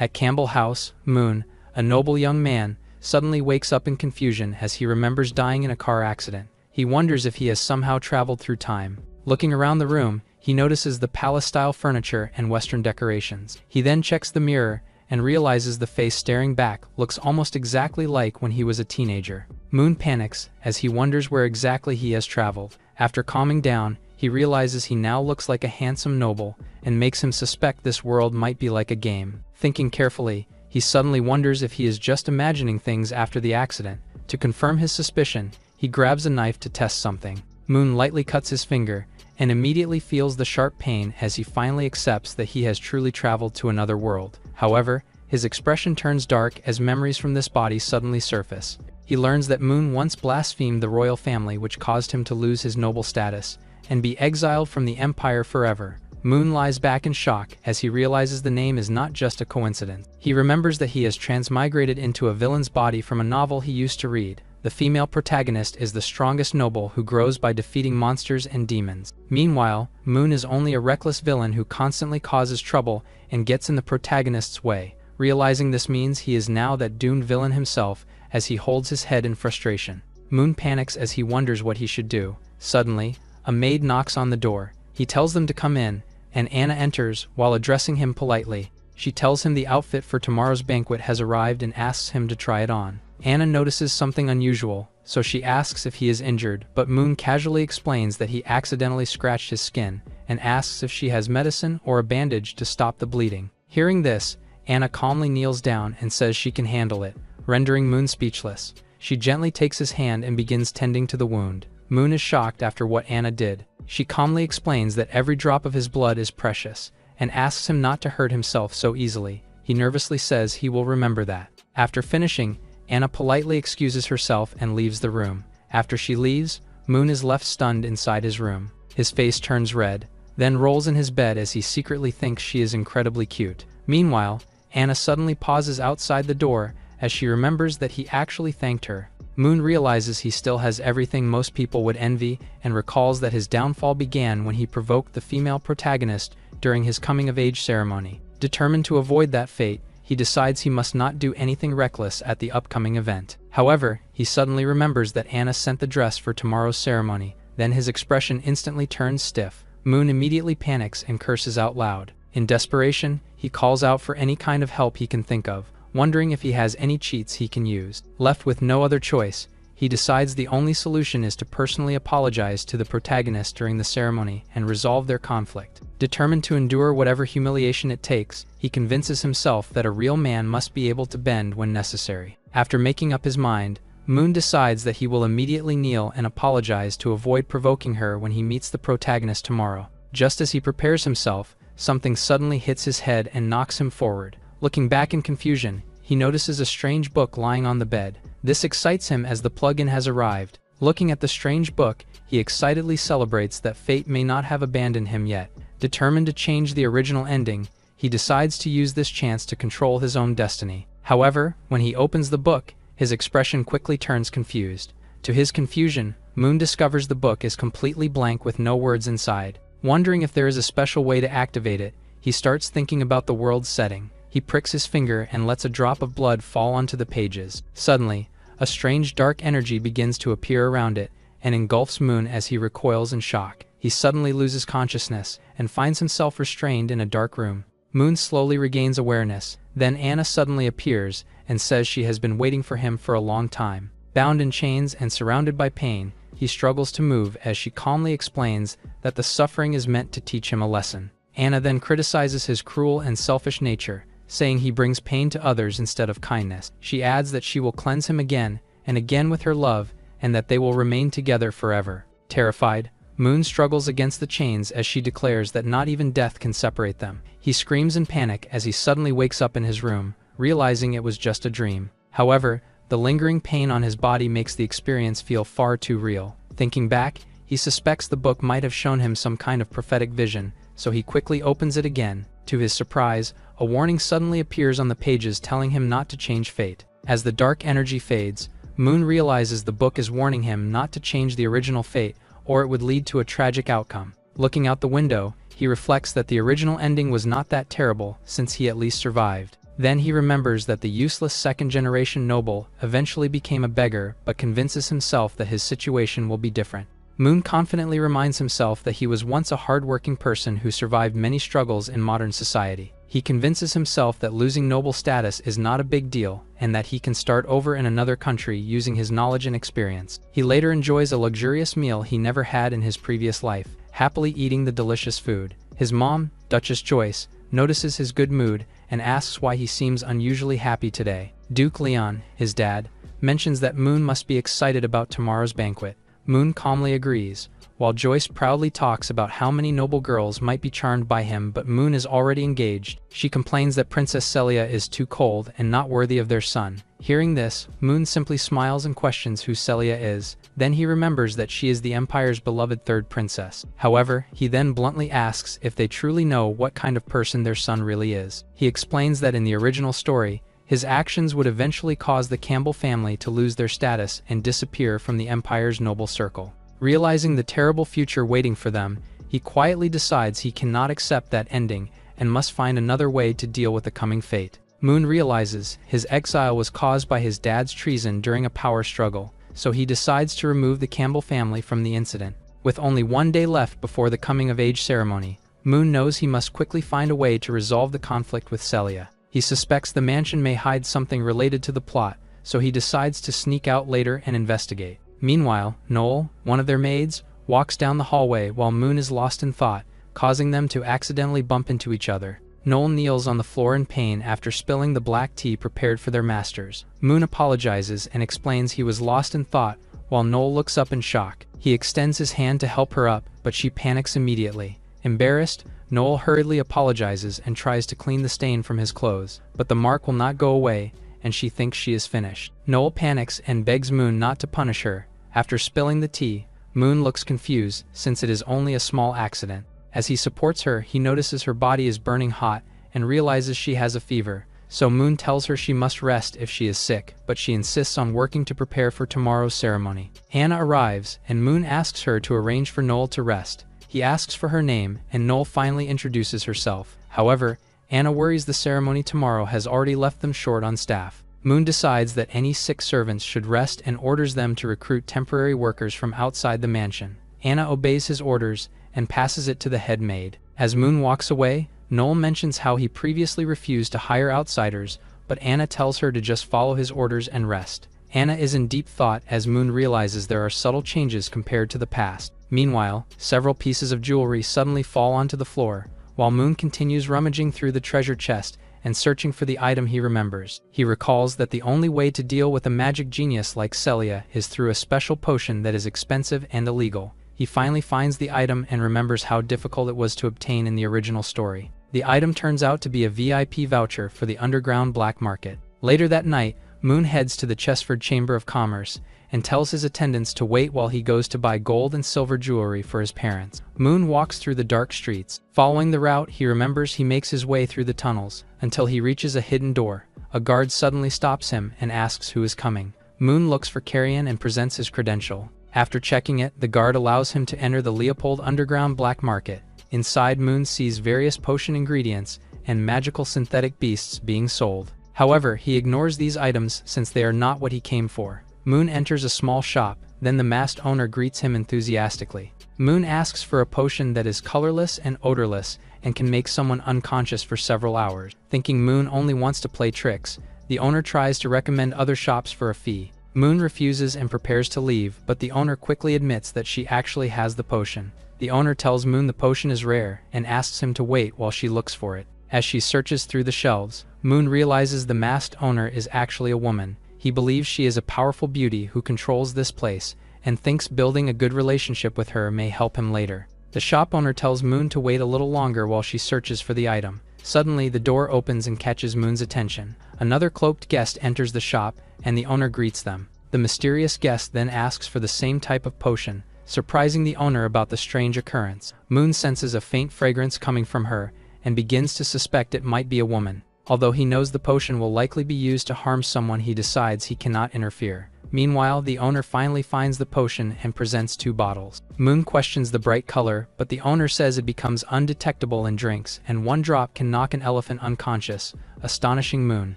At Campbell House, Moon, a noble young man, suddenly wakes up in confusion as he remembers dying in a car accident. He wonders if he has somehow traveled through time. Looking around the room, he notices the palace-style furniture and Western decorations. He then checks the mirror and realizes the face staring back looks almost exactly like when he was a teenager. Moon panics as he wonders where exactly he has traveled. After calming down, he realizes he now looks like a handsome noble and makes him suspect this world might be like a game. Thinking carefully, he suddenly wonders if he is just imagining things after the accident. To confirm his suspicion, he grabs a knife to test something. Moon lightly cuts his finger and immediately feels the sharp pain as he finally accepts that he has truly traveled to another world. However, his expression turns dark as memories from this body suddenly surface. He learns that Moon once blasphemed the royal family, which caused him to lose his noble status and be exiled from the empire forever. Moon lies back in shock as he realizes the name is not just a coincidence. He remembers that he has transmigrated into a villain's body from a novel he used to read. The female protagonist is the strongest noble who grows by defeating monsters and demons. Meanwhile, Moon is only a reckless villain who constantly causes trouble and gets in the protagonist's way. Realizing this means he is now that doomed villain himself as he holds his head in frustration. Moon panics as he wonders what he should do. Suddenly, a maid knocks on the door. He tells them to come in, and Anna enters while addressing him politely. She tells him the outfit for tomorrow's banquet has arrived and asks him to try it on. Anna notices something unusual, so she asks if he is injured, but Moon casually explains that he accidentally scratched his skin and asks if she has medicine or a bandage to stop the bleeding. Hearing this, Anna calmly kneels down and says she can handle it, rendering Moon speechless. She gently takes his hand and begins tending to the wound. Moon is shocked after what Anna did. She calmly explains that every drop of his blood is precious and asks him not to hurt himself so easily. He nervously says he will remember that. After finishing, Anna politely excuses herself and leaves the room. After she leaves, Moon is left stunned inside his room. His face turns red, then rolls in his bed as he secretly thinks she is incredibly cute. Meanwhile, Anna suddenly pauses outside the door as she remembers that he actually thanked her. Moon realizes he still has everything most people would envy and recalls that his downfall began when he provoked the female protagonist during his coming-of-age ceremony. Determined to avoid that fate, he decides he must not do anything reckless at the upcoming event. However, he suddenly remembers that Anna sent the dress for tomorrow's ceremony. Then his expression instantly turns stiff. Moon immediately panics and curses out loud. In desperation, he calls out for any kind of help he can think of, wondering if he has any cheats he can use. Left with no other choice, he decides the only solution is to personally apologize to the protagonist during the ceremony and resolve their conflict. Determined to endure whatever humiliation it takes, he convinces himself that a real man must be able to bend when necessary. After making up his mind, Moon decides that he will immediately kneel and apologize to avoid provoking her when he meets the protagonist tomorrow. Just as he prepares himself, something suddenly hits his head and knocks him forward. Looking back in confusion, he notices a strange book lying on the bed. This excites him as the plugin has arrived. Looking at the strange book, he excitedly celebrates that fate may not have abandoned him yet. Determined to change the original ending, he decides to use this chance to control his own destiny. However, when he opens the book, his expression quickly turns confused. To his confusion, Moon discovers the book is completely blank with no words inside. Wondering if there is a special way to activate it, he starts thinking about the world's setting. He pricks his finger and lets a drop of blood fall onto the pages. Suddenly, a strange dark energy begins to appear around it and engulfs Moon as he recoils in shock. He suddenly loses consciousness and finds himself restrained in a dark room. Moon slowly regains awareness. Then Anna suddenly appears and says she has been waiting for him for a long time. Bound in chains and surrounded by pain, he struggles to move as she calmly explains that the suffering is meant to teach him a lesson. Anna then criticizes his cruel and selfish nature, saying he brings pain to others instead of kindness. She adds that she will cleanse him again and again with her love and that they will remain together forever. Terrified, Moon struggles against the chains as she declares that not even death can separate them. He screams in panic as he suddenly wakes up in his room, realizing it was just a dream. However, the lingering pain on his body makes the experience feel far too real. Thinking back, he suspects the book might have shown him some kind of prophetic vision, so he quickly opens it again. To his surprise, a warning suddenly appears on the pages telling him not to change fate. As the dark energy fades, Moon realizes the book is warning him not to change the original fate, or it would lead to a tragic outcome. Looking out the window, he reflects that the original ending was not that terrible, since he at least survived. Then he remembers that the useless second-generation noble eventually became a beggar but convinces himself that his situation will be different. Moon confidently reminds himself that he was once a hard-working person who survived many struggles in modern society. He convinces himself that losing noble status is not a big deal and that he can start over in another country using his knowledge and experience. He later enjoys a luxurious meal he never had in his previous life, happily eating the delicious food. His mom, Duchess Joyce, notices his good mood and asks why he seems unusually happy today. Duke Leon, his dad, mentions that Moon must be excited about tomorrow's banquet. Moon calmly agrees, while Joyce proudly talks about how many noble girls might be charmed by him, but Moon is already engaged. She complains that Princess Celia is too cold and not worthy of their son. Hearing this, Moon simply smiles and questions who Celia is. Then he remembers that she is the Empire's beloved third princess. However, he then bluntly asks if they truly know what kind of person their son really is. He explains that in the original story, his actions would eventually cause the Campbell family to lose their status and disappear from the Empire's noble circle. Realizing the terrible future waiting for them, he quietly decides he cannot accept that ending and must find another way to deal with the coming fate. Moon realizes his exile was caused by his dad's treason during a power struggle, so he decides to remove the Campbell family from the incident. With only one day left before the coming-of-age ceremony, Moon knows he must quickly find a way to resolve the conflict with Celia. He suspects the mansion may hide something related to the plot, so he decides to sneak out later and investigate. Meanwhile, Noel, one of their maids, walks down the hallway while Moon is lost in thought, causing them to accidentally bump into each other. Noel kneels on the floor in pain after spilling the black tea prepared for their masters. Moon apologizes and explains he was lost in thought, while Noel looks up in shock. He extends his hand to help her up, but she panics immediately. Embarrassed, Noel hurriedly apologizes and tries to clean the stain from his clothes, but the mark will not go away, and she thinks she is finished. Noel panics and begs Moon not to punish her. After spilling the tea, Moon looks confused since it is only a small accident. As he supports her, he notices her body is burning hot and realizes she has a fever, so Moon tells her she must rest if she is sick, but she insists on working to prepare for tomorrow's ceremony. Anna arrives, and Moon asks her to arrange for Noel to rest. He asks for her name, and Noel finally introduces herself. However, Anna worries the ceremony tomorrow has already left them short on staff. Moon decides that any sick servants should rest and orders them to recruit temporary workers from outside the mansion. Anna obeys his orders and passes it to the head maid. As Moon walks away, Noel mentions how he previously refused to hire outsiders, but Anna tells her to just follow his orders and rest. Anna is in deep thought as Moon realizes there are subtle changes compared to the past. Meanwhile, several pieces of jewelry suddenly fall onto the floor, while Moon continues rummaging through the treasure chest and searching for the item he remembers. He recalls that the only way to deal with a magic genius like Celia is through a special potion that is expensive and illegal. He finally finds the item and remembers how difficult it was to obtain in the original story. The item turns out to be a VIP voucher for the underground black market. Later that night, Moon heads to the Chesford Chamber of Commerce and tells his attendants to wait while he goes to buy gold and silver jewelry for his parents. Moon walks through the dark streets. Following the route, he remembers he makes his way through the tunnels until he reaches a hidden door. A guard suddenly stops him and asks who is coming. Moon looks for Carrion and presents his credential. After checking it, the guard allows him to enter the Leopold underground black market. Inside, Moon sees various potion ingredients and magical synthetic beasts being sold. However, he ignores these items since they are not what he came for. Moon enters a small shop, then the masked owner greets him enthusiastically. Moon asks for a potion that is colorless and odorless and can make someone unconscious for several hours. Thinking Moon only wants to play tricks, the owner tries to recommend other shops for a fee. Moon refuses and prepares to leave, but the owner quickly admits that she actually has the potion. The owner tells Moon the potion is rare and asks him to wait while she looks for it. As she searches through the shelves, Moon realizes the masked owner is actually a woman. He believes she is a powerful beauty who controls this place, and thinks building a good relationship with her may help him later. The shop owner tells Moon to wait a little longer while she searches for the item. Suddenly, the door opens and catches Moon's attention. Another cloaked guest enters the shop, and the owner greets them. The mysterious guest then asks for the same type of potion, surprising the owner about the strange occurrence. Moon senses a faint fragrance coming from her, and begins to suspect it might be a woman. Although he knows the potion will likely be used to harm someone, he decides he cannot interfere. Meanwhile, the owner finally finds the potion and presents 2 bottles. Moon questions the bright color, but the owner says it becomes undetectable in drinks and 1 drop can knock an elephant unconscious, astonishing Moon.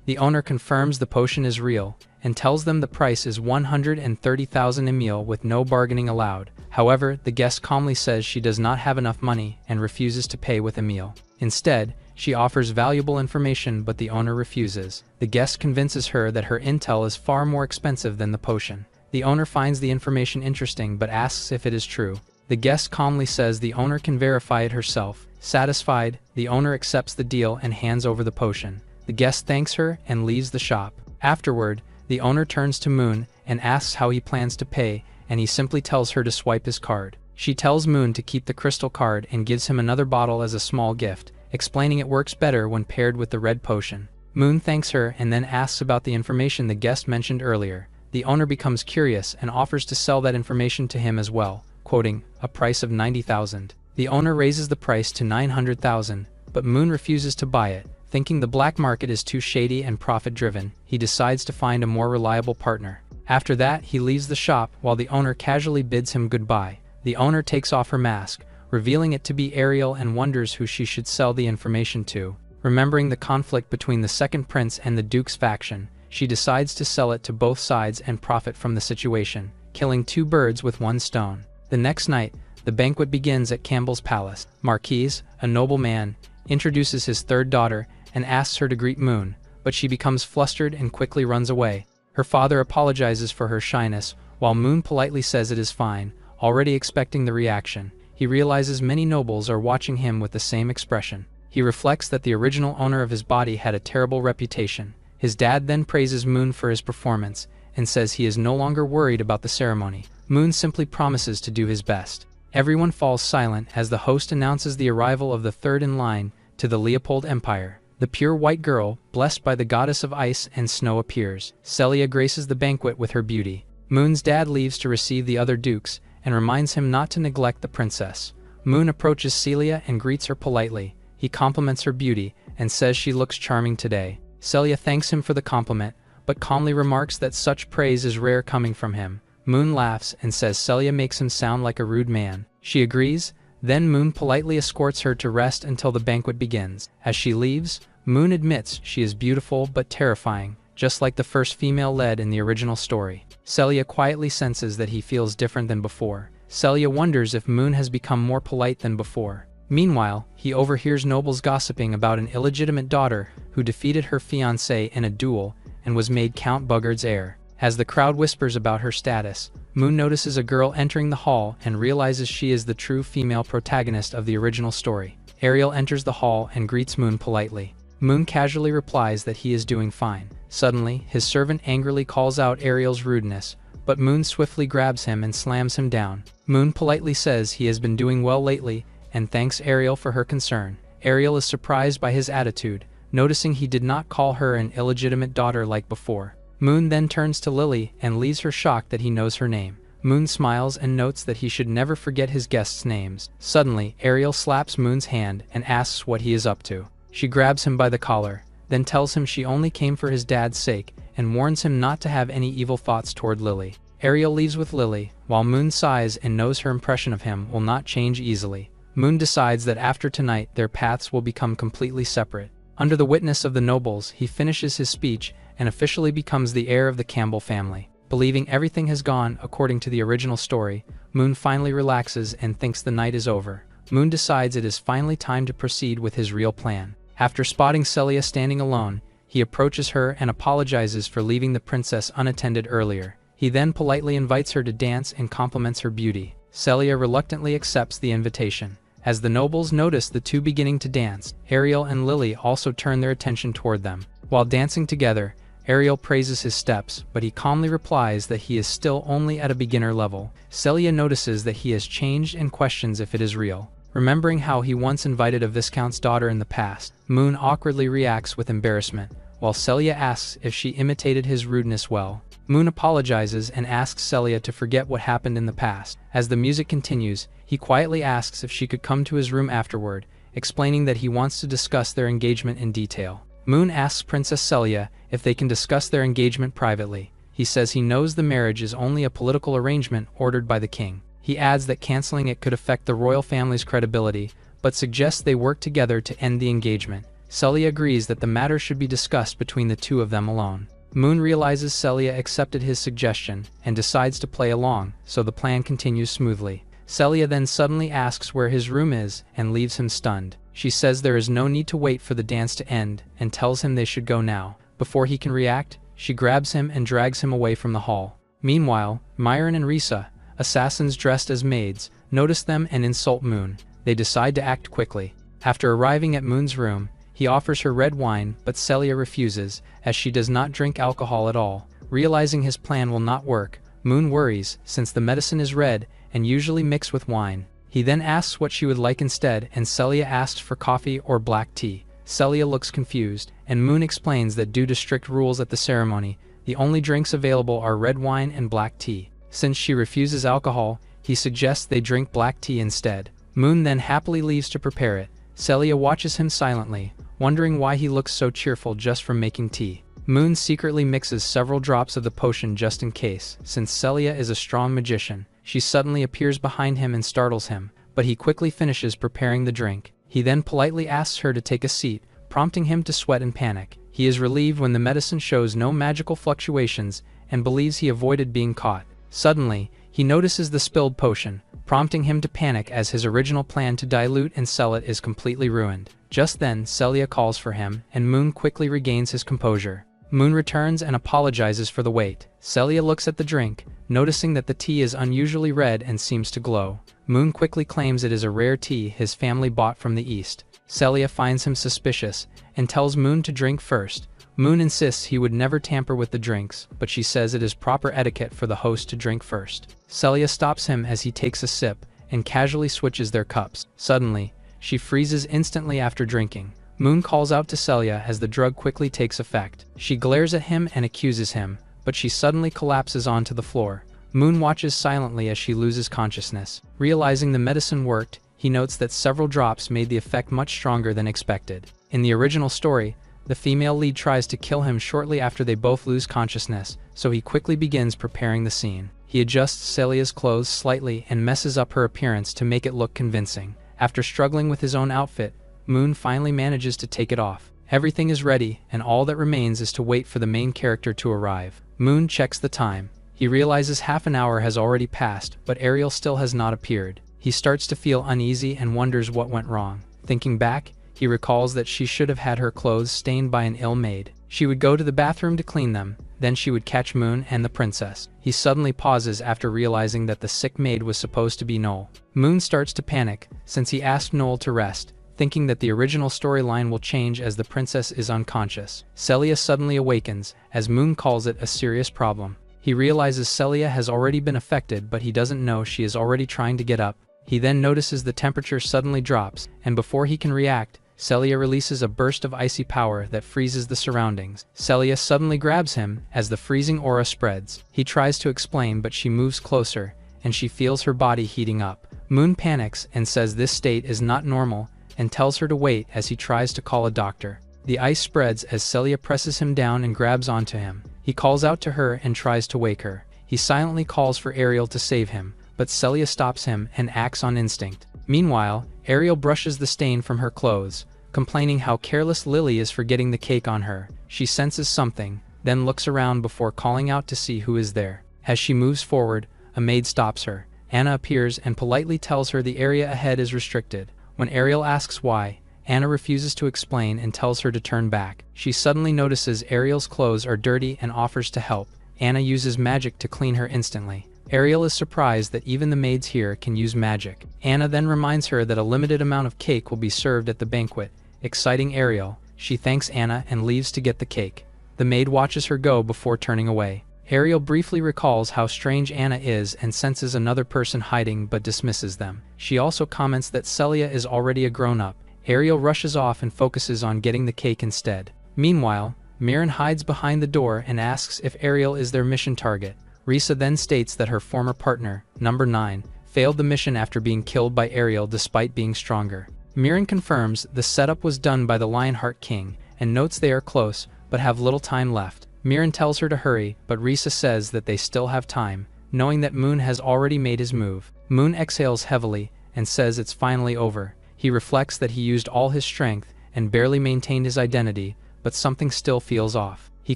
The owner confirms the potion is real and tells them the price is 130,000 emil with no bargaining allowed. However, the guest calmly says she does not have enough money and refuses to pay with emil. Instead, she offers valuable information, but the owner refuses. The guest convinces her that her intel is far more expensive than the potion. The owner finds the information interesting but asks if it is true. The guest calmly says the owner can verify it herself. Satisfied, the owner accepts the deal and hands over the potion. The guest thanks her and leaves the shop. Afterward, the owner turns to Moon and asks how he plans to pay, and he simply tells her to swipe his card. She tells Moon to keep the crystal card and gives him another bottle as a small gift, explaining it works better when paired with the red potion. Moon thanks her and then asks about the information the guest mentioned earlier. The owner becomes curious and offers to sell that information to him as well, quoting, "a price of 90,000. The owner raises the price to 900,000, but Moon refuses to buy it. Thinking the black market is too shady and profit-driven, he decides to find a more reliable partner. After that, he leaves the shop while the owner casually bids him goodbye. The owner takes off her mask, revealing it to be Ariel, and wonders who she should sell the information to. Remembering the conflict between the second prince and the Duke's faction, she decides to sell it to both sides and profit from the situation, killing 2 birds with 1 stone. The next night, the banquet begins at Campbell's palace. Marquise, a noble man, introduces his 3rd daughter and asks her to greet Moon, but she becomes flustered and quickly runs away. Her father apologizes for her shyness, while Moon politely says it is fine, already expecting the reaction. He realizes many nobles are watching him with the same expression. He reflects that the original owner of his body had a terrible reputation. His dad then praises Moon for his performance and says he is no longer worried about the ceremony. Moon simply promises to do his best. Everyone falls silent as the host announces the arrival of the 3rd in line to the Leopold Empire. The pure white girl, blessed by the goddess of ice and snow, appears. Celia graces the banquet with her beauty. Moon's dad leaves to receive the other dukes and reminds him not to neglect the princess. Moon approaches Celia and greets her politely. He compliments her beauty and says she looks charming today. Celia thanks him for the compliment, but calmly remarks that such praise is rare coming from him. Moon laughs and says Celia makes him sound like a rude man. She agrees, then Moon politely escorts her to rest until the banquet begins. As she leaves, Moon admits she is beautiful but terrifying, just like the first female led in the original story. Celia quietly senses that he feels different than before. Celia wonders if Moon has become more polite than before. Meanwhile, he overhears nobles gossiping about an illegitimate daughter who defeated her fiancé in a duel and was made Count Bugard's heir. As the crowd whispers about her status, Moon notices a girl entering the hall and realizes she is the true female protagonist of the original story. Ariel enters the hall and greets Moon politely. Moon casually replies that he is doing fine. Suddenly, his servant angrily calls out Ariel's rudeness, but Moon swiftly grabs him and slams him down. Moon politely says he has been doing well lately and thanks Ariel for her concern. Ariel is surprised by his attitude, noticing he did not call her an illegitimate daughter like before. Moon then turns to Lily and leaves her shocked that he knows her name. Moon smiles and notes that he should never forget his guests' names. Suddenly, Ariel slaps Moon's hand and asks what he is up to. She grabs him by the collar, then tells him she only came for his dad's sake and warns him not to have any evil thoughts toward Lily. Ariel leaves with Lily, while Moon sighs and knows her impression of him will not change easily. Moon decides that after tonight their paths will become completely separate. Under the witness of the nobles, he finishes his speech and officially becomes the heir of the Campbell family. Believing everything has gone according to the original story, Moon finally relaxes and thinks the night is over. Moon decides it is finally time to proceed with his real plan. After spotting Celia standing alone, he approaches her and apologizes for leaving the princess unattended earlier. He then politely invites her to dance and compliments her beauty. Celia reluctantly accepts the invitation. As the nobles notice the two beginning to dance, Ariel and Lily also turn their attention toward them. While dancing together, Ariel praises his steps, but he calmly replies that he is still only at a beginner level. Celia notices that he has changed and questions if it is real. Remembering how he once invited a viscount's daughter in the past, Moon awkwardly reacts with embarrassment, while Celia asks if she imitated his rudeness well. Moon apologizes and asks Celia to forget what happened in the past. As the music continues, he quietly asks if she could come to his room afterward, explaining that he wants to discuss their engagement in detail. Moon asks Princess Celia if they can discuss their engagement privately. He says he knows the marriage is only a political arrangement ordered by the king. He adds that canceling it could affect the royal family's credibility, but suggests they work together to end the engagement. Celia agrees that the matter should be discussed between the two of them alone. Moon realizes Celia accepted his suggestion and decides to play along, so the plan continues smoothly. Celia then suddenly asks where his room is and leaves him stunned. She says there is no need to wait for the dance to end and tells him they should go now. Before he can react, she grabs him and drags him away from the hall. Meanwhile, Myron and Risa, assassins dressed as maids, notice them and insult Moon. They decide to act quickly. After arriving at Moon's room, he offers her red wine, but Celia refuses, as she does not drink alcohol at all. Realizing his plan will not work, Moon worries, since the medicine is red and usually mixed with wine. He then asks what she would like instead, and Celia asks for coffee or black tea. Celia looks confused, and Moon explains that due to strict rules at the ceremony, the only drinks available are red wine and black tea. Since she refuses alcohol, he suggests they drink black tea instead. Moon then happily leaves to prepare it. Celia watches him silently, wondering why he looks so cheerful just from making tea. Moon secretly mixes several drops of the potion just in case. Since Celia is a strong magician, she suddenly appears behind him and startles him, but he quickly finishes preparing the drink. He then politely asks her to take a seat, prompting him to sweat and panic. He is relieved when the medicine shows no magical fluctuations and believes he avoided being caught. Suddenly, he notices the spilled potion, prompting him to panic as his original plan to dilute and sell it is completely ruined. Just then, Celia calls for him, and Moon quickly regains his composure. Moon returns and apologizes for the wait. Celia looks at the drink, noticing that the tea is unusually red and seems to glow. Moon quickly claims it is a rare tea his family bought from the east. Celia finds him suspicious and tells Moon to drink first. Moon insists he would never tamper with the drinks, but she says it is proper etiquette for the host to drink first. Celia stops him as he takes a sip and casually switches their cups. Suddenly, she freezes instantly after drinking. Moon calls out to Celia as the drug quickly takes effect. She glares at him and accuses him, but she suddenly collapses onto the floor. Moon watches silently as she loses consciousness. Realizing the medicine worked, he notes that several drops made the effect much stronger than expected. In the original story, the female lead tries to kill him shortly after they both lose consciousness, so he quickly begins preparing the scene. He adjusts Celia's clothes slightly and messes up her appearance to make it look convincing. After struggling with his own outfit, Moon finally manages to take it off. Everything is ready, and all that remains is to wait for the main character to arrive. Moon checks the time. He realizes half an hour has already passed, but Ariel still has not appeared. He starts to feel uneasy and wonders what went wrong. Thinking back, he recalls that she should have had her clothes stained by an ill maid. She would go to the bathroom to clean them, then she would catch Moon and the princess. He suddenly pauses after realizing that the sick maid was supposed to be Noel. Moon starts to panic, since he asked Noel to rest, thinking that the original storyline will change as the princess is unconscious. Celia suddenly awakens, as Moon calls it a serious problem. He realizes Celia has already been affected, but he doesn't know she is already trying to get up. He then notices the temperature suddenly drops, and before he can react, Celia releases a burst of icy power that freezes the surroundings. Celia suddenly grabs him as the freezing aura spreads. He tries to explain, but she moves closer, and she feels her body heating up. Moon panics and says this state is not normal, and tells her to wait as he tries to call a doctor. The ice spreads as Celia presses him down and grabs onto him. He calls out to her and tries to wake her. He silently calls for Ariel to save him, but Celia stops him and acts on instinct. Meanwhile, Ariel brushes the stain from her clothes, complaining how careless Lily is for getting the cake on her. She senses something, then looks around before calling out to see who is there. As she moves forward, a maid stops her. Anna appears and politely tells her the area ahead is restricted. When Ariel asks why, Anna refuses to explain and tells her to turn back. She suddenly notices Ariel's clothes are dirty and offers to help. Anna uses magic to clean her instantly. Ariel is surprised that even the maids here can use magic. Anna then reminds her that a limited amount of cake will be served at the banquet. Exciting Ariel, she thanks Anna and leaves to get the cake. The maid watches her go before turning away. Ariel briefly recalls how strange Anna is and senses another person hiding but dismisses them. She also comments that Celia is already a grown-up. Ariel rushes off and focuses on getting the cake instead. Meanwhile, Mirren hides behind the door and asks if Ariel is their mission target. Risa then states that her former partner, number 9, failed the mission after being killed by Ariel despite being stronger. Mirren confirms the setup was done by the Lionheart King and notes they are close but have little time left. Miran tells her to hurry, but Risa says that they still have time, knowing that Moon has already made his move. Moon exhales heavily and says it's finally over. He reflects that he used all his strength and barely maintained his identity, but something still feels off. He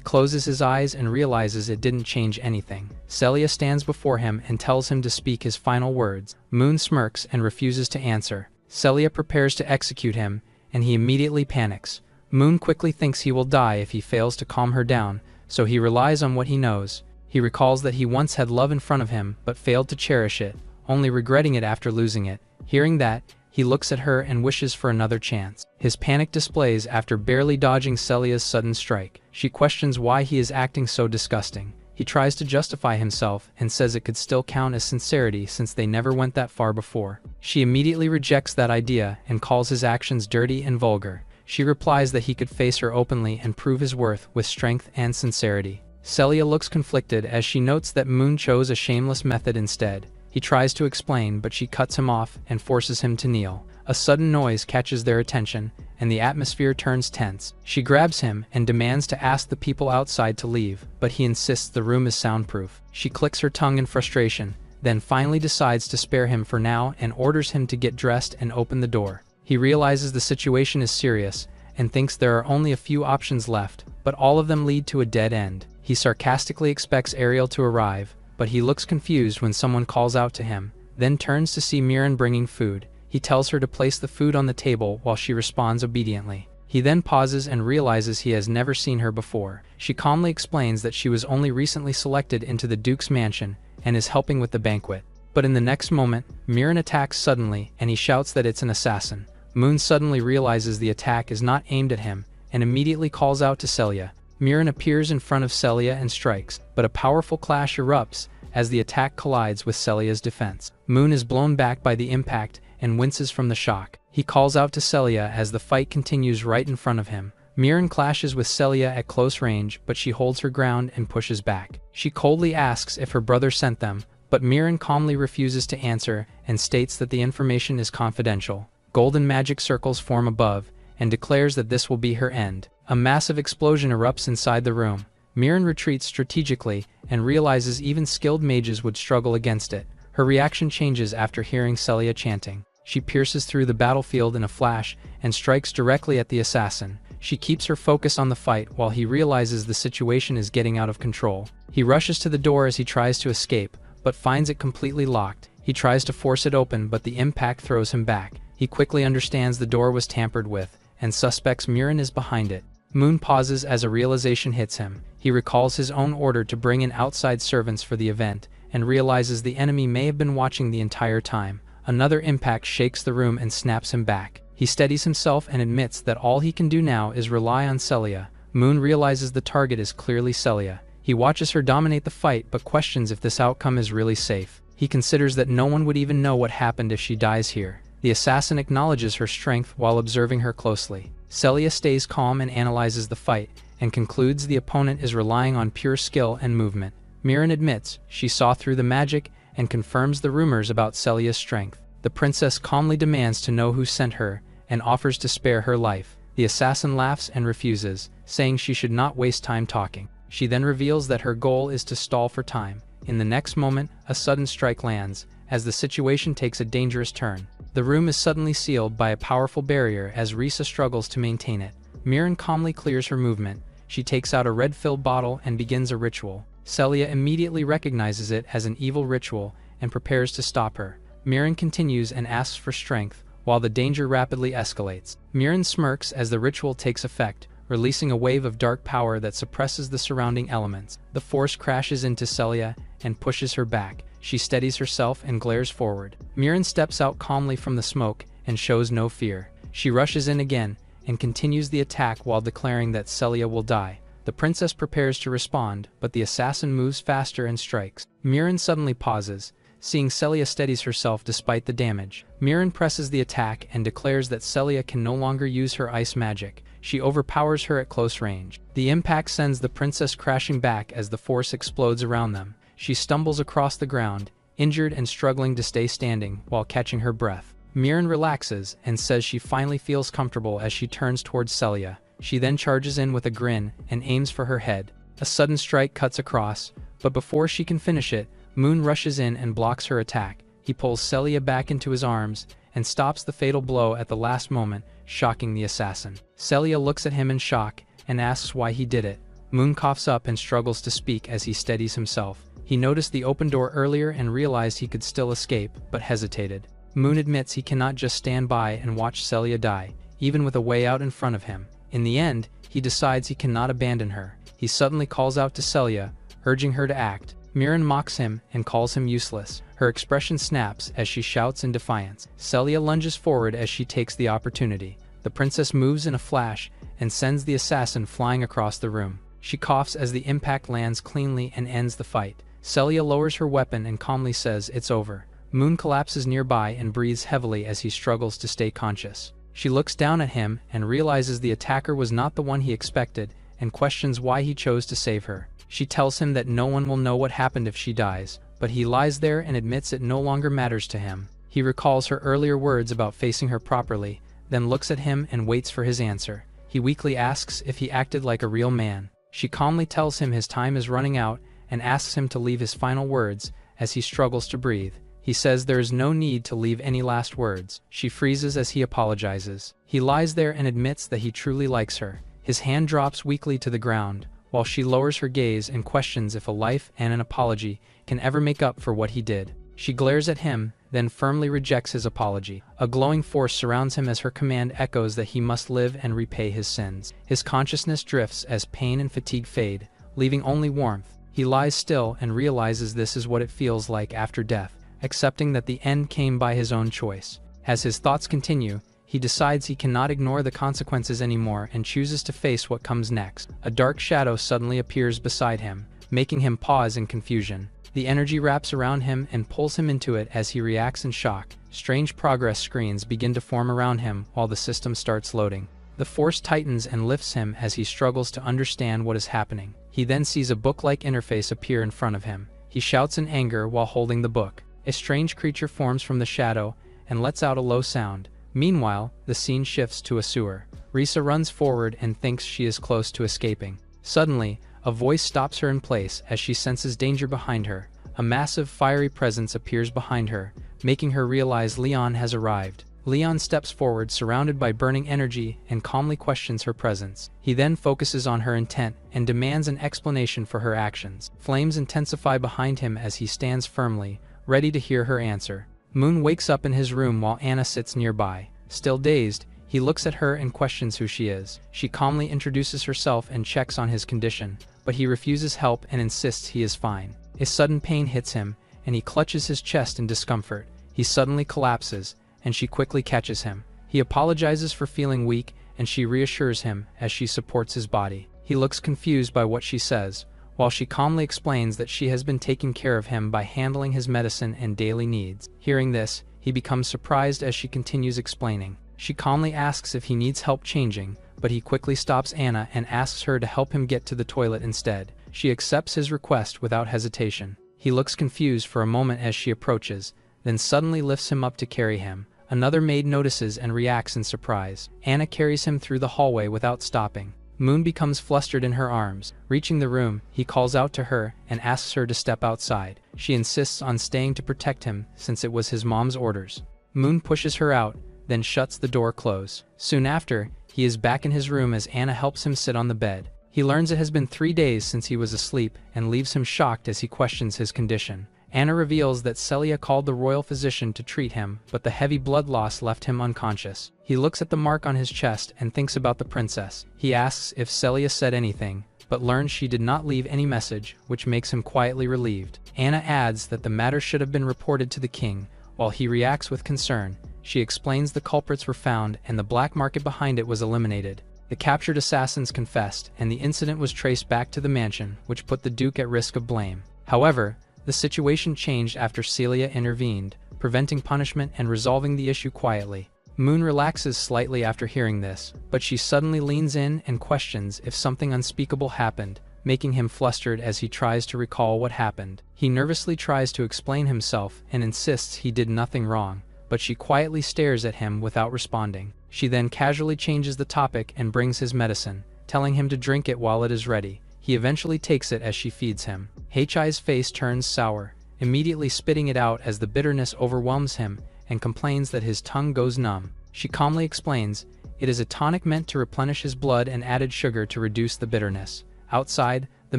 closes his eyes and realizes it didn't change anything. Celia stands before him and tells him to speak his final words. Moon smirks and refuses to answer. Celia prepares to execute him, and he immediately panics. Moon quickly thinks he will die if he fails to calm her down, so he relies on what he knows. He recalls that he once had love in front of him but failed to cherish it, only regretting it after losing it. Hearing that, he looks at her and wishes for another chance. His panic displays after barely dodging Celia's sudden strike. She questions why he is acting so disgusting. He tries to justify himself and says it could still count as sincerity since they never went that far before. She immediately rejects that idea and calls his actions dirty and vulgar. She replies that he could face her openly and prove his worth with strength and sincerity. Celia looks conflicted as she notes that Moon chose a shameless method instead. He tries to explain, but she cuts him off and forces him to kneel. A sudden noise catches their attention, and the atmosphere turns tense. She grabs him and demands to ask the people outside to leave, but he insists the room is soundproof. She clicks her tongue in frustration, then finally decides to spare him for now and orders him to get dressed and open the door. He realizes the situation is serious and thinks there are only a few options left, but all of them lead to a dead end. He sarcastically expects Ariel to arrive, but he looks confused when someone calls out to him, then turns to see Miran bringing food. He tells her to place the food on the table while she responds obediently. He then pauses and realizes he has never seen her before. She calmly explains that she was only recently selected into the Duke's mansion and is helping with the banquet. But in the next moment, Miran attacks suddenly and he shouts that it's an assassin. Moon suddenly realizes the attack is not aimed at him and immediately calls out to Celia. Miran appears in front of Celia and strikes, but a powerful clash erupts as the attack collides with Celia's defense. Moon is blown back by the impact and winces from the shock. He calls out to Celia as the fight continues right in front of him. Miran clashes with Celia at close range, but she holds her ground and pushes back. She coldly asks if her brother sent them, but Miran calmly refuses to answer and states that the information is confidential. Golden magic circles form above, and declares that this will be her end. A massive explosion erupts inside the room. Miran retreats strategically and realizes even skilled mages would struggle against it. Her reaction changes after hearing Celia chanting. She pierces through the battlefield in a flash and strikes directly at the assassin. She keeps her focus on the fight while he realizes the situation is getting out of control. He rushes to the door as he tries to escape, but finds it completely locked. He tries to force it open, but the impact throws him back. He quickly understands the door was tampered with, and suspects Miran is behind it. Moon pauses as a realization hits him. He recalls his own order to bring in outside servants for the event, and realizes the enemy may have been watching the entire time. Another impact shakes the room and snaps him back. He steadies himself and admits that all he can do now is rely on Celia. Moon realizes the target is clearly Celia. He watches her dominate the fight but questions if this outcome is really safe. He considers that no one would even know what happened if she dies here. The assassin acknowledges her strength while observing her closely. Celia stays calm and analyzes the fight, and concludes the opponent is relying on pure skill and movement. Miran admits she saw through the magic and confirms the rumors about Celia's strength. The princess calmly demands to know who sent her and offers to spare her life. The assassin laughs and refuses, saying she should not waste time talking. She then reveals that her goal is to stall for time. In the next moment, a sudden strike lands, as the situation takes a dangerous turn. The room is suddenly sealed by a powerful barrier as Risa struggles to maintain it. Miran calmly clears her movement. She takes out a red-filled bottle and begins a ritual. Celia immediately recognizes it as an evil ritual and prepares to stop her. Miran continues and asks for strength, while the danger rapidly escalates. Miran smirks as the ritual takes effect, releasing a wave of dark power that suppresses the surrounding elements. The force crashes into Celia and pushes her back. She steadies herself and glares forward. Miran steps out calmly from the smoke and shows no fear. She rushes in again and continues the attack while declaring that Celia will die. The princess prepares to respond, but the assassin moves faster and strikes. Miran suddenly pauses, seeing Celia steadies herself despite the damage. Miran presses the attack and declares that Celia can no longer use her ice magic. She overpowers her at close range. The impact sends the princess crashing back as the force explodes around them. She stumbles across the ground, injured and struggling to stay standing while catching her breath. Miran relaxes and says she finally feels comfortable as she turns towards Celia. She then charges in with a grin and aims for her head. A sudden strike cuts across, but before she can finish it, Moon rushes in and blocks her attack. He pulls Celia back into his arms and stops the fatal blow at the last moment, shocking the assassin. Celia looks at him in shock and asks why he did it. Moon coughs up and struggles to speak as he steadies himself. He noticed the open door earlier and realized he could still escape, but hesitated. Moon admits he cannot just stand by and watch Celia die, even with a way out in front of him. In the end, he decides he cannot abandon her. He suddenly calls out to Celia, urging her to act. Mirren mocks him and calls him useless. Her expression snaps as she shouts in defiance. Celia lunges forward as she takes the opportunity. The princess moves in a flash and sends the assassin flying across the room. She coughs as the impact lands cleanly and ends the fight. Celia lowers her weapon and calmly says it's over. Moon collapses nearby and breathes heavily as he struggles to stay conscious. She looks down at him and realizes the attacker was not the one he expected and questions why he chose to save her. She tells him that no one will know what happened if she dies, but he lies there and admits it no longer matters to him. He recalls her earlier words about facing her properly, then looks at him and waits for his answer. He weakly asks if he acted like a real man. She calmly tells him his time is running out and asks him to leave his final words as he struggles to breathe. He says there is no need to leave any last words. She freezes as he apologizes. He lies there and admits that he truly likes her. His hand drops weakly to the ground, while she lowers her gaze and questions if a life and an apology can ever make up for what he did. She glares at him, then firmly rejects his apology. A glowing force surrounds him as her command echoes that he must live and repay his sins. His consciousness drifts as pain and fatigue fade, leaving only warmth. He lies still and realizes this is what it feels like after death, accepting that the end came by his own choice. As his thoughts continue, he decides he cannot ignore the consequences anymore and chooses to face what comes next. A dark shadow suddenly appears beside him, making him pause in confusion. The energy wraps around him and pulls him into it as he reacts in shock. Strange progress screens begin to form around him while the system starts loading. The force tightens and lifts him as he struggles to understand what is happening. He then sees a book-like interface appear in front of him. He shouts in anger while holding the book. A strange creature forms from the shadow and lets out a low sound. Meanwhile, the scene shifts to a sewer. Risa runs forward and thinks she is close to escaping. Suddenly, a voice stops her in place as she senses danger behind her. A massive fiery presence appears behind her, making her realize Leon has arrived. Leon steps forward surrounded by burning energy and calmly questions her presence. He then focuses on her intent and demands an explanation for her actions. Flames intensify behind him as he stands firmly, ready to hear her answer. Moon wakes up in his room while Anna sits nearby. Still dazed, he looks at her and questions who she is. She calmly introduces herself and checks on his condition, but he refuses help and insists he is fine. A sudden pain hits him, and he clutches his chest in discomfort. He suddenly collapses, and she quickly catches him. He apologizes for feeling weak, and she reassures him as she supports his body. He looks confused by what she says, while she calmly explains that she has been taking care of him by handling his medicine and daily needs. Hearing this, he becomes surprised as she continues explaining. She calmly asks if he needs help changing, but he quickly stops Anna and asks her to help him get to the toilet instead. She accepts his request without hesitation. He looks confused for a moment as she approaches, then suddenly lifts him up to carry him. Another maid notices and reacts in surprise. Anna carries him through the hallway without stopping. Moon becomes flustered in her arms. Reaching the room, he calls out to her and asks her to step outside. She insists on staying to protect him since it was his mom's orders. Moon pushes her out, then shuts the door close. Soon after, he is back in his room as Anna helps him sit on the bed. He learns it has been 3 days since he was asleep and leaves him shocked as he questions his condition. Anna reveals that Celia called the royal physician to treat him, but the heavy blood loss left him unconscious. He looks at the mark on his chest and thinks about the princess. He asks if Celia said anything, but learns she did not leave any message, which makes him quietly relieved. Anna adds that the matter should have been reported to the king. While he reacts with concern, she explains the culprits were found and the black market behind it was eliminated. The captured assassins confessed, and the incident was traced back to the mansion, which put the Duke at risk of blame. However, the situation changed after Celia intervened, preventing punishment and resolving the issue quietly. Moon relaxes slightly after hearing this, but she suddenly leans in and questions if something unspeakable happened, making him flustered as he tries to recall what happened. He nervously tries to explain himself and insists he did nothing wrong, but she quietly stares at him without responding. She then casually changes the topic and brings his medicine, telling him to drink it while it is ready. he eventually takes it as she feeds him. Hei's face turns sour, immediately spitting it out as the bitterness overwhelms him, and complains that his tongue goes numb. She calmly explains, it is a tonic meant to replenish his blood and added sugar to reduce the bitterness. Outside, the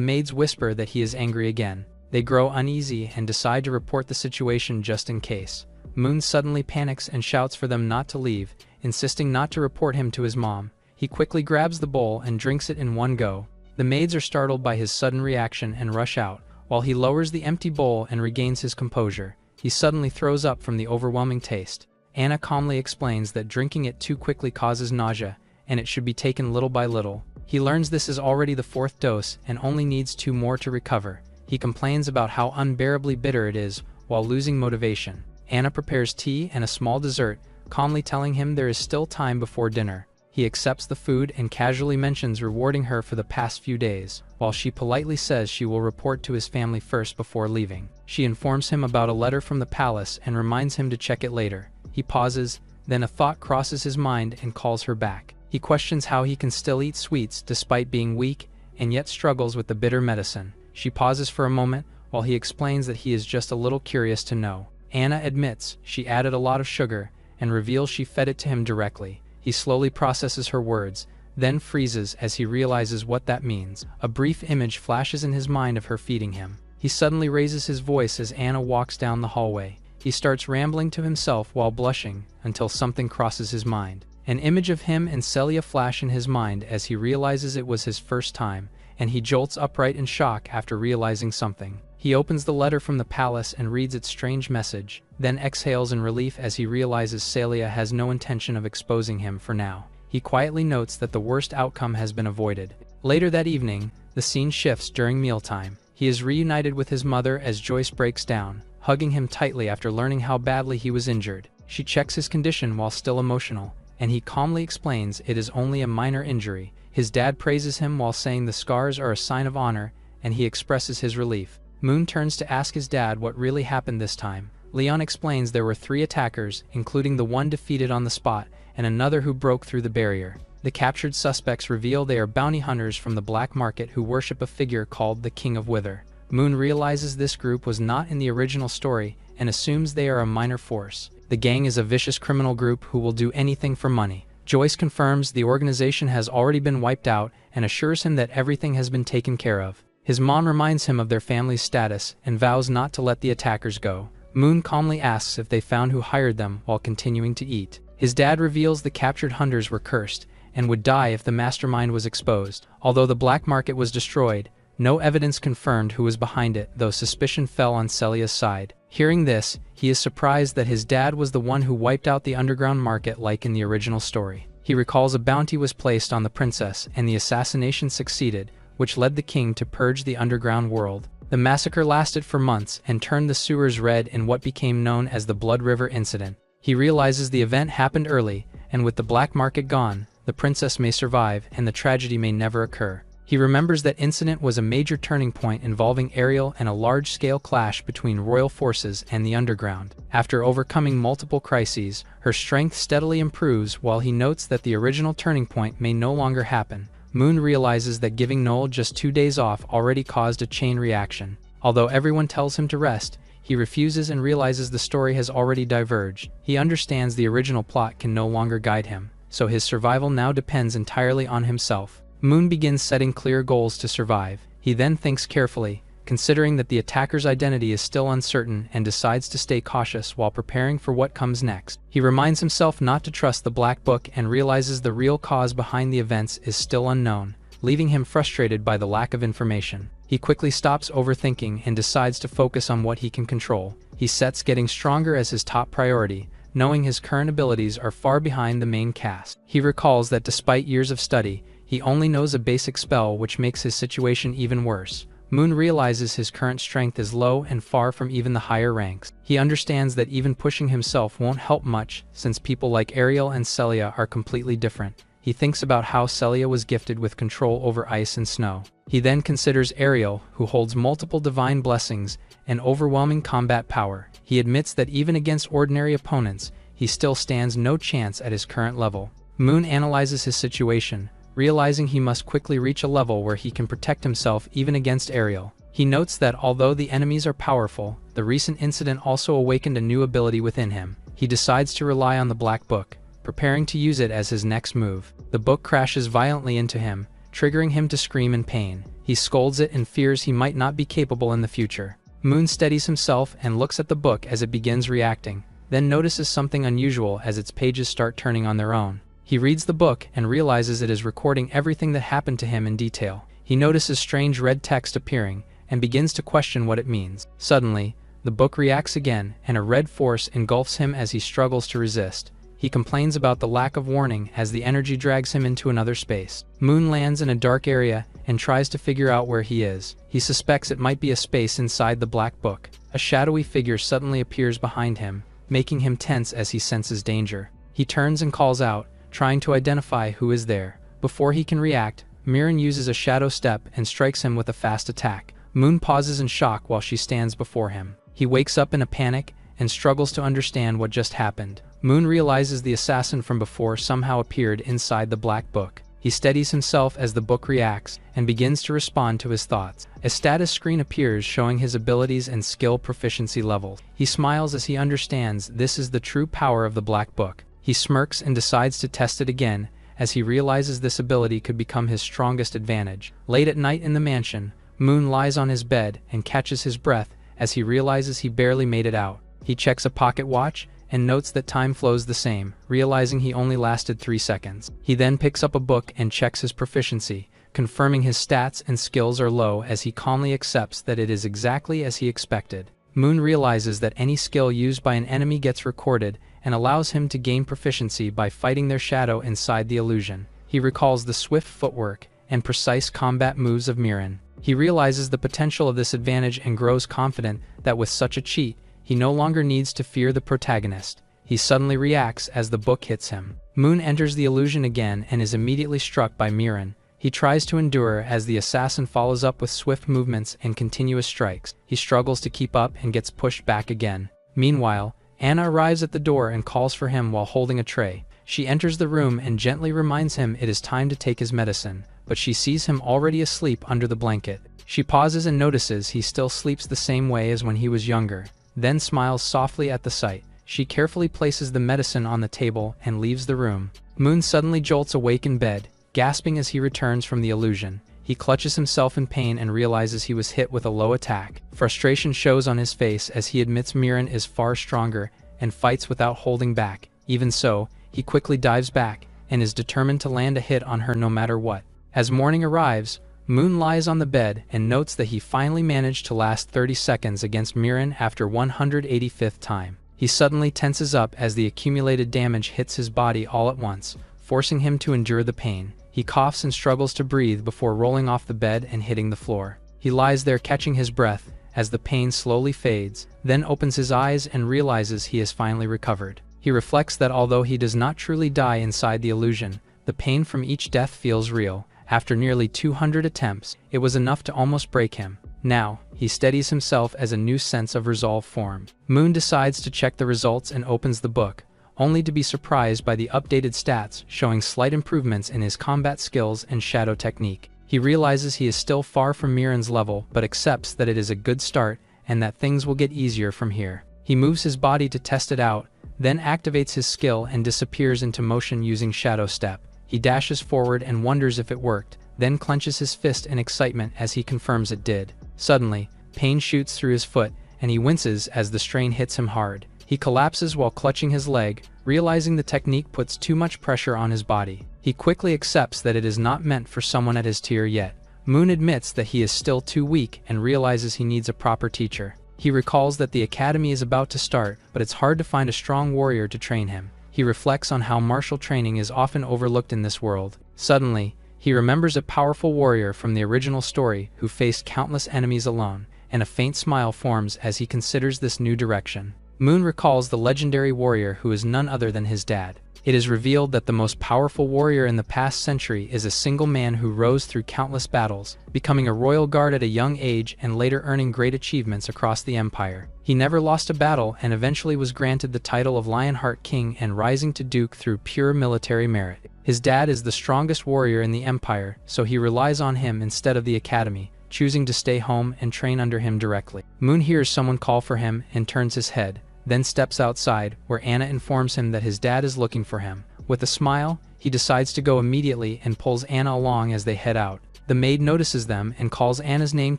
maids whisper that he is angry again. They grow uneasy and decide to report the situation just in case. Moon suddenly panics and shouts for them not to leave, insisting not to report him to his mom. He quickly grabs the bowl and drinks it in one go. The maids are startled by his sudden reaction and rush out, while he lowers the empty bowl and regains his composure. He suddenly throws up from the overwhelming taste. Anna calmly explains that drinking it too quickly causes nausea, and it should be taken little by little. He learns this is already the 4th dose and only needs 2 more to recover. He complains about how unbearably bitter it is, while losing motivation. Anna prepares tea and a small dessert, calmly telling him there is still time before dinner. He accepts the food and casually mentions rewarding her for the past few days, while she politely says she will report to his family first before leaving. She informs him about a letter from the palace and reminds him to check it later. He pauses, then a thought crosses his mind and calls her back. He questions how he can still eat sweets despite being weak, and yet struggles with the bitter medicine. She pauses for a moment, while he explains that he is just a little curious to know. Anna admits she added a lot of sugar, and reveals she fed it to him directly. He slowly processes her words, then freezes as he realizes what that means. A brief image flashes in his mind of her feeding him. He suddenly raises his voice as Anna walks down the hallway. He starts rambling to himself while blushing, until something crosses his mind. An image of him and Celia flash in his mind as he realizes it was his first time, and he jolts upright in shock after realizing something. He opens the letter from the palace and reads its strange message, then exhales in relief as he realizes Celia has no intention of exposing him for now. He quietly notes that the worst outcome has been avoided. Later that evening, the scene shifts during mealtime. He is reunited with his mother as Joyce breaks down, hugging him tightly after learning how badly he was injured. She checks his condition while still emotional, and he calmly explains it is only a minor injury. His dad praises him while saying the scars are a sign of honor, and he expresses his relief. Moon turns to ask his dad what really happened this time. Leon explains there were 3 attackers, including the one defeated on the spot, and another who broke through the barrier. The captured suspects reveal they are bounty hunters from the black market who worship a figure called the King of Wither. Moon realizes this group was not in the original story, and assumes they are a minor force. The gang is a vicious criminal group who will do anything for money. Joyce confirms the organization has already been wiped out, and assures him that everything has been taken care of. His mom reminds him of their family's status, and vows not to let the attackers go. Moon calmly asks if they found who hired them while continuing to eat. His dad reveals the captured hunters were cursed, and would die if the mastermind was exposed. Although the black market was destroyed, no evidence confirmed who was behind it, though suspicion fell on Celia's side. Hearing this, he is surprised that his dad was the one who wiped out the underground market like in the original story. He recalls a bounty was placed on the princess, and the assassination succeeded, which led the king to purge the underground world. The massacre lasted for months and turned the sewers red in what became known as the Blood River Incident. He realizes the event happened early, and with the black market gone, the princess may survive and the tragedy may never occur. He remembers that incident was a major turning point involving Ariel and a large-scale clash between royal forces and the underground. After overcoming multiple crises, her strength steadily improves while he notes that the original turning point may no longer happen. Moon realizes that giving Noel just 2 days off already caused a chain reaction. Although everyone tells him to rest, he refuses and realizes the story has already diverged. He understands the original plot can no longer guide him, so his survival now depends entirely on himself. Moon begins setting clear goals to survive. He then thinks carefully, considering that the attacker's identity is still uncertain, and decides to stay cautious while preparing for what comes next. He reminds himself not to trust the Black Book and realizes the real cause behind the events is still unknown, leaving him frustrated by the lack of information. He quickly stops overthinking and decides to focus on what he can control. He sets getting stronger as his top priority, knowing his current abilities are far behind the main cast. He recalls that despite years of study, he only knows a basic spell, which makes his situation even worse. Moon realizes his current strength is low and far from even the higher ranks. He understands that even pushing himself won't help much, since people like Ariel and Celia are completely different. He thinks about how Celia was gifted with control over ice and snow. He then considers Ariel, who holds multiple divine blessings and overwhelming combat power. He admits that even against ordinary opponents, he still stands no chance at his current level. Moon analyzes his situation, realizing he must quickly reach a level where he can protect himself even against Ariel. He notes that although the enemies are powerful, the recent incident also awakened a new ability within him. He decides to rely on the black book, preparing to use it as his next move. The book crashes violently into him, triggering him to scream in pain. He scolds it and fears he might not be capable in the future. Moon steadies himself and looks at the book as it begins reacting, then notices something unusual as its pages start turning on their own. He reads the book and realizes it is recording everything that happened to him in detail. He notices strange red text appearing and begins to question what it means. Suddenly, the book reacts again, and a red force engulfs him as he struggles to resist. He complains about the lack of warning as the energy drags him into another space. Moon lands in a dark area and tries to figure out where he is. He suspects it might be a space inside the black book. A shadowy figure suddenly appears behind him, making him tense as he senses danger. He turns and calls out, trying to identify who is there. Before he can react, Mirin uses a shadow step and strikes him with a fast attack. Moon pauses in shock while she stands before him. He wakes up in a panic and struggles to understand what just happened. Moon realizes the assassin from before somehow appeared inside the black book. He steadies himself as the book reacts and begins to respond to his thoughts. A status screen appears showing his abilities and skill proficiency levels. He smiles as he understands this is the true power of the black book. He smirks and decides to test it again as he realizes this ability could become his strongest advantage. Late at night in the mansion, Moon lies on his bed and catches his breath as he realizes he barely made it out. He checks a pocket watch and notes that time flows the same, realizing he only lasted 3 seconds. He then picks up a book and checks his proficiency, confirming his stats and skills are low as he calmly accepts that it is exactly as he expected. Moon realizes that any skill used by an enemy gets recorded and allows him to gain proficiency by fighting their shadow inside the illusion. He recalls the swift footwork and precise combat moves of Mirin. He realizes the potential of this advantage and grows confident that with such a cheat, he no longer needs to fear the protagonist. He suddenly reacts as the book hits him. Moon enters the illusion again and is immediately struck by Mirin. He tries to endure as the assassin follows up with swift movements and continuous strikes. He struggles to keep up and gets pushed back again. Meanwhile, Anna arrives at the door and calls for him while holding a tray. She enters the room and gently reminds him it is time to take his medicine, but she sees him already asleep under the blanket. She pauses and notices he still sleeps the same way as when he was younger, then smiles softly at the sight. She carefully places the medicine on the table and leaves the room. Moon suddenly jolts awake in bed, gasping as he returns from the illusion. He clutches himself in pain and realizes he was hit with a low attack. Frustration shows on his face as he admits Mirin is far stronger and fights without holding back. Even so, he quickly dives back and is determined to land a hit on her no matter what. As morning arrives, Moon lies on the bed and notes that he finally managed to last 30 seconds against Mirin after 185th time. He suddenly tenses up as the accumulated damage hits his body all at once, forcing him to endure the pain. He coughs and struggles to breathe before rolling off the bed and hitting the floor. He lies there catching his breath as the pain slowly fades, then opens his eyes and realizes he has finally recovered. He reflects that although he does not truly die inside the illusion, the pain from each death feels real. After nearly 200 attempts, it was enough to almost break him. Now, he steadies himself as a new sense of resolve forms. Moon decides to check the results and opens the book, only to be surprised by the updated stats showing slight improvements in his combat skills and shadow technique. He realizes he is still far from Mirin's level but accepts that it is a good start and that things will get easier from here. He moves his body to test it out, then activates his skill and disappears into motion using Shadow Step. He dashes forward and wonders if it worked, then clenches his fist in excitement as he confirms it did. Suddenly, pain shoots through his foot, and he winces as the strain hits him hard. He collapses while clutching his leg, realizing the technique puts too much pressure on his body. He quickly accepts that it is not meant for someone at his tier yet. Moon admits that he is still too weak and realizes he needs a proper teacher. He recalls that the academy is about to start, but it's hard to find a strong warrior to train him. He reflects on how martial training is often overlooked in this world. Suddenly, he remembers a powerful warrior from the original story who faced countless enemies alone, and a faint smile forms as he considers this new direction. Moon recalls the legendary warrior who is none other than his dad. It is revealed that the most powerful warrior in the past century is a single man who rose through countless battles, becoming a royal guard at a young age and later earning great achievements across the empire. He never lost a battle and eventually was granted the title of Lionheart King and rising to Duke through pure military merit. His dad is the strongest warrior in the empire, so he relies on him instead of the academy, choosing to stay home and train under him directly. Moon hears someone call for him and turns his head, then steps outside, where Anna informs him that his dad is looking for him. With a smile, he decides to go immediately and pulls Anna along as they head out. The maid notices them and calls Anna's name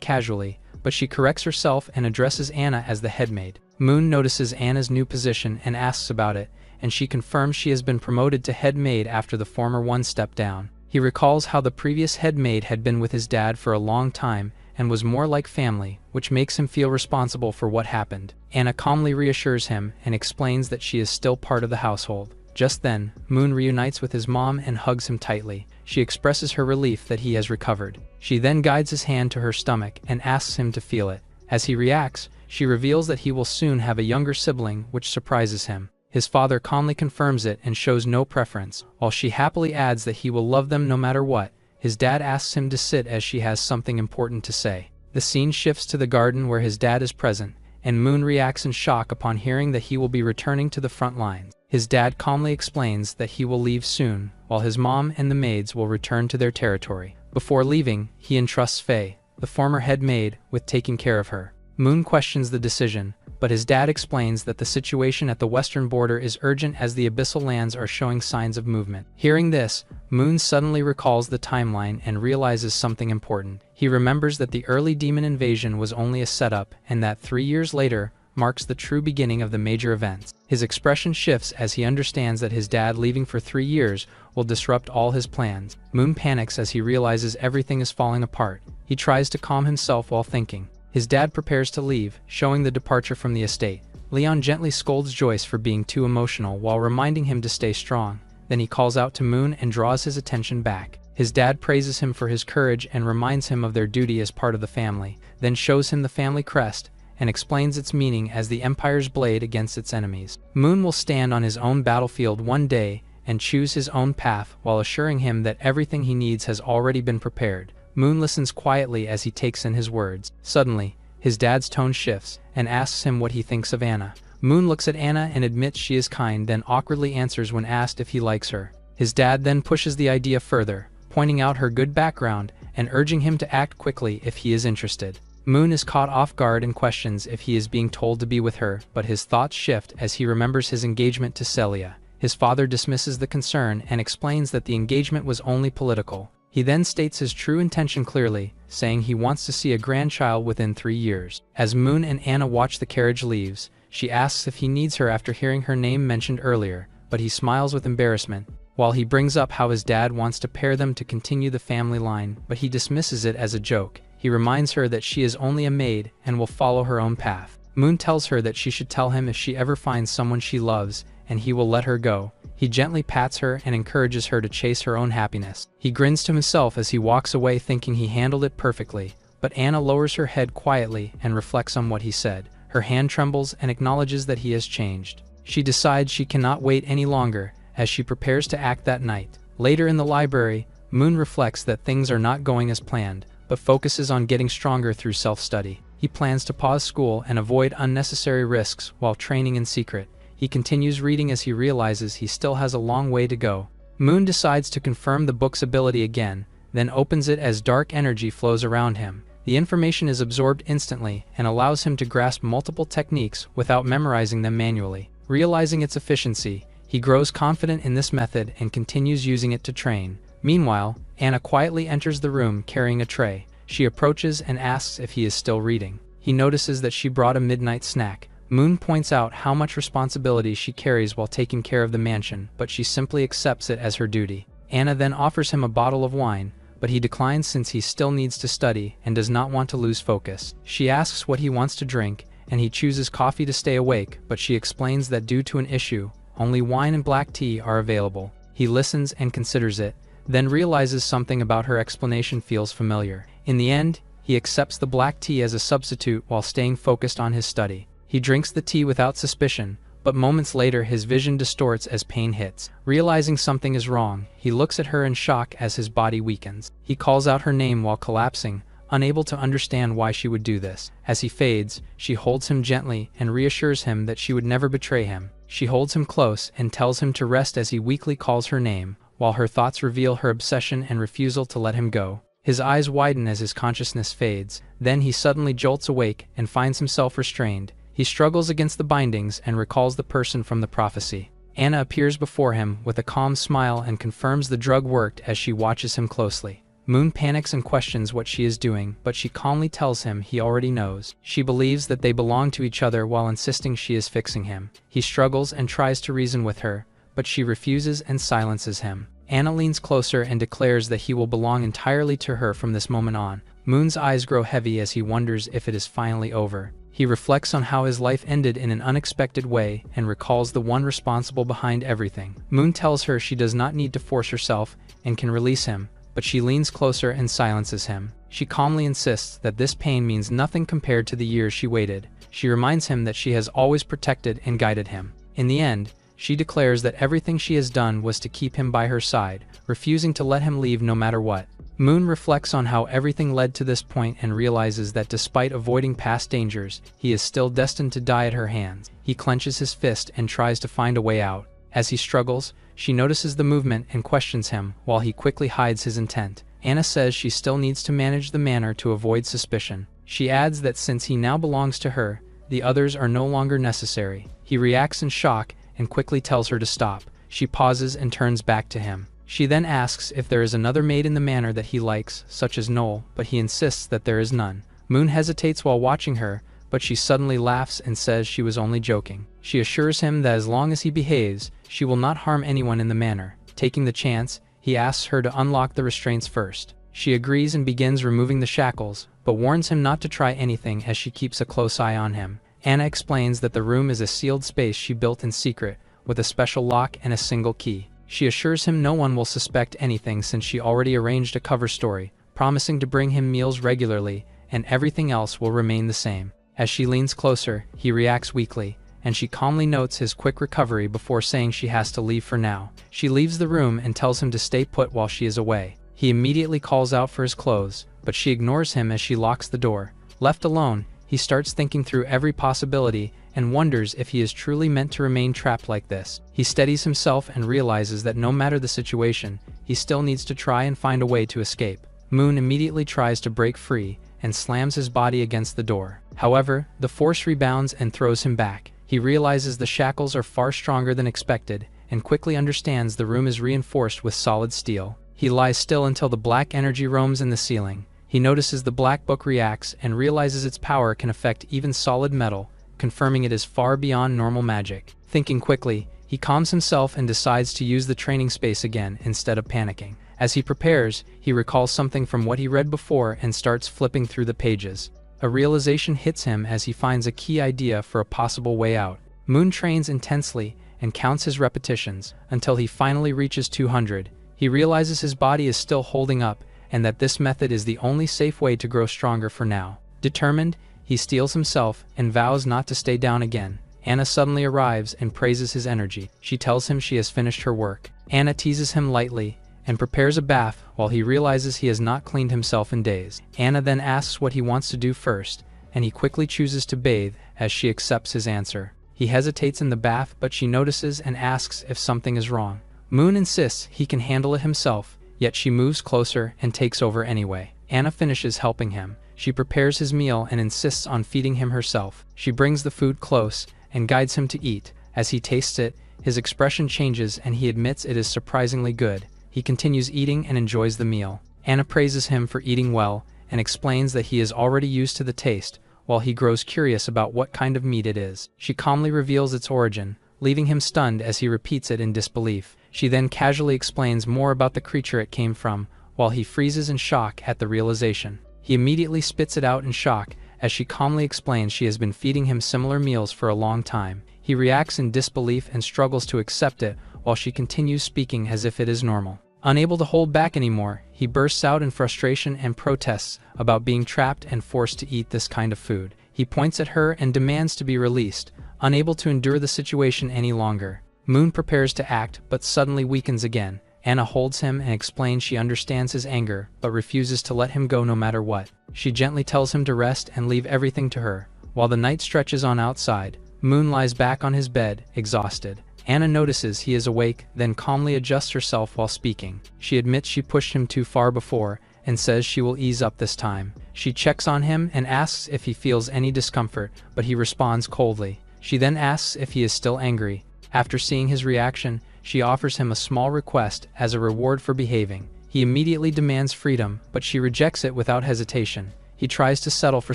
casually, but she corrects herself and addresses Anna as the head maid. Moon notices Anna's new position and asks about it, and she confirms she has been promoted to head maid after the former one stepped down. He recalls how the previous head maid had been with his dad for a long time and was more like family, which makes him feel responsible for what happened. Anna calmly reassures him and explains that she is still part of the household. Just then, Moon reunites with his mom and hugs him tightly. She expresses her relief that he has recovered. She then guides his hand to her stomach and asks him to feel it. As he reacts, she reveals that he will soon have a younger sibling, which surprises him. His father calmly confirms it and shows no preference, while she happily adds that he will love them no matter what. His dad asks him to sit as she has something important to say. The scene shifts to the garden where his dad is present, and Moon reacts in shock upon hearing that he will be returning to the front lines. His dad calmly explains that he will leave soon, while his mom and the maids will return to their territory. Before leaving, he entrusts Faye, the former head maid, with taking care of her. Moon questions the decision, but his dad explains that the situation at the western border is urgent as the abyssal lands are showing signs of movement. Hearing this, Moon suddenly recalls the timeline and realizes something important. He remembers that the early demon invasion was only a setup and that 3 years later marks the true beginning of the major events. His expression shifts as he understands that his dad leaving for 3 years will disrupt all his plans. Moon panics as he realizes everything is falling apart. He tries to calm himself while thinking. His dad prepares to leave, showing the departure from the estate. Leon gently scolds Joyce for being too emotional while reminding him to stay strong. Then he calls out to Moon and draws his attention back. His dad praises him for his courage and reminds him of their duty as part of the family, then shows him the family crest and explains its meaning as the Empire's blade against its enemies. Moon will stand on his own battlefield one day and choose his own path while assuring him that everything he needs has already been prepared. Moon listens quietly as he takes in his words. Suddenly, his dad's tone shifts and asks him what he thinks of Anna. Moon looks at Anna and admits she is kind, then awkwardly answers when asked if he likes her. His dad then pushes the idea further, pointing out her good background and urging him to act quickly if he is interested. Moon is caught off guard and questions if he is being told to be with her, but his thoughts shift as he remembers his engagement to Celia. His father dismisses the concern and explains that the engagement was only political. He then states his true intention clearly, saying he wants to see a grandchild within 3 years. As Moon and Anna watch the carriage leaves, she asks if he needs her after hearing her name mentioned earlier, but he smiles with embarrassment. While he brings up how his dad wants to pair them to continue the family line, but he dismisses it as a joke. He reminds her that she is only a maid and will follow her own path. Moon tells her that she should tell him if she ever finds someone she loves, and he will let her go. He gently pats her and encourages her to chase her own happiness. He grins to himself as he walks away thinking he handled it perfectly, but Anna lowers her head quietly and reflects on what he said. Her hand trembles and acknowledges that he has changed. She decides she cannot wait any longer as she prepares to act that night. Later in the library, Moon reflects that things are not going as planned, but focuses on getting stronger through self-study. He plans to pause school and avoid unnecessary risks while training in secret. He continues reading as he realizes he still has a long way to go. Moon decides to confirm the book's ability again, then opens it as dark energy flows around him. The information is absorbed instantly and allows him to grasp multiple techniques without memorizing them manually. Realizing its efficiency, he grows confident in this method and continues using it to train. Meanwhile, Anna quietly enters the room carrying a tray. She approaches and asks if he is still reading. He notices that she brought a midnight snack. Moon points out how much responsibility she carries while taking care of the mansion, but she simply accepts it as her duty. Anna then offers him a bottle of wine, but he declines since he still needs to study and does not want to lose focus. She asks what he wants to drink, and he chooses coffee to stay awake, but she explains that due to an issue, only wine and black tea are available. He listens and considers it, then realizes something about her explanation feels familiar. In the end, he accepts the black tea as a substitute while staying focused on his study. He drinks the tea without suspicion, but moments later his vision distorts as pain hits. Realizing something is wrong, he looks at her in shock as his body weakens. He calls out her name while collapsing, unable to understand why she would do this. As he fades, she holds him gently and reassures him that she would never betray him. She holds him close and tells him to rest as he weakly calls her name, while her thoughts reveal her obsession and refusal to let him go. His eyes widen as his consciousness fades. Then he suddenly jolts awake and finds himself restrained. He struggles against the bindings and recalls the person from the prophecy. Anna appears before him with a calm smile and confirms the drug worked as she watches him closely. Moon panics and questions what she is doing, but she calmly tells him he already knows. She believes that they belong to each other while insisting she is fixing him. He struggles and tries to reason with her, but she refuses and silences him. Anna leans closer and declares that he will belong entirely to her from this moment on. Moon's eyes grow heavy as he wonders if it is finally over. He reflects on how his life ended in an unexpected way and recalls the one responsible behind everything. Moon tells her she does not need to force herself and can release him, but she leans closer and silences him. She calmly insists that this pain means nothing compared to the years she waited. She reminds him that she has always protected and guided him. In the end, she declares that everything she has done was to keep him by her side, refusing to let him leave no matter what. Moon reflects on how everything led to this point and realizes that despite avoiding past dangers, he is still destined to die at her hands. He clenches his fist and tries to find a way out. As he struggles, she notices the movement and questions him, while he quickly hides his intent. Anna says she still needs to manage the manor to avoid suspicion. She adds that since he now belongs to her, the others are no longer necessary. He reacts in shock and quickly tells her to stop. She pauses and turns back to him. She then asks if there is another maid in the manor that he likes, such as Noel, but he insists that there is none. Moon hesitates while watching her, but she suddenly laughs and says she was only joking. She assures him that as long as he behaves, she will not harm anyone in the manor. Taking the chance, he asks her to unlock the restraints first. She agrees and begins removing the shackles, but warns him not to try anything as she keeps a close eye on him. Anna explains that the room is a sealed space she built in secret, with a special lock and a single key. She assures him no one will suspect anything since she already arranged a cover story, promising to bring him meals regularly, and everything else will remain the same. As she leans closer, he reacts weakly, and she calmly notes his quick recovery before saying she has to leave for now. She leaves the room and tells him to stay put while she is away. He immediately calls out for his clothes, but she ignores him as she locks the door. Left alone, he starts thinking through every possibility and wonders if he is truly meant to remain trapped like this. He steadies himself and realizes that no matter the situation, he still needs to try and find a way to escape. Moon immediately tries to break free and slams his body against the door. However, the force rebounds and throws him back. He realizes the shackles are far stronger than expected and quickly understands the room is reinforced with solid steel. He lies still until the black energy roams in the ceiling. He notices the black book reacts and realizes its power can affect even solid metal, confirming it is far beyond normal magic. Thinking quickly, he calms himself and decides to use the training space again instead of panicking. As he prepares, he recalls something from what he read before and starts flipping through the pages. A realization hits him as he finds a key idea for a possible way out. Moon trains intensely and counts his repetitions until he finally reaches 200. He realizes his body is still holding up and that this method is the only safe way to grow stronger for now. Determined, he steels himself and vows not to stay down again. Anna suddenly arrives and praises his energy. She tells him she has finished her work. Anna teases him lightly and prepares a bath while he realizes he has not cleaned himself in days. Anna then asks what he wants to do first, and he quickly chooses to bathe as she accepts his answer. He hesitates in the bath, but she notices and asks if something is wrong. Moon insists he can handle it himself, yet she moves closer and takes over anyway. Anna finishes helping him. She prepares his meal and insists on feeding him herself. She brings the food close and guides him to eat. As he tastes it, his expression changes and he admits it is surprisingly good. He continues eating and enjoys the meal. Anna praises him for eating well and explains that he is already used to the taste, while he grows curious about what kind of meat it is. She calmly reveals its origin, leaving him stunned as he repeats it in disbelief. She then casually explains more about the creature it came from, while he freezes in shock at the realization. He immediately spits it out in shock as she calmly explains she has been feeding him similar meals for a long time. He reacts in disbelief and struggles to accept it while she continues speaking as if it is normal. Unable to hold back anymore, he bursts out in frustration and protests about being trapped and forced to eat this kind of food. He points at her and demands to be released, Unable to endure the situation any longer, Moon prepares to act but suddenly weakens again. Anna holds him and explains she understands his anger but refuses to let him go no matter what. She gently tells him to rest and leave everything to her. While the night stretches on outside, Moon lies back on his bed, exhausted. Anna notices he is awake, then calmly adjusts herself while speaking. She admits she pushed him too far before and says she will ease up this time. She checks on him and asks if he feels any discomfort, but he responds coldly. She then asks if he is still angry. After seeing his reaction, she offers him a small request as a reward for behaving. He immediately demands freedom, but she rejects it without hesitation. He tries to settle for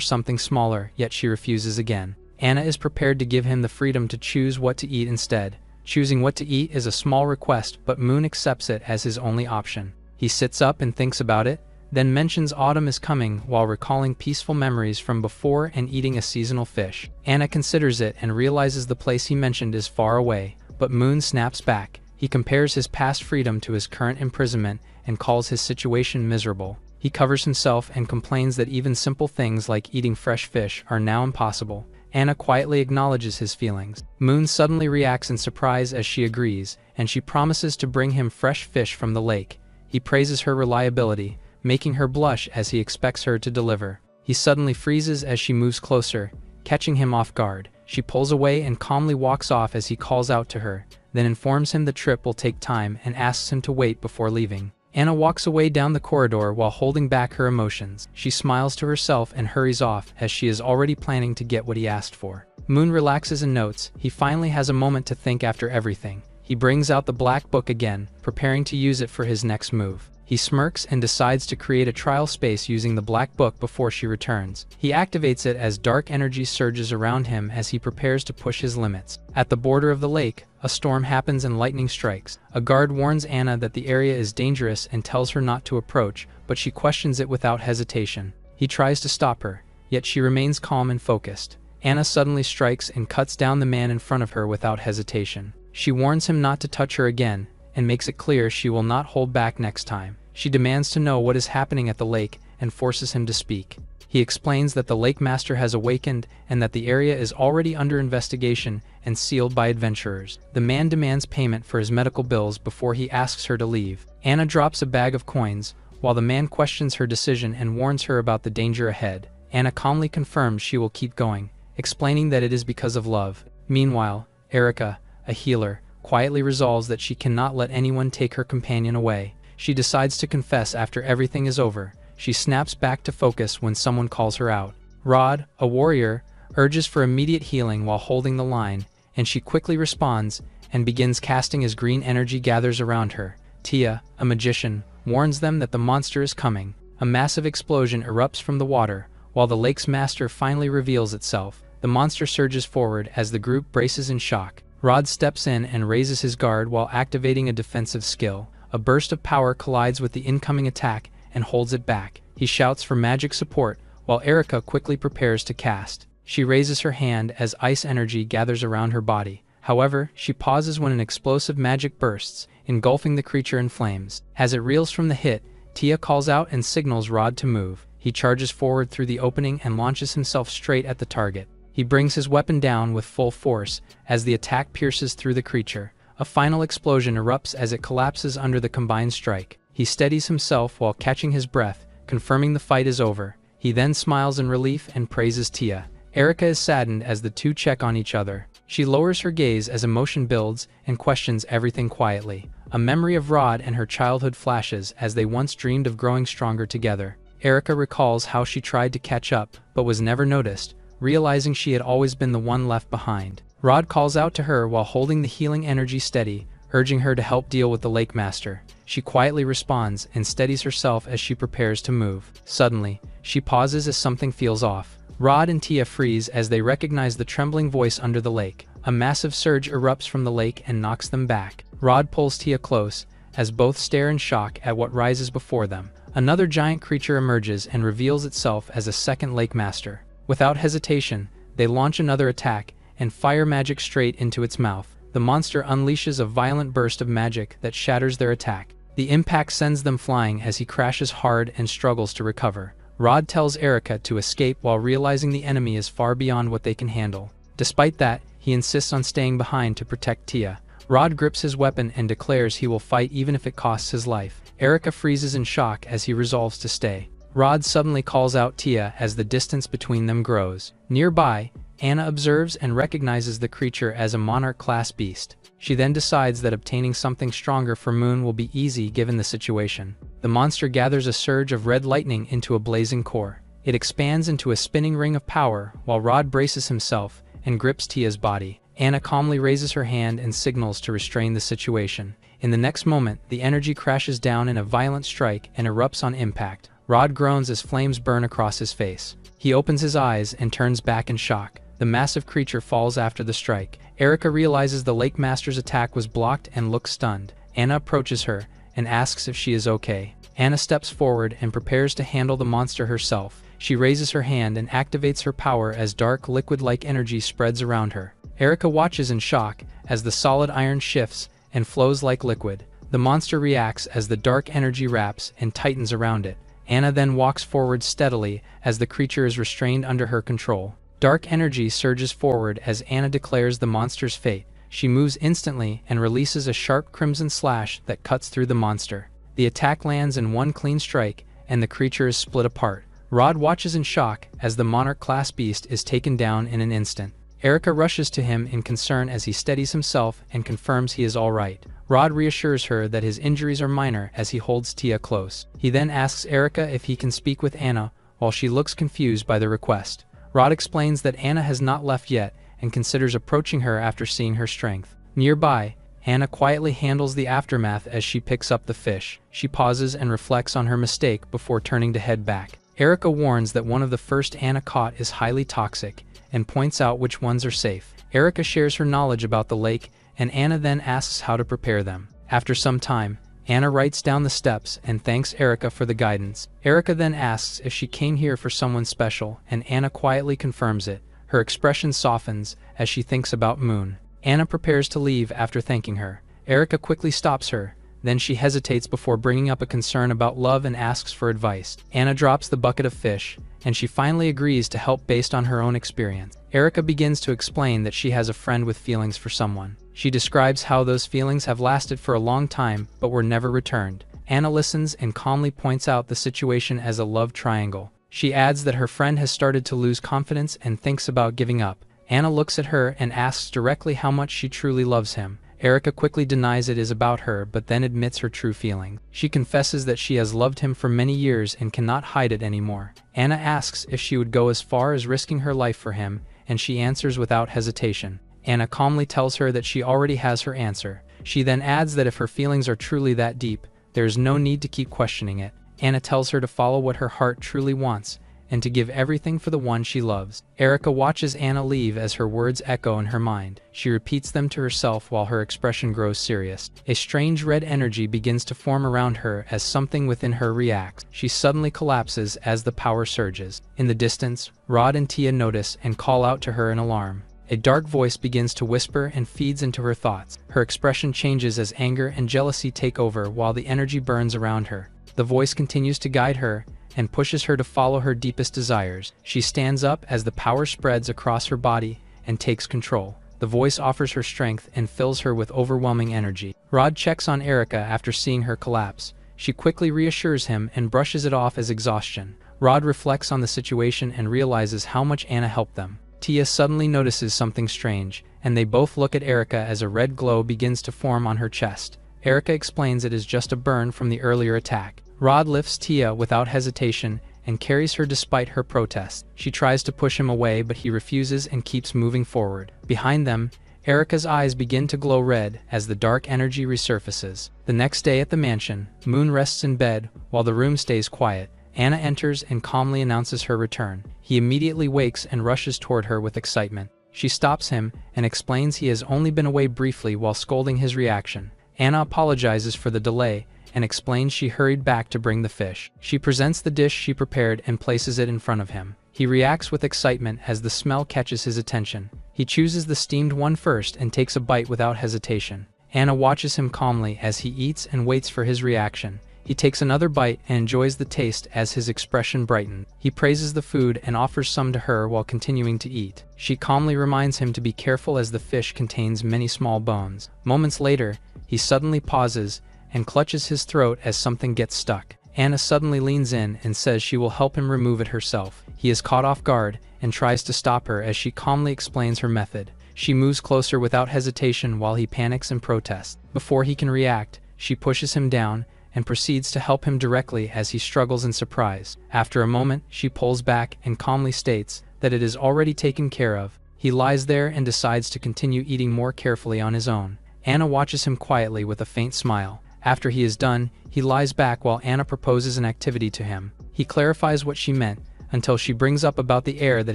something smaller, yet she refuses again. Anna is prepared to give him the freedom to choose what to eat instead. Choosing what to eat is a small request, but Moon accepts it as his only option. He sits up and thinks about it, then mentions autumn is coming while recalling peaceful memories from before and eating a seasonal fish. Anna considers it and realizes the place he mentioned is far away, but Moon snaps back. He compares his past freedom to his current imprisonment and calls his situation miserable. He covers himself and complains that even simple things like eating fresh fish are now impossible. Anna quietly acknowledges his feelings. Moon suddenly reacts in surprise as she agrees, and she promises to bring him fresh fish from the lake. He praises her reliability, making her blush as he expects her to deliver. He suddenly freezes as she moves closer, catching him off guard. She pulls away and calmly walks off as he calls out to her, then informs him the trip will take time and asks him to wait before leaving. Anna walks away down the corridor while holding back her emotions. She smiles to herself and hurries off as she is already planning to get what he asked for. Moon relaxes and notes he finally has a moment to think after everything. He brings out the black book again, preparing to use it for his next move. He smirks and decides to create a trial space using the black book before she returns. He activates it as dark energy surges around him as he prepares to push his limits. At the border of the lake, a storm happens and lightning strikes. A guard warns Anna that the area is dangerous and tells her not to approach, but she questions it without hesitation. He tries to stop her, yet she remains calm and focused. Anna suddenly strikes and cuts down the man in front of her without hesitation. She warns him not to touch her again, and makes it clear she will not hold back next time. She demands to know what is happening at the lake and forces him to speak. He explains that the lake master has awakened and that the area is already under investigation and sealed by adventurers. The man demands payment for his medical bills before he asks her to leave. Anna drops a bag of coins, while the man questions her decision and warns her about the danger ahead. Anna calmly confirms she will keep going, explaining that it is because of love. Meanwhile, Erica, a healer, quietly resolves that she cannot let anyone take her companion away. She decides to confess after everything is over. She snaps back to focus when someone calls her out. Rod, a warrior, urges for immediate healing while holding the line, and she quickly responds and begins casting as green energy gathers around her. Tia, a magician, warns them that the monster is coming. A massive explosion erupts from the water, while the lake's master finally reveals itself. The monster surges forward as the group braces in shock. Rod steps in and raises his guard while activating a defensive skill. A burst of power collides with the incoming attack and holds it back. He shouts for magic support, while Erica quickly prepares to cast. She raises her hand as ice energy gathers around her body. However, she pauses when an explosive magic bursts, engulfing the creature in flames. As it reels from the hit, Tia calls out and signals Rod to move. He charges forward through the opening and launches himself straight at the target. He brings his weapon down with full force as the attack pierces through the creature. A final explosion erupts as it collapses under the combined strike. He steadies himself while catching his breath, confirming the fight is over. He then smiles in relief and praises Tia. Erica is saddened as the two check on each other. She lowers her gaze as emotion builds and questions everything quietly. A memory of Rod and her childhood flashes as they once dreamed of growing stronger together. Erica recalls how she tried to catch up, but was never noticed, realizing she had always been the one left behind. Rod calls out to her while holding the healing energy steady, urging her to help deal with the lake master. She quietly responds and steadies herself as she prepares to move. Suddenly, she pauses as something feels off. Rod and Tia freeze as they recognize the trembling voice under the lake. A massive surge erupts from the lake and knocks them back. Rod pulls Tia close, as both stare in shock at what rises before them. Another giant creature emerges and reveals itself as a second lake master. Without hesitation, they launch another attack and fire magic straight into its mouth. The monster unleashes a violent burst of magic that shatters their attack. The impact sends them flying as he crashes hard and struggles to recover. Rod tells Erica to escape while realizing the enemy is far beyond what they can handle. Despite that, he he insists on staying behind to protect Tia. Rod grips his weapon and declares he will fight even if it costs his life. Erika freezes in shock as he resolves to stay. Rod suddenly calls out Tia as the distance between them grows. Nearby, Anna observes and recognizes the creature as a monarch-class beast. She then decides that obtaining something stronger for Moon will be easy given the situation. The monster gathers a surge of red lightning into a blazing core. It expands into a spinning ring of power while Rod braces himself and grips Tia's body. Anna calmly raises her hand and signals to restrain the situation. In the next moment, the energy crashes down in a violent strike and erupts on impact. Rod groans as flames burn across his face. He opens his eyes and turns back in shock. The massive creature falls after the strike. Erika realizes the Lake Master's attack was blocked and looks stunned. Anna approaches her and asks if she is okay. Anna steps forward and prepares to handle the monster herself. She raises her hand and activates her power as dark, liquid-like energy spreads around her. Erika watches in shock as the solid iron shifts and flows like liquid. The monster reacts as the dark energy wraps and tightens around it. Anna then walks forward steadily as the creature is restrained under her control. Dark energy surges forward as Anna declares the monster's fate. She moves instantly and releases a sharp crimson slash that cuts through the monster. The attack lands in one clean strike, and the creature is split apart. Rod watches in shock as the monarch-class beast is taken down in an instant. Erika rushes to him in concern as he steadies himself and confirms he is all right. Rod reassures her that his injuries are minor as he holds Tia close. He then asks Erika if he can speak with Anna while she looks confused by the request. Rod explains that Anna has not left yet and considers approaching her after seeing her strength. Nearby, Anna quietly handles the aftermath as she picks up the fish. She pauses and reflects on her mistake before turning to head back. Erika warns that one of the first Anna caught is highly toxic and points out which ones are safe. Erika shares her knowledge about the lake, and Anna then asks how to prepare them. After some time, Anna writes down the steps and thanks Erika for the guidance. Erika then asks if she came here for someone special, and Anna quietly confirms it. Her expression softens as she thinks about Moon. Anna prepares to leave after thanking her. Erika quickly stops her. Then she hesitates before bringing up a concern about love and asks for advice. Anna drops the bucket of fish, and she finally agrees to help based on her own experience. Erika begins to explain that she has a friend with feelings for someone. She describes how those feelings have lasted for a long time but were never returned. Anna listens and calmly points out the situation as a love triangle. She adds that her friend has started to lose confidence and thinks about giving up. Anna looks at her and asks directly how much she truly loves him. Erika quickly denies it is about her but then admits her true feeling. She confesses that she has loved him for many years and cannot hide it anymore. Anna asks if she would go as far as risking her life for him, and she answers without hesitation. Anna calmly tells her that she already has her answer. She then adds that if her feelings are truly that deep, there is no need to keep questioning it. Anna tells her to follow what her heart truly wants, and to give everything for the one she loves. Erika watches Anna leave as her words echo in her mind. She repeats them to herself while her expression grows serious. A strange red energy begins to form around her as something within her reacts. She suddenly collapses as the power surges. In the distance, Rod and Tia notice and call out to her in alarm. A dark voice begins to whisper and feeds into her thoughts. Her expression changes as anger and jealousy take over while the energy burns around her. The voice continues to guide her and pushes her to follow her deepest desires. She stands up as the power spreads across her body and takes control. The voice offers her strength and fills her with overwhelming energy. Rod checks on Erika after seeing her collapse. She quickly reassures him and brushes it off as exhaustion. Rod reflects on the situation and realizes how much Anna helped them. Tia suddenly notices something strange, and they both look at Erika as a red glow begins to form on her chest. Erika explains it is just a burn from the earlier attack. Rod lifts Tia without hesitation and carries her despite her protest. She tries to push him away but he refuses and keeps moving forward. Behind them, Erika's eyes begin to glow red as the dark energy resurfaces. The next day at the mansion, Moon rests in bed while the room stays quiet. Anna enters and calmly announces her return. He immediately wakes and rushes toward her with excitement. She stops him and explains he has only been away briefly while scolding his reaction. Anna apologizes for the delay and explains she hurried back to bring the fish. She presents the dish she prepared and places it in front of him. He reacts with excitement as the smell catches his attention. He chooses the steamed one first and takes a bite without hesitation. Anna watches him calmly as he eats and waits for his reaction. He takes another bite and enjoys the taste as his expression brightens. He praises the food and offers some to her while continuing to eat. She calmly reminds him to be careful as the fish contains many small bones. Moments later, he suddenly pauses and clutches his throat as something gets stuck. Anna suddenly leans in and says she will help him remove it herself. He is caught off guard and tries to stop her as she calmly explains her method. She moves closer without hesitation while he panics and protests. Before he can react, she pushes him down and proceeds to help him directly as he struggles in surprise. After a moment, she pulls back and calmly states that it is already taken care of. He lies there and decides to continue eating more carefully on his own. Anna watches him quietly with a faint smile. After he is done, he lies back while Anna proposes an activity to him. He clarifies what she meant until she brings up about the air that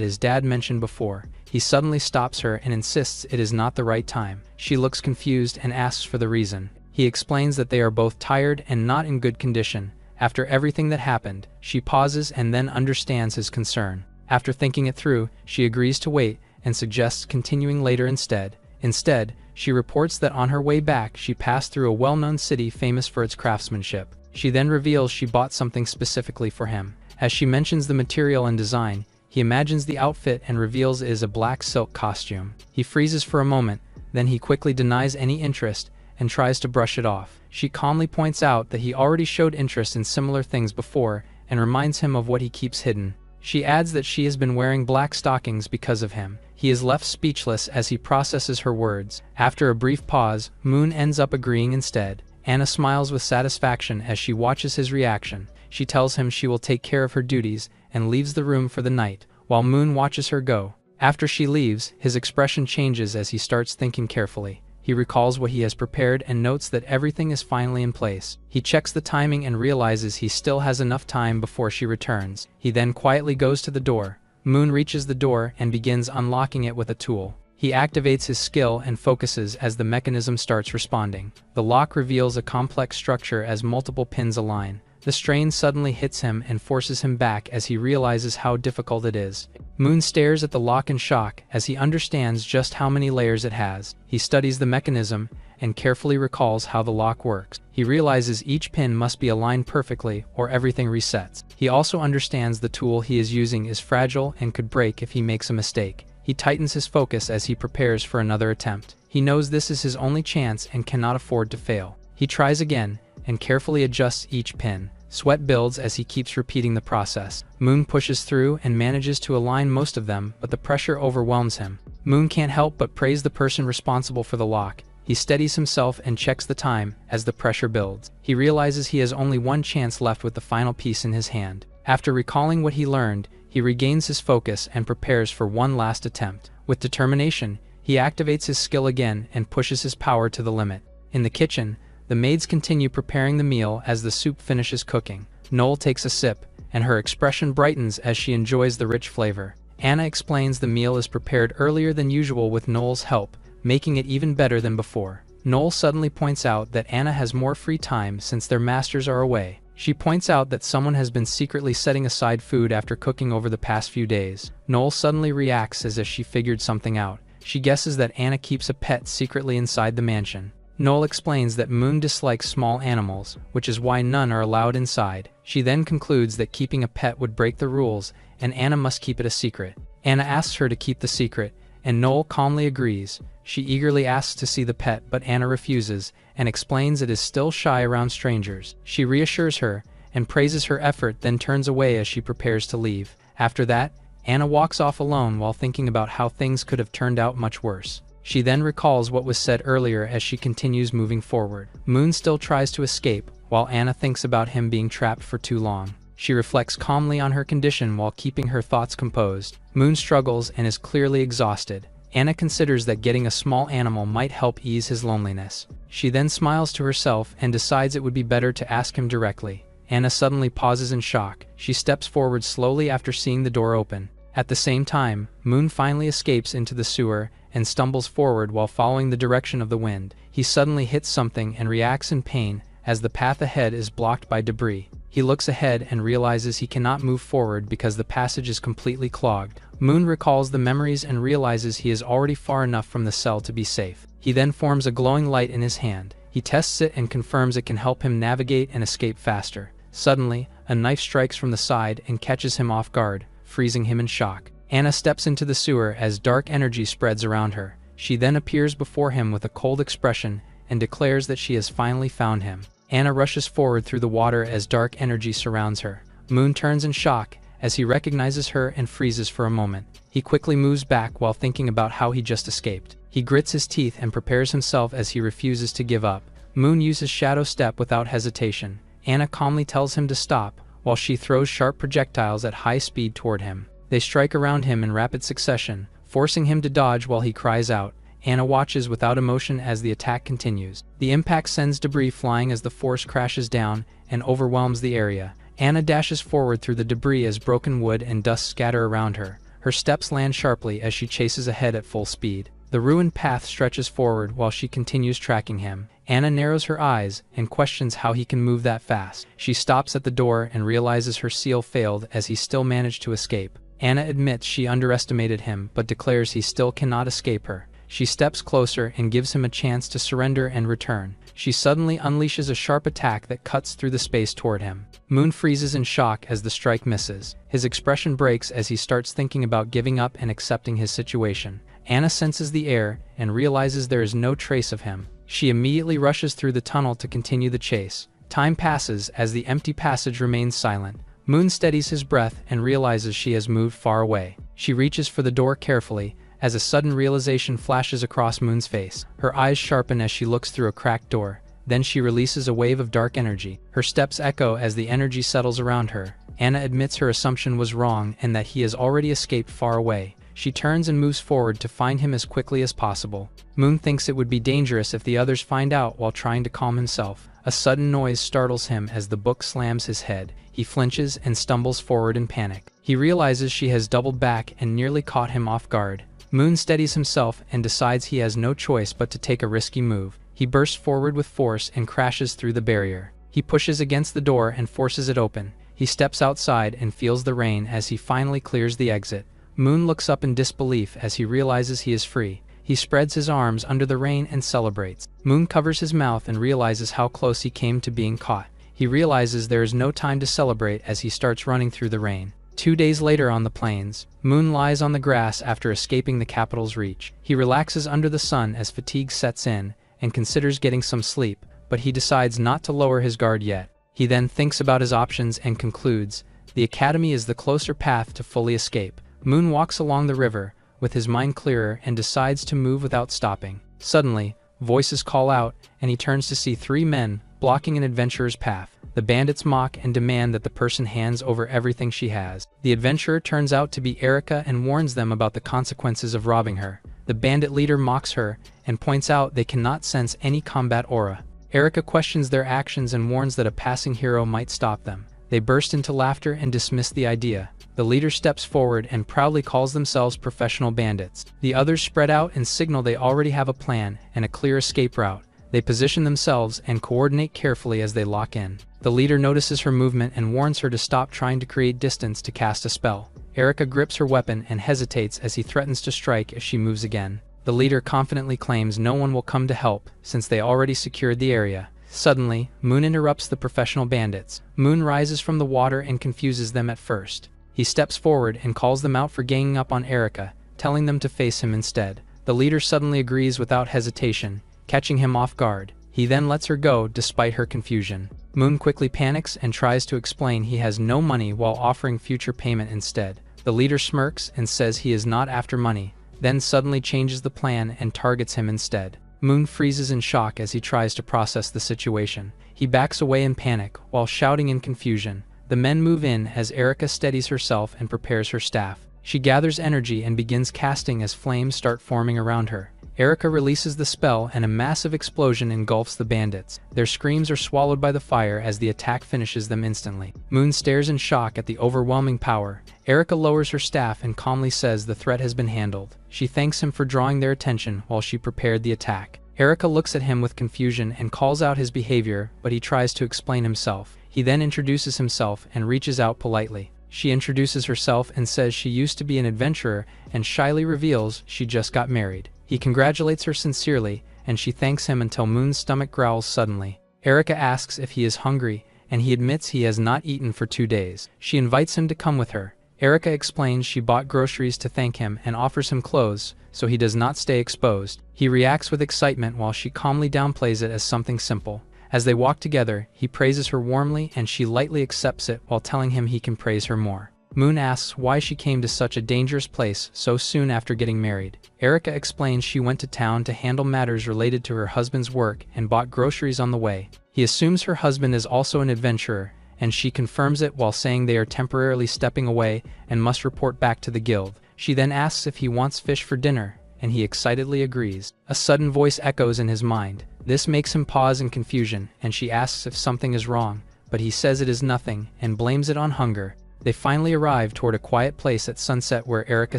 his dad mentioned before. He suddenly stops her and insists it is not the right time. She looks confused and asks for the reason. He explains that they are both tired and not in good condition. After everything that happened, she pauses and then understands his concern. After thinking it through, she agrees to wait and suggests continuing later instead. Instead, she reports that on her way back she passed through a well-known city famous for its craftsmanship. She then reveals she bought something specifically for him. As she mentions the material and design, he imagines the outfit and reveals it is a black silk costume. He freezes for a moment, then he quickly denies any interest and tries to brush it off. She calmly points out that he already showed interest in similar things before and reminds him of what he keeps hidden. She adds that she has been wearing black stockings because of him. He is left speechless as he processes her words. After a brief pause, Moon ends up agreeing instead. Anna smiles with satisfaction as she watches his reaction. She tells him she will take care of her duties and leaves the room for the night, while Moon watches her go. After she leaves, his expression changes as he starts thinking carefully. He recalls what he has prepared and notes that everything is finally in place. He checks the timing and realizes he still has enough time before she returns. He then quietly goes to the door. Moon reaches the door and begins unlocking it with a tool. He activates his skill and focuses as the mechanism starts responding. The lock reveals a complex structure as multiple pins align. The strain suddenly hits him and forces him back as he realizes how difficult it is. Moon stares at the lock in shock as he understands just how many layers it has. He studies the mechanism and carefully recalls how the lock works. He realizes each pin must be aligned perfectly or everything resets. He also understands the tool he is using is fragile and could break if he makes a mistake. He tightens his focus as he prepares for another attempt. He knows this is his only chance and cannot afford to fail. He tries again and carefully adjusts each pin. Sweat builds as he keeps repeating the process. Moon pushes through and manages to align most of them, but the pressure overwhelms him. Moon can't help but praise the person responsible for the lock. He steadies himself and checks the time as the pressure builds. He realizes he has only one chance left with the final piece in his hand. After recalling what he learned, he regains his focus and prepares for one last attempt. With determination, he activates his skill again and pushes his power to the limit. In the kitchen, the maids continue preparing the meal as the soup finishes cooking. Noel takes a sip, and her expression brightens as she enjoys the rich flavor. Anna explains the meal is prepared earlier than usual with Noel's help, making it even better than before. Noel suddenly points out that Anna has more free time since their masters are away. She points out that someone has been secretly setting aside food after cooking over the past few days. Noel suddenly reacts as if she figured something out. She guesses that Anna keeps a pet secretly inside the mansion. Noel explains that Moon dislikes small animals, which is why none are allowed inside. She then concludes that keeping a pet would break the rules, and Anna must keep it a secret. Anna asks her to keep the secret, and Noel calmly agrees. She eagerly asks to see the pet, but Anna refuses, and explains it is still shy around strangers. She reassures her, and praises her effort, then turns away as she prepares to leave. After that, Anna walks off alone while thinking about how things could have turned out much worse. She then recalls what was said earlier as she continues moving forward. Moon still tries to escape, while Anna thinks about him being trapped for too long. She reflects calmly on her condition while keeping her thoughts composed. Moon struggles and is clearly exhausted. Anna considers that getting a small animal might help ease his loneliness. She then smiles to herself and decides it would be better to ask him directly. Anna suddenly pauses in shock. She steps forward slowly after seeing the door open. At the same time, Moon finally escapes into the sewer and stumbles forward while following the direction of the wind. He suddenly hits something and reacts in pain as the path ahead is blocked by debris. He looks ahead and realizes he cannot move forward because the passage is completely clogged. Moon recalls the memories and realizes he is already far enough from the cell to be safe. He then forms a glowing light in his hand. He tests it and confirms it can help him navigate and escape faster. Suddenly, a knife strikes from the side and catches him off guard, freezing him in shock. Anna steps into the sewer as dark energy spreads around her. She then appears before him with a cold expression and declares that she has finally found him. Anna rushes forward through the water as dark energy surrounds her. Moon turns in shock as he recognizes her and freezes for a moment. He quickly moves back while thinking about how he just escaped. He grits his teeth and prepares himself as he refuses to give up. Moon uses Shadow Step without hesitation. Anna calmly tells him to stop, while she throws sharp projectiles at high speed toward him. They strike around him in rapid succession, forcing him to dodge while he cries out. Anna watches without emotion as the attack continues. The impact sends debris flying as the force crashes down and overwhelms the area. Anna dashes forward through the debris as broken wood and dust scatter around her. Her steps land sharply as she chases ahead at full speed. The ruined path stretches forward while she continues tracking him. Anna narrows her eyes and questions how he can move that fast. She stops at the door and realizes her seal failed as he still managed to escape. Anna admits she underestimated him but declares he still cannot escape her. She steps closer and gives him a chance to surrender and return. She suddenly unleashes a sharp attack that cuts through the space toward him. Moon freezes in shock as the strike misses. His expression breaks as he starts thinking about giving up and accepting his situation. Anna senses the air and realizes there is no trace of him. She immediately rushes through the tunnel to continue the chase. Time passes as the empty passage remains silent. Moon steadies his breath and realizes she has moved far away. She reaches for the door carefully as a sudden realization flashes across Moon's face. Her eyes sharpen as she looks through a cracked door. Then she releases a wave of dark energy. Her steps echo as the energy settles around her. Anna admits her assumption was wrong and that he has already escaped far away. She turns and moves forward to find him as quickly as possible. Moon thinks it would be dangerous if the others find out while trying to calm himself. A sudden noise startles him as the book slams his head. He flinches and stumbles forward in panic. He realizes she has doubled back and nearly caught him off guard. Moon steadies himself and decides he has no choice but to take a risky move. He bursts forward with force and crashes through the barrier. He pushes against the door and forces it open. He steps outside and feels the rain as he finally clears the exit. Moon looks up in disbelief as he realizes he is free. He spreads his arms under the rain and celebrates. Moon covers his mouth and realizes how close he came to being caught. He realizes there is no time to celebrate as he starts running through the rain. 2 days later on the plains, Moon lies on the grass after escaping the capital's reach. He relaxes under the sun as fatigue sets in and considers getting some sleep, but he decides not to lower his guard yet. He then thinks about his options and concludes, the academy is the closer path to fully escape. Moon walks along the river, with his mind clearer and decides to move without stopping. Suddenly, voices call out, and he turns to see 3 men blocking an adventurer's path. The bandits mock and demand that the person hands over everything she has. The adventurer turns out to be Erica and warns them about the consequences of robbing her. The bandit leader mocks her and points out they cannot sense any combat aura. Erica questions their actions and warns that a passing hero might stop them. They burst into laughter and dismiss the idea. The leader steps forward and proudly calls themselves professional bandits. The others spread out and signal they already have a plan and a clear escape route. They position themselves and coordinate carefully as they lock in. The leader notices her movement and warns her to stop trying to create distance to cast a spell. Erica grips her weapon and hesitates as he threatens to strike if she moves again. The leader confidently claims no one will come to help since they already secured the area. Suddenly, Moon interrupts the professional bandits. Moon rises from the water and confuses them at first. He steps forward and calls them out for ganging up on Erica, telling them to face him instead. The leader suddenly agrees without hesitation, catching him off guard. He then lets her go despite her confusion. Moon quickly panics and tries to explain he has no money while offering future payment instead. The leader smirks and says he is not after money, then suddenly changes the plan and targets him instead. Moon freezes in shock as he tries to process the situation. He backs away in panic while shouting in confusion. The men move in as Erica steadies herself and prepares her staff. She gathers energy and begins casting as flames start forming around her. Erica releases the spell and a massive explosion engulfs the bandits. Their screams are swallowed by the fire as the attack finishes them instantly. Moon stares in shock at the overwhelming power. Erica lowers her staff and calmly says the threat has been handled. She thanks him for drawing their attention while she prepared the attack. Erica looks at him with confusion and calls out his behavior, but he tries to explain himself. He then introduces himself and reaches out politely. She introduces herself and says she used to be an adventurer and shyly reveals she just got married. He congratulates her sincerely and she thanks him until Moon's stomach growls suddenly. Erika asks if he is hungry, and he admits he has not eaten for 2 days. She invites him to come with her. Erika explains she bought groceries to thank him and offers him clothes, so he does not stay exposed. He reacts with excitement while she calmly downplays it as something simple. As they walk together, he praises her warmly and she lightly accepts it while telling him he can praise her more. Moon asks why she came to such a dangerous place so soon after getting married. Erika explains she went to town to handle matters related to her husband's work and bought groceries on the way. He assumes her husband is also an adventurer, and she confirms it while saying they are temporarily stepping away and must report back to the guild. She then asks if he wants fish for dinner, and he excitedly agrees. A sudden voice echoes in his mind. This makes him pause in confusion, and she asks if something is wrong, but he says it is nothing and blames it on hunger. They finally arrive toward a quiet place at sunset where Erika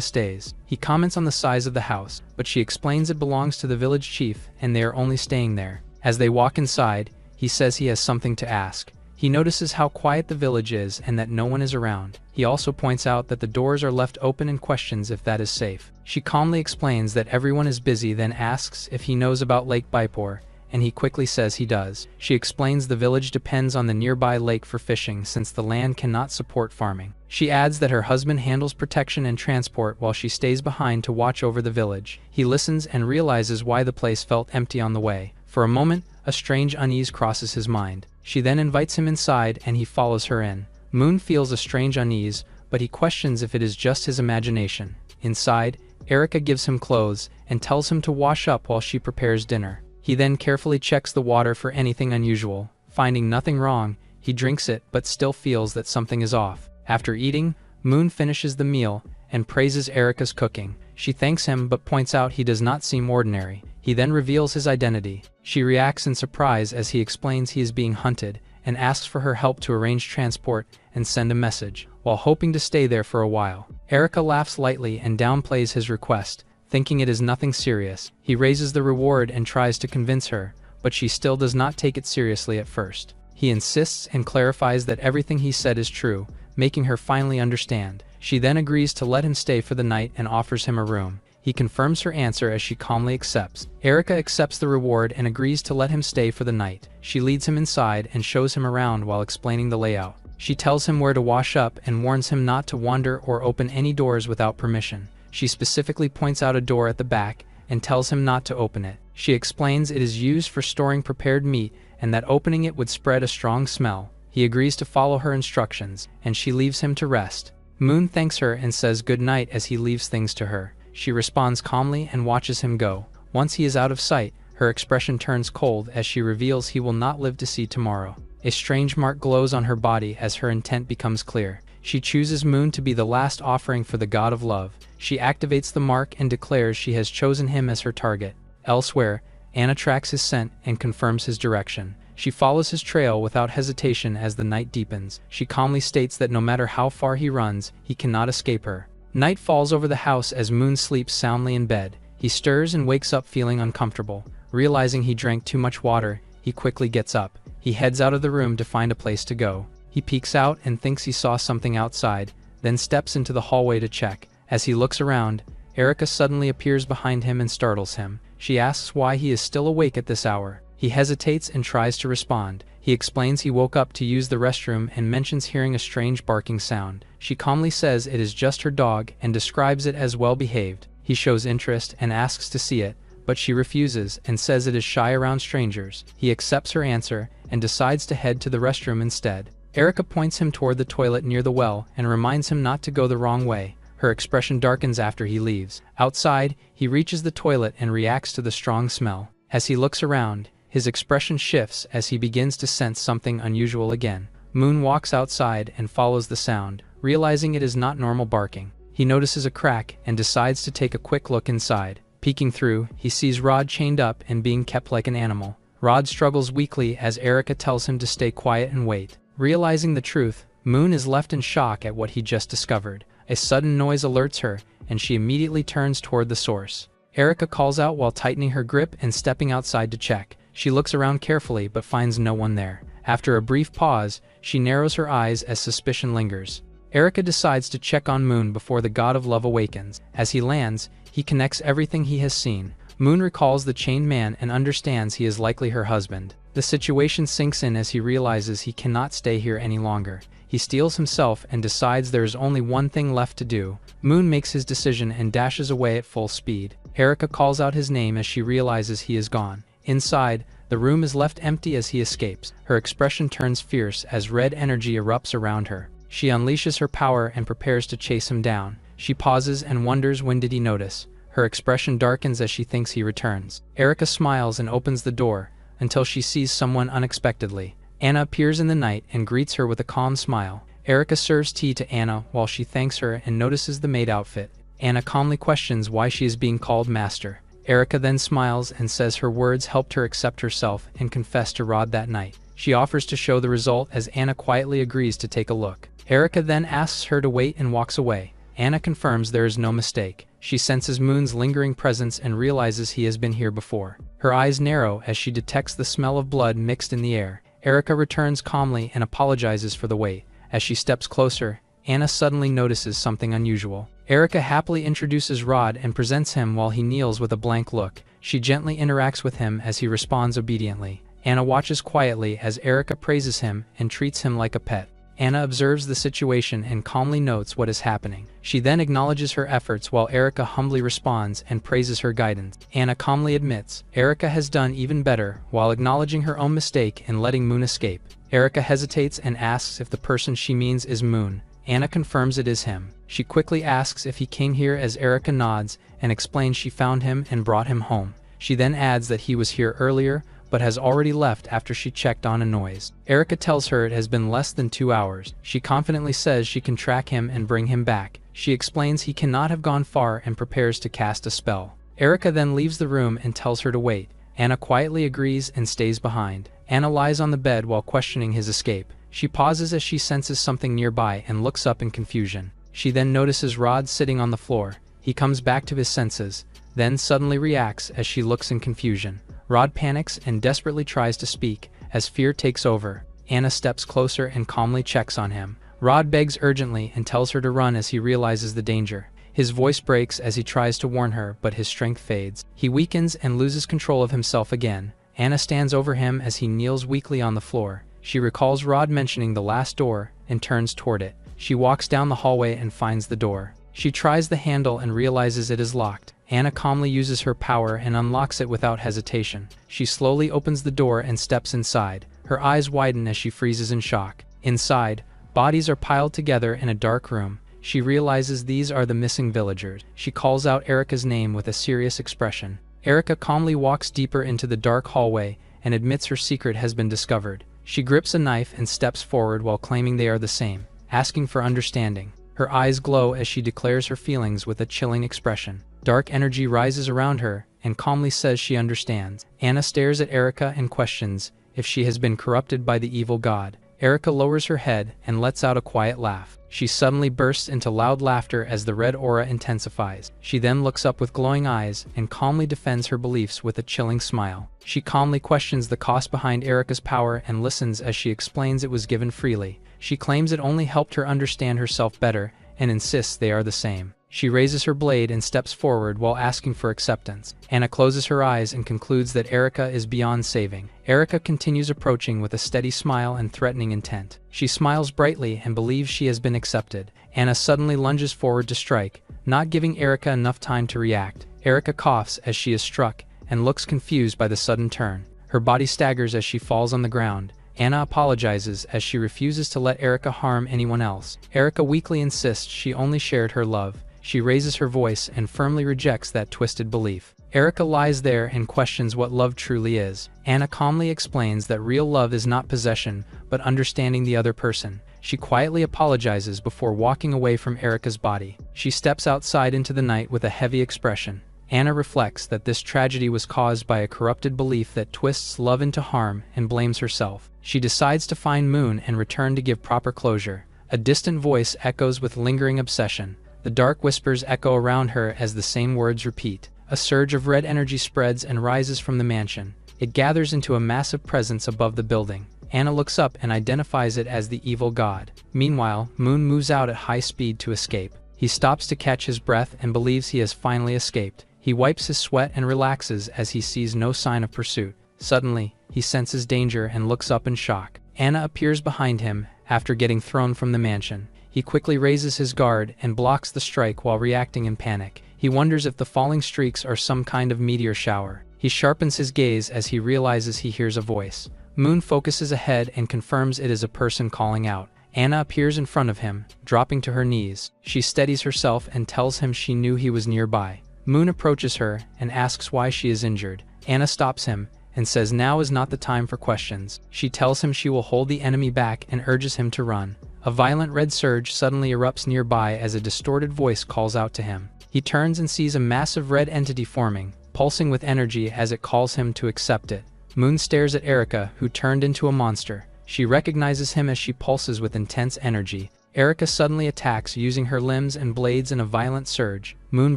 stays. He comments on the size of the house, but she explains it belongs to the village chief and they are only staying there. As they walk inside, he says he has something to ask. He notices how quiet the village is and that no one is around. He also points out that the doors are left open and questions if that is safe. She calmly explains that everyone is busy, then asks if he knows about Lake Baipur, and he quickly says he does. She explains the village depends on the nearby lake for fishing since the land cannot support farming. She adds that her husband handles protection and transport while she stays behind to watch over the village. He listens and realizes why the place felt empty on the way. For a moment, a strange unease crosses his mind. She then invites him inside and he follows her in. Moon feels a strange unease, but he questions if it is just his imagination. Inside, Erika gives him clothes and tells him to wash up while she prepares dinner. He then carefully checks the water for anything unusual. Finding nothing wrong, he drinks it but still feels that something is off. After eating, Moon finishes the meal and praises Erika's cooking. She thanks him but points out he does not seem ordinary. He then reveals his identity. She reacts in surprise as he explains he is being hunted and asks for her help to arrange transport and send a message, while hoping to stay there for a while. Erika laughs lightly and downplays his request, thinking it is nothing serious. He raises the reward and tries to convince her, but she still does not take it seriously at first. He insists and clarifies that everything he said is true, making her finally understand. She then agrees to let him stay for the night and offers him a room. He confirms her answer as she calmly accepts. Erika accepts the reward and agrees to let him stay for the night. She leads him inside and shows him around while explaining the layout. She tells him where to wash up and warns him not to wander or open any doors without permission. She specifically points out a door at the back and tells him not to open it. She explains it is used for storing prepared meat and that opening it would spread a strong smell. He agrees to follow her instructions, and she leaves him to rest. Moon thanks her and says good night as he leaves things to her. She responds calmly and watches him go. Once he is out of sight, her expression turns cold as she reveals he will not live to see tomorrow. A strange mark glows on her body as her intent becomes clear. She chooses Moon to be the last offering for the god of love. She activates the mark and declares she has chosen him as her target. Elsewhere, Anna tracks his scent and confirms his direction. She follows his trail without hesitation as the night deepens. She calmly states that no matter how far he runs, he cannot escape her. Night falls over the house as Moon sleeps soundly in bed. He stirs and wakes up feeling uncomfortable. Realizing he drank too much water, he quickly gets up. He heads out of the room to find a place to go. He peeks out and thinks he saw something outside, then steps into the hallway to check. As he looks around, Erika suddenly appears behind him and startles him. She asks why he is still awake at this hour. He hesitates and tries to respond. He explains he woke up to use the restroom and mentions hearing a strange barking sound. She calmly says it is just her dog and describes it as well behaved. He shows interest and asks to see it, but she refuses and says it is shy around strangers. He accepts her answer and decides to head to the restroom instead. Erika points him toward the toilet near the well and reminds him not to go the wrong way. Her expression darkens after he leaves. Outside, he reaches the toilet and reacts to the strong smell. As he looks around, his expression shifts as he begins to sense something unusual again. Moon walks outside and follows the sound, realizing it is not normal barking. He notices a crack and decides to take a quick look inside. Peeking through, he sees Rod chained up and being kept like an animal. Rod struggles weakly as Erika tells him to stay quiet and wait. Realizing the truth, Moon is left in shock at what he just discovered. A sudden noise alerts her, and she immediately turns toward the source. Erika calls out while tightening her grip and stepping outside to check. She looks around carefully but finds no one there. After a brief pause, she narrows her eyes as suspicion lingers. Erika decides to check on Moon before the god of love awakens. As he lands, he connects everything he has seen. Moon recalls the chained man and understands he is likely her husband. The situation sinks in as he realizes he cannot stay here any longer. He steels himself and decides there is only one thing left to do. Moon makes his decision and dashes away at full speed. Erica calls out his name as she realizes he is gone. Inside, the room is left empty as he escapes. Her expression turns fierce as red energy erupts around her. She unleashes her power and prepares to chase him down. She pauses and wonders when did he notice. Her expression darkens as she thinks he returns. Erica smiles and opens the door, until she sees someone unexpectedly. Anna appears in the night and greets her with a calm smile. Erica serves tea to Anna while she thanks her and notices the maid outfit. Anna calmly questions why she is being called master. Erica then smiles and says her words helped her accept herself and confess to Rod that night. She offers to show the result as Anna quietly agrees to take a look. Erica then asks her to wait and walks away. Anna confirms there is no mistake. She senses Moon's lingering presence and realizes he has been here before. Her eyes narrow as she detects the smell of blood mixed in the air. Erica returns calmly and apologizes for the wait. As she steps closer, Anna suddenly notices something unusual. Erica happily introduces Rod and presents him while he kneels with a blank look. She gently interacts with him as he responds obediently. Anna watches quietly as Erica praises him and treats him like a pet. Anna observes the situation and calmly notes what is happening. She then acknowledges her efforts while Erica humbly responds and praises her guidance. Anna calmly admits Erica has done even better while acknowledging her own mistake in letting Moon escape. Erica hesitates and asks if the person she means is Moon. Anna confirms it is him. She quickly asks if he came here as Erica nods and explains she found him and brought him home. She then adds that he was here earlier, but has already left after she checked on a noise. Erica tells her it has been less than 2 hours. She confidently says she can track him and bring him back. She explains he cannot have gone far and prepares to cast a spell. Erica then leaves the room and tells her to wait. Anna quietly agrees and stays behind. Anna lies on the bed while questioning his escape. She pauses as she senses something nearby and looks up in confusion. She then notices Rod sitting on the floor. He comes back to his senses, then suddenly reacts as she looks in confusion. Rod panics and desperately tries to speak, as fear takes over. Anna steps closer and calmly checks on him. Rod begs urgently and tells her to run as he realizes the danger. His voice breaks as he tries to warn her, but his strength fades. He weakens and loses control of himself again. Anna stands over him as he kneels weakly on the floor. She recalls Rod mentioning the last door and turns toward it. She walks down the hallway and finds the door. She tries the handle and realizes it is locked. Anna calmly uses her power and unlocks it without hesitation. She slowly opens the door and steps inside. Her eyes widen as she freezes in shock. Inside, bodies are piled together in a dark room. She realizes these are the missing villagers. She calls out Erica's name with a serious expression. Erica calmly walks deeper into the dark hallway and admits her secret has been discovered. She grips a knife and steps forward while claiming they are the same, asking for understanding. Her eyes glow as she declares her feelings with a chilling expression. Dark energy rises around her and calmly says she understands. Anna stares at Erica and questions if she has been corrupted by the evil god. Erica lowers her head and lets out a quiet laugh. She suddenly bursts into loud laughter as the red aura intensifies. She then looks up with glowing eyes and calmly defends her beliefs with a chilling smile. She calmly questions the cost behind Erica's power and listens as she explains it was given freely. She claims it only helped her understand herself better and insists they are the same. She raises her blade and steps forward while asking for acceptance. Anna closes her eyes and concludes that Erica is beyond saving. Erica continues approaching with a steady smile and threatening intent. She smiles brightly and believes she has been accepted. Anna suddenly lunges forward to strike, not giving Erica enough time to react. Erica coughs as she is struck and looks confused by the sudden turn. Her body staggers as she falls on the ground. Anna apologizes as she refuses to let Erica harm anyone else. Erica weakly insists she only shared her love. She raises her voice and firmly rejects that twisted belief. Erica lies there and questions what love truly is. Anna calmly explains that real love is not possession, but understanding the other person. She quietly apologizes before walking away from Erica's body. She steps outside into the night with a heavy expression. Anna reflects that this tragedy was caused by a corrupted belief that twists love into harm and blames herself. She decides to find Moon and return to give proper closure. A distant voice echoes with lingering obsession. The dark whispers echo around her as the same words repeat. A surge of red energy spreads and rises from the mansion. It gathers into a massive presence above the building. Anna looks up and identifies it as the evil god. Meanwhile, Moon moves out at high speed to escape. He stops to catch his breath and believes he has finally escaped. He wipes his sweat and relaxes as he sees no sign of pursuit. Suddenly, he senses danger and looks up in shock. Anna appears behind him after getting thrown from the mansion. He quickly raises his guard and blocks the strike while reacting in panic. He wonders if the falling streaks are some kind of meteor shower. He sharpens his gaze as he realizes he hears a voice. Moon focuses ahead and confirms it is a person calling out. Anna appears in front of him, dropping to her knees. She steadies herself and tells him she knew he was nearby. Moon approaches her and asks why she is injured. Anna stops him and says now is not the time for questions. She tells him she will hold the enemy back and urges him to run. A violent red surge suddenly erupts nearby as a distorted voice calls out to him. He turns and sees a massive red entity forming, pulsing with energy as it calls him to accept it. Moon stares at Erica, who turned into a monster. She recognizes him as she pulses with intense energy. Erica suddenly attacks using her limbs and blades in a violent surge. Moon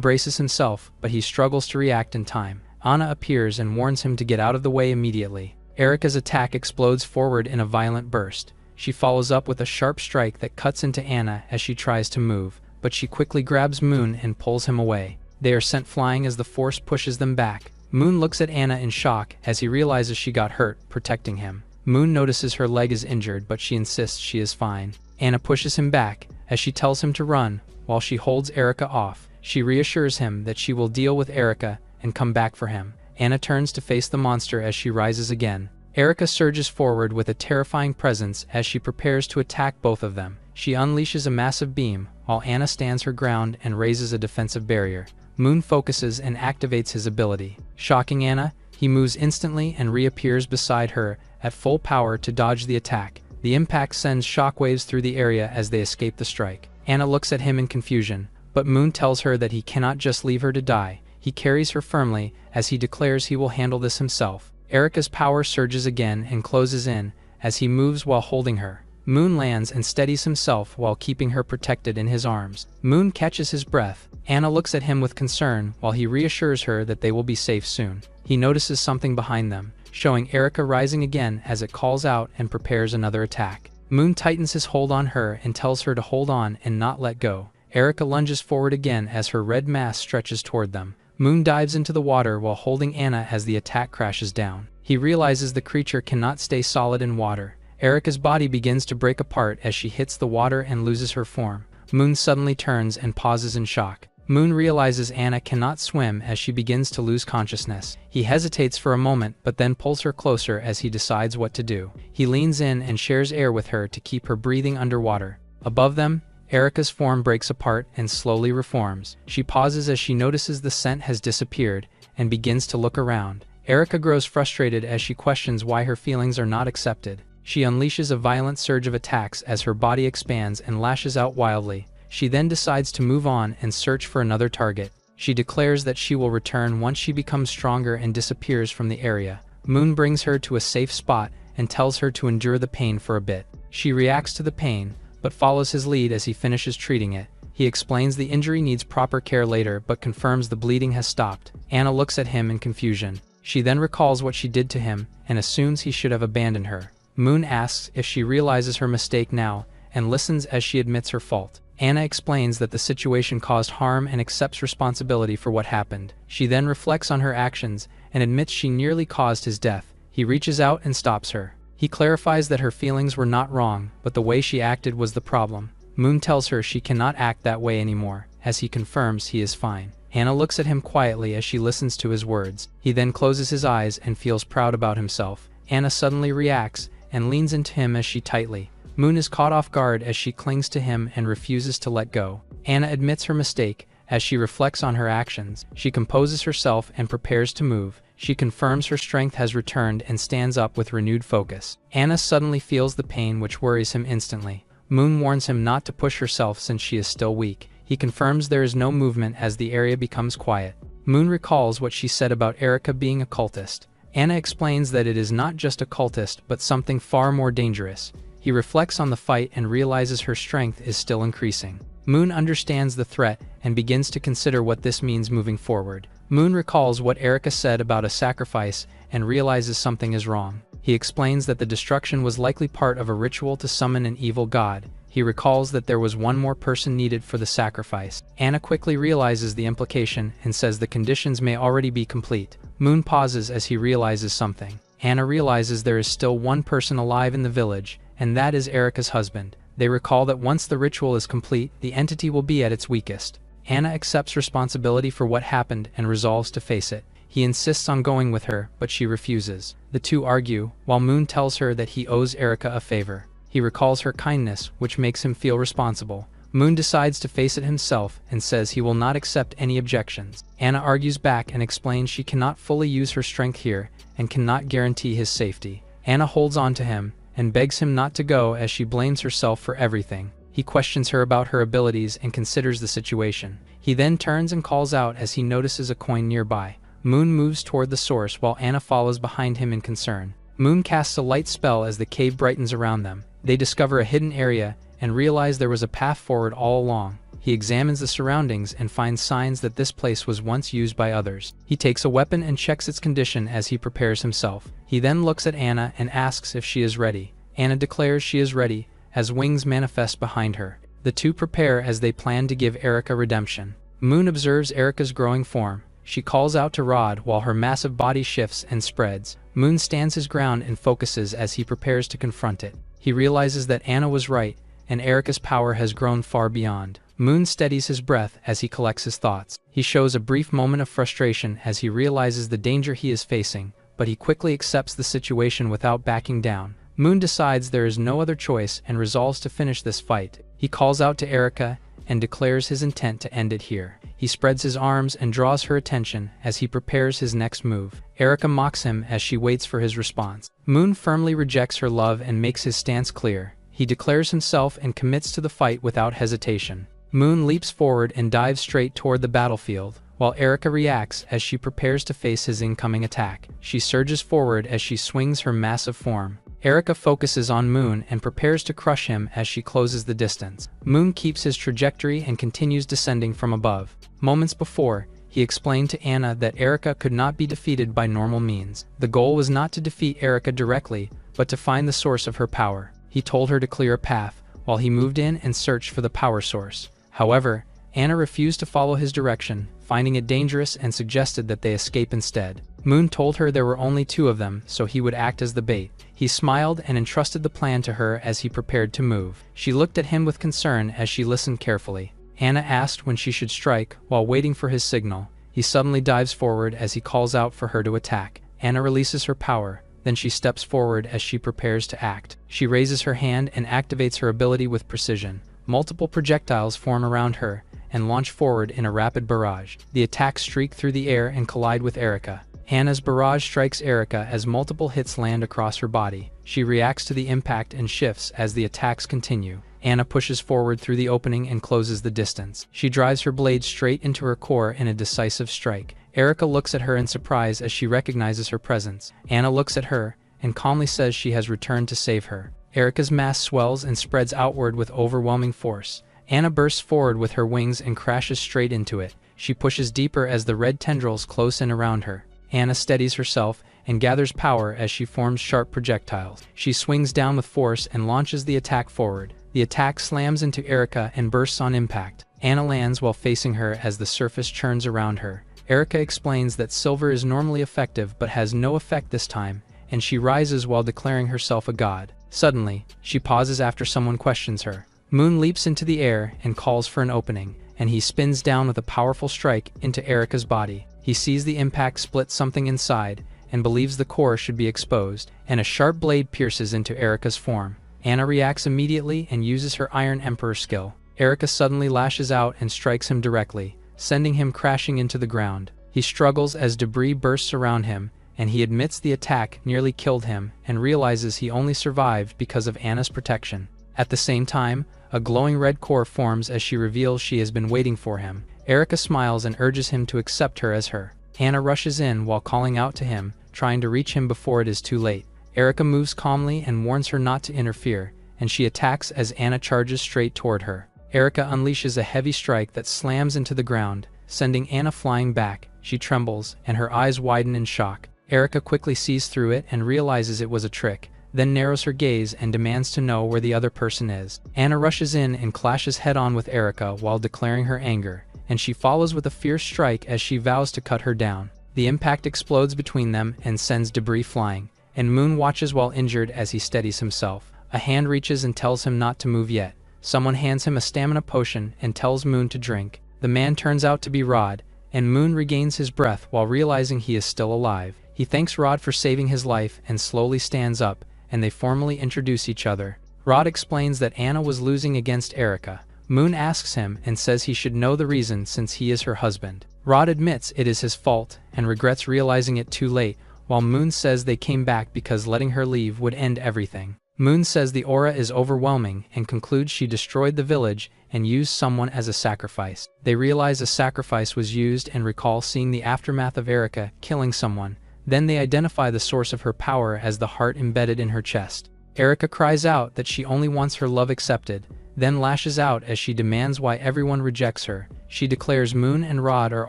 braces himself, but he struggles to react in time. Anna appears and warns him to get out of the way immediately. Erica's attack explodes forward in a violent burst. She follows up with a sharp strike that cuts into Anna as she tries to move, but she quickly grabs Moon and pulls him away. They are sent flying as the force pushes them back. Moon looks at Anna in shock as he realizes she got hurt, protecting him. Moon notices her leg is injured, but she insists she is fine. Anna pushes him back as she tells him to run, while she holds Erica off. She reassures him that she will deal with Erica and come back for him. Anna turns to face the monster as she rises again. Erica surges forward with a terrifying presence as she prepares to attack both of them. She unleashes a massive beam, while Anna stands her ground and raises a defensive barrier. Moon focuses and activates his ability. Shocking Anna, he moves instantly and reappears beside her at full power to dodge the attack. The impact sends shockwaves through the area as they escape the strike. Anna looks at him in confusion, but Moon tells her that he cannot just leave her to die. He carries her firmly as he declares he will handle this himself. Erica's power surges again and closes in as he moves while holding her. Moon lands and steadies himself while keeping her protected in his arms. Moon catches his breath. Anna looks at him with concern while he reassures her that they will be safe soon. He notices something behind them, showing Erica rising again as it calls out and prepares another attack. Moon tightens his hold on her and tells her to hold on and not let go. Erica lunges forward again as her red mass stretches toward them. Moon dives into the water while holding Anna as the attack crashes down. He realizes the creature cannot stay solid in water. Erica's body begins to break apart as she hits the water and loses her form. Moon suddenly turns and pauses in shock. Moon realizes Anna cannot swim as she begins to lose consciousness. He hesitates for a moment but then pulls her closer as he decides what to do. He leans in and shares air with her to keep her breathing underwater. Above them, Erica's form breaks apart and slowly reforms. She pauses as she notices the scent has disappeared and begins to look around. Erica grows frustrated as she questions why her feelings are not accepted. She unleashes a violent surge of attacks as her body expands and lashes out wildly. She then decides to move on and search for another target. She declares that she will return once she becomes stronger and disappears from the area. Moon brings her to a safe spot and tells her to endure the pain for a bit. She reacts to the pain, but follows his lead as he finishes treating it. He explains the injury needs proper care later but confirms the bleeding has stopped. Anna looks at him in confusion. She then recalls what she did to him and assumes he should have abandoned her. Moon asks if she realizes her mistake now and listens as she admits her fault. Anna explains that the situation caused harm and accepts responsibility for what happened. She then reflects on her actions and admits she nearly caused his death. He reaches out and stops her. He clarifies that her feelings were not wrong, but the way she acted was the problem. Moon tells her she cannot act that way anymore, as he confirms he is fine. Anna looks at him quietly as she listens to his words. He then closes his eyes and feels proud about himself. Anna suddenly reacts and leans into him as she tightly. Moon is caught off guard as she clings to him and refuses to let go. Anna admits her mistake as she reflects on her actions. She composes herself and prepares to move. She confirms her strength has returned and stands up with renewed focus. Anna suddenly feels the pain which worries him instantly. Moon warns him not to push herself since she is still weak. He confirms there is no movement as the area becomes quiet. Moon recalls what she said about Erica being a cultist. Anna explains that it is not just a cultist but something far more dangerous. He reflects on the fight and realizes her strength is still increasing. Moon understands the threat and begins to consider what this means moving forward. Moon recalls what Erica said about a sacrifice and realizes something is wrong. He explains that the destruction was likely part of a ritual to summon an evil god. He recalls that there was one more person needed for the sacrifice. Anna quickly realizes the implication and says the conditions may already be complete. Moon pauses as he realizes something. Anna realizes there is still one person alive in the village, and that is Erika's husband. They recall that once the ritual is complete, the entity will be at its weakest. Anna accepts responsibility for what happened and resolves to face it. He insists on going with her, but she refuses. The two argue, while Moon tells her that he owes Erika a favor. He recalls her kindness, which makes him feel responsible. Moon decides to face it himself and says he will not accept any objections. Anna argues back and explains she cannot fully use her strength here and cannot guarantee his safety. Anna holds on to him and begs him not to go as she blames herself for everything. He questions her about her abilities and considers the situation. He then turns and calls out as he notices a coin nearby. Moon moves toward the source while Anna follows behind him in concern. Moon casts a light spell as the cave brightens around them. They discover a hidden area and realize there was a path forward all along. He examines the surroundings and finds signs that this place was once used by others. He takes a weapon and checks its condition as he prepares himself. He then looks at Anna and asks if she is ready. Anna declares she is ready, as wings manifest behind her. The two prepare as they plan to give Erika redemption. Moon observes Erika's growing form. She calls out to Rod while her massive body shifts and spreads. Moon stands his ground and focuses as he prepares to confront it. He realizes that Anna was right, and Erika's power has grown far beyond. Moon steadies his breath as he collects his thoughts. He shows a brief moment of frustration as he realizes the danger he is facing, but he quickly accepts the situation without backing down. Moon decides there is no other choice and resolves to finish this fight. He calls out to Erika and declares his intent to end it here. He spreads his arms and draws her attention as he prepares his next move. Erika mocks him as she waits for his response. Moon firmly rejects her love and makes his stance clear. He declares himself and commits to the fight without hesitation. Moon leaps forward and dives straight toward the battlefield, while Erika reacts as she prepares to face his incoming attack. She surges forward as she swings her massive form. Erika focuses on Moon and prepares to crush him as she closes the distance. Moon keeps his trajectory and continues descending from above. Moments before, he explained to Anna that Erika could not be defeated by normal means. The goal was not to defeat Erika directly, but to find the source of her power. He told her to clear a path, while he moved in and searched for the power source. However, Anna refused to follow his direction, finding it dangerous and suggested that they escape instead. Moon told her there were only two of them, so he would act as the bait. He smiled and entrusted the plan to her as he prepared to move. She looked at him with concern as she listened carefully. Anna asked when she should strike, while waiting for his signal. He suddenly dives forward as he calls out for her to attack. Anna releases her power, then she steps forward as she prepares to act. She raises her hand and activates her ability with precision. Multiple projectiles form around her and launch forward in a rapid barrage. The attacks streak through the air and collide with Erika. Anna's barrage strikes Erika as multiple hits land across her body. She reacts to the impact and shifts as the attacks continue. Anna pushes forward through the opening and closes the distance. She drives her blade straight into her core in a decisive strike. Erika looks at her in surprise as she recognizes her presence. Anna looks at her and calmly says she has returned to save her. Erika's mass swells and spreads outward with overwhelming force. Anna bursts forward with her wings and crashes straight into it. She pushes deeper as the red tendrils close in around her. Anna steadies herself and gathers power as she forms sharp projectiles. She swings down with force and launches the attack forward. The attack slams into Erika and bursts on impact. Anna lands while facing her as the surface churns around her. Erika explains that silver is normally effective but has no effect this time, and she rises while declaring herself a god. Suddenly, she pauses after someone questions her. Moon leaps into the air and calls for an opening, and he spins down with a powerful strike into Erika's body. He sees the impact split something inside and believes the core should be exposed, and a sharp blade pierces into Erika's form. Anna reacts immediately and uses her Iron Emperor skill. Erika suddenly lashes out and strikes him directly, sending him crashing into the ground. He struggles as debris bursts around him, and he admits the attack nearly killed him and realizes he only survived because of Anna's protection. At the same time, a glowing red core forms as she reveals she has been waiting for him. Erika smiles and urges him to accept her as her. Anna rushes in while calling out to him, trying to reach him before it is too late. Erika moves calmly and warns her not to interfere, and she attacks as Anna charges straight toward her. Erika unleashes a heavy strike that slams into the ground, sending Anna flying back. She trembles, and her eyes widen in shock. Erika quickly sees through it and realizes it was a trick. then narrows her gaze and demands to know where the other person is. Anna rushes in and clashes head-on with Erika while declaring her anger, and she follows with a fierce strike as she vows to cut her down. The impact explodes between them and sends debris flying, and Moon watches while injured as he steadies himself. A hand reaches and tells him not to move yet. Someone hands him a stamina potion and tells Moon to drink. The man turns out to be Rod, and Moon regains his breath while realizing he is still alive. He thanks Rod for saving his life and slowly stands up, and they formally introduce each other. Rod explains that Anna was losing against Erika. Moon asks him and says he should know the reason since he is her husband. Rod admits it is his fault and regrets realizing it too late, while Moon says they came back because letting her leave would end everything. Moon says the aura is overwhelming and concludes she destroyed the village and used someone as a sacrifice. They realize a sacrifice was used and recall seeing the aftermath of Erika killing someone. Then they identify the source of her power as the heart embedded in her chest. Erika cries out that she only wants her love accepted, then lashes out as she demands why everyone rejects her. She declares Moon and Rod are